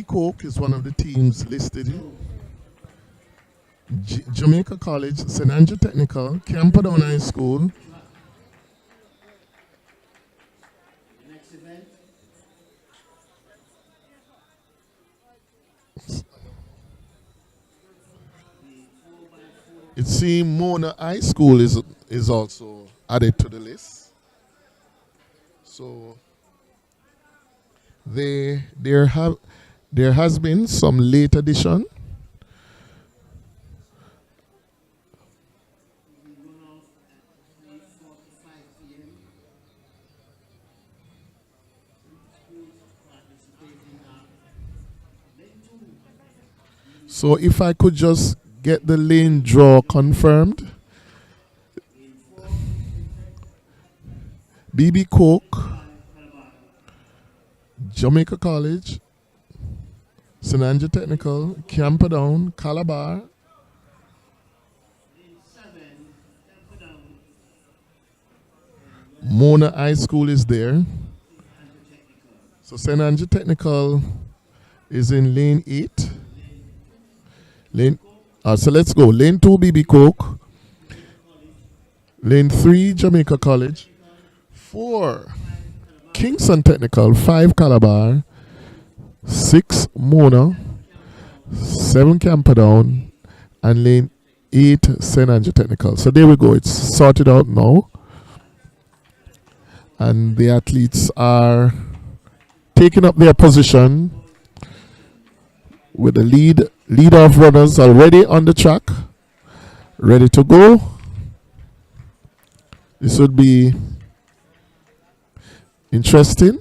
Coke is one of the teams listed here. Jamaica College, St. Andrew Technical, Camperdown High School. Next event. It seems Mona High School is also added to the list. So there has been some late addition. So if I could just get the lane draw confirmed. BB Coke, Jamaica College, St. Andrew Technical, Camperdown, Calabar. Mona High School is there. So St. Andrew Technical is in lane 8. So let's go. Lane 2, BB Coke. Lane 3, Jamaica College. 4, Kingston Technical. 5, Calabar. 6, Mona. 7, Camperdown. And lane 8, St. Andrew Technical. So there we go. It's sorted out now. And the athletes are taking up their position with the lead of runners already on the track, ready to go. This would be interesting.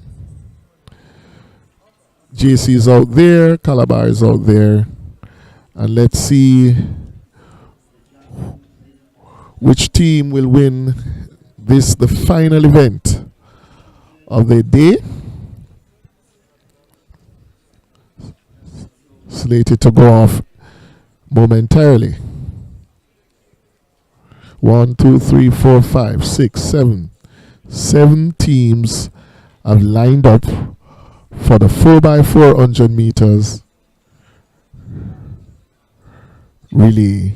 JC is out there, Calabar is out there, and let's see which team will win this, the final event of the day. Slated to go off momentarily. 1, 2, 3, 4, 5, 6, 7. 7 teams have lined up for the 4x400 meters relay.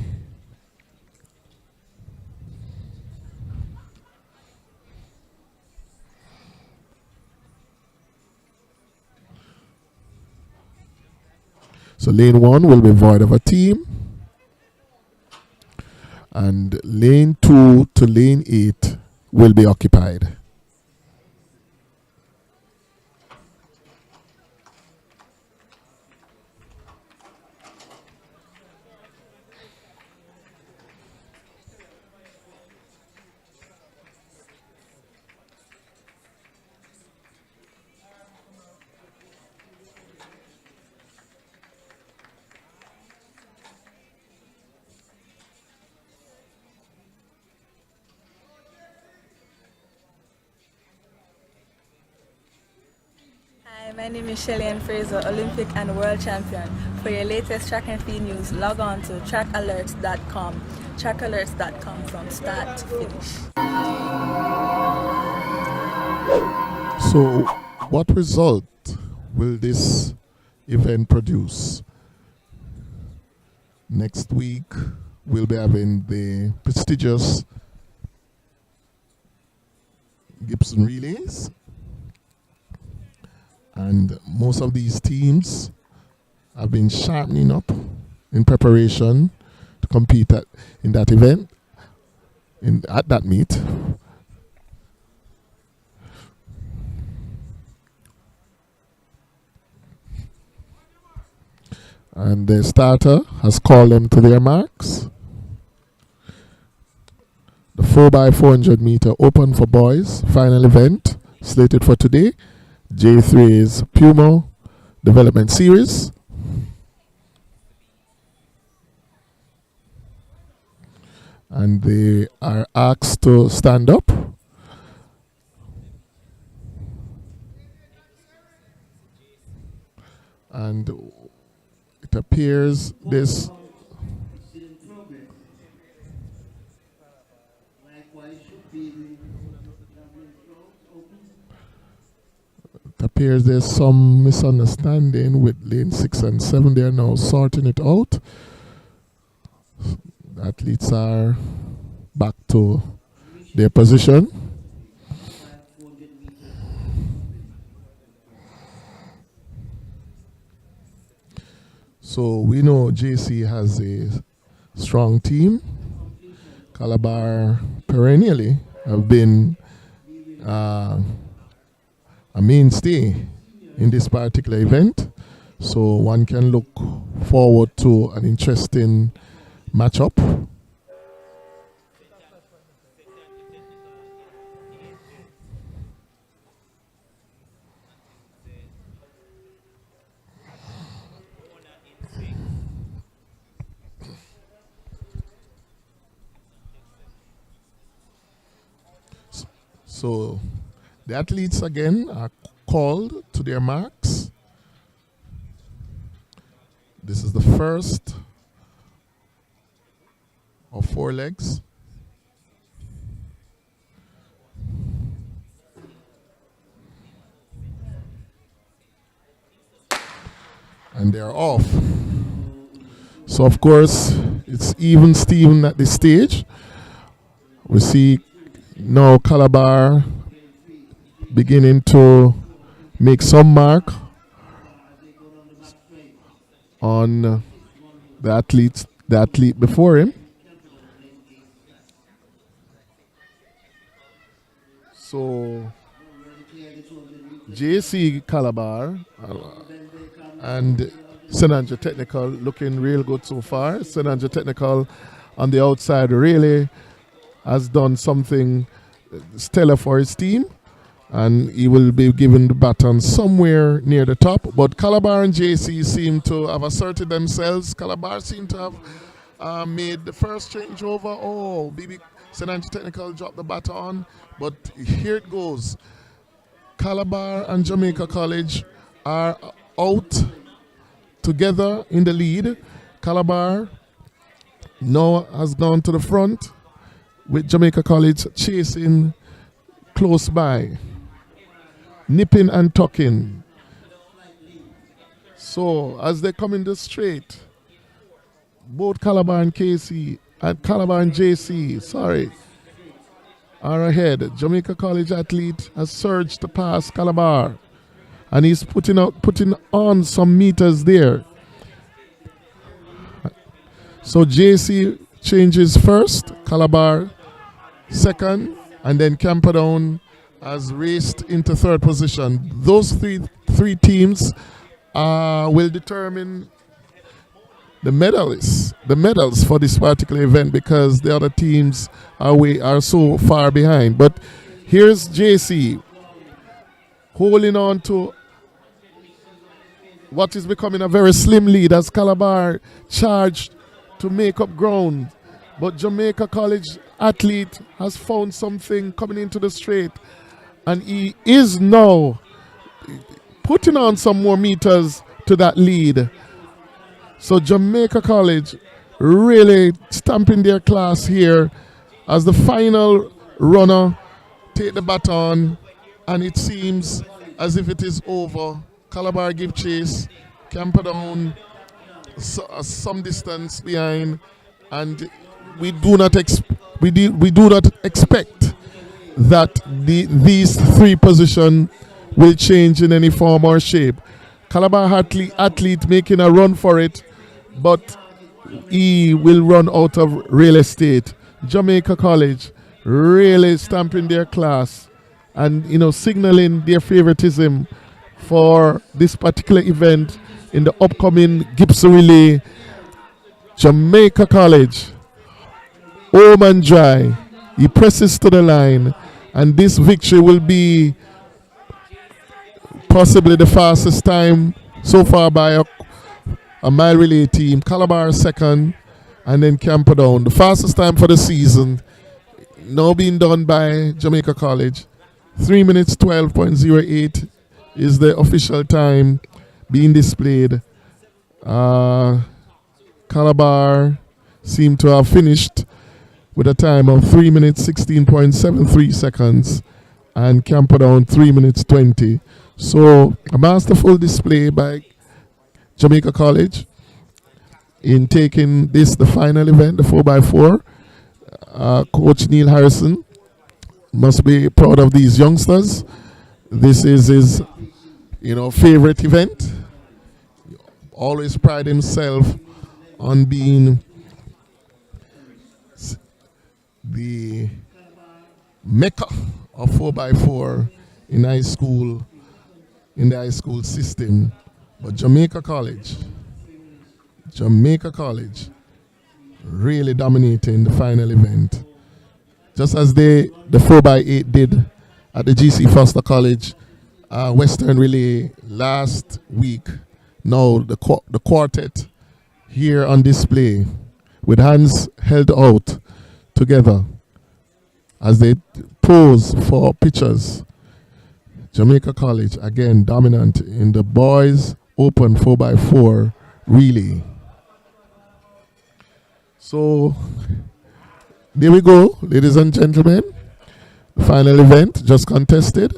So lane 1 will be void of a team. And lane 2 to lane 8 will be occupied. Hi, my name is Shelly-Ann Fraser, Olympic and World Champion. For your latest track and field news, log on to trackalerts.com. Trackalerts.com from start to finish. So, what result will this event produce? Next week, we'll be having the prestigious Gibson relays. And most of these teams have been sharpening up in preparation to compete in that event, at that meet. And the starter has called them to their marks. The 4x400 meter open for boys, final event slated for today. J3's Puma Development Series. And they are asked to stand up. And it appears this there's some misunderstanding with lane 6 and 7. They are now sorting it out. The athletes are back to their position. So we know JC has a strong team. Calabar perennially have been a mainstay in this particular event. So one can look forward to an interesting matchup. So the athletes again are called to their marks. This is the first of 4 legs. And they're off. So of course it's even Steven at this stage. We see now Calabar beginning to make some mark on the athlete before him. So JC Calabar and St. Andrew Technical looking real good so far. St. Andrew Technical on the outside really has done something stellar for his team, and he will be given the baton somewhere near the top. But Calabar and JC seem to have asserted themselves. Calabar seem to have made the first changeover. Oh, BB St. Andrew Technical dropped the baton, but here it goes. Calabar and Jamaica College are out together in the lead. Calabar now has gone to the front, with Jamaica College chasing close by, nipping and tucking. So as they come in the straight, both Calabar and JC are ahead. Jamaica College athlete has surged to pass Calabar, and he's putting on some meters there. So JC changes first, Calabar second, and then Camperdown has raced into third position. Those three teams will determine the medals for this particular event, because the other teams are so far behind. But here's JC holding on to what is becoming a very slim lead as Calabar charged to make up ground. But Jamaica College athlete has found something coming into the straight, and he is now putting on some more meters to that lead. So Jamaica College really stamping their class here as the final runner take the baton, and it seems as if it is over. Calabar give chase, Camperdown some distance behind, and we do not expect that these three positions will change in any form or shape. Calabar athlete making a run for it, but he will run out of real estate. Jamaica College really stamping their class and signaling their favoritism for this particular event in the upcoming Gibson Relay. Jamaica College, home and dry. He presses to the line, and this victory will be possibly the fastest time so far by a mile relay team. Calabar second, and then Camperdown. The fastest time for the season now being done by Jamaica College. 3 minutes 12.08 is the official time being displayed. Calabar seem to have finished with a time of 3 minutes 16.73 seconds, and Camperdown 3 minutes 20. So a masterful display by Jamaica College in taking this, the final event, the 4x4. Coach Neil Harrison must be proud of these youngsters. This is his, favorite event. Always pride himself on being the mecca of 4x4 in high school, in the high school system. But Jamaica College really dominating the final event. Just as the 4x8 did at the GC Foster College Western Relay last week. Now the quartet here on display with hands held out together as they pose for pictures. Jamaica College again dominant in the boys open 4x4 relay. So there we go, ladies and gentlemen. The final event just contested.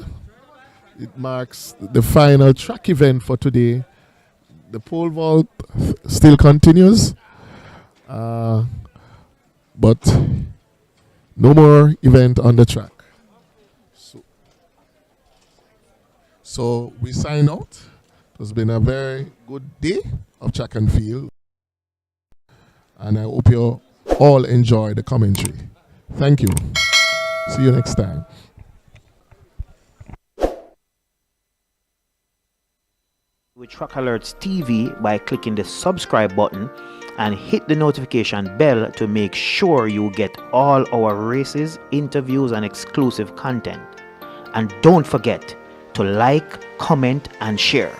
It marks the final track event for today. The pole vault still continues, but no more event on the track. So we sign out. It has been a very good day of track and field, and I hope you all enjoy the commentary. Thank you. See you next time. With Track Alerts TV by clicking the subscribe button and hit the notification bell to make sure you get all our races, interviews, and exclusive content. And don't forget to like, comment, and share.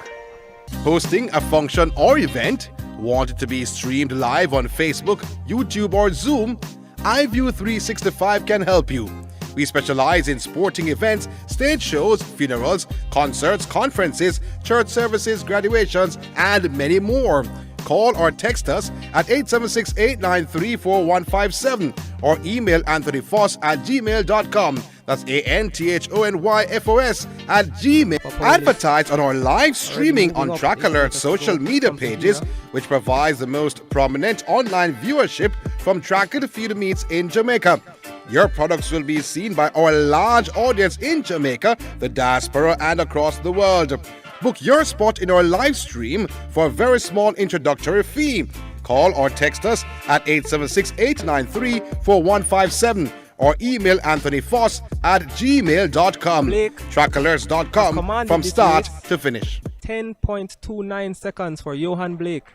Hosting a function or event? Want it to be streamed live on Facebook, YouTube, or Zoom? iView 365 can help you. We specialize in sporting events, stage shows, funerals, concerts, conferences, church services, graduations, and many more. Call or text us at 876-893-4157 or email anthonyfoss@gmail.com. That's ANTHONYFOS@gmail. Advertise on our live streaming on Track Alert's social media pages, which provides the most prominent online viewership from track and field meets in Jamaica. Your products will be seen by our large audience in Jamaica, the diaspora, and across the world. Book your spot in our live stream for a very small introductory fee. Call or text us at 876-893-4157 or email anthonyfoss@gmail.com. Trackalerts.com from start to finish. 10.29 seconds for Yohan Blake.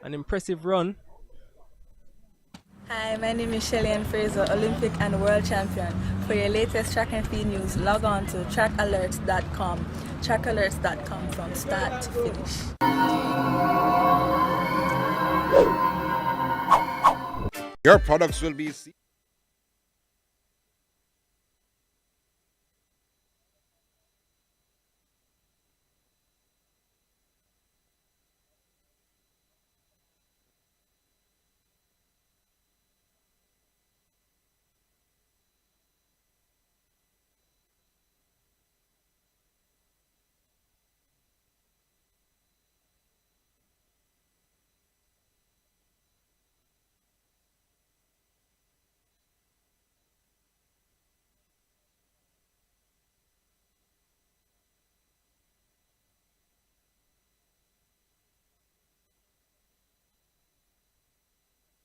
An impressive run. Hi, my name is Shelly-Ann Fraser, Olympic and World Champion. For your latest track and field news, log on to trackalerts.com. Trackalerts.com from start to finish. Your products will be seen.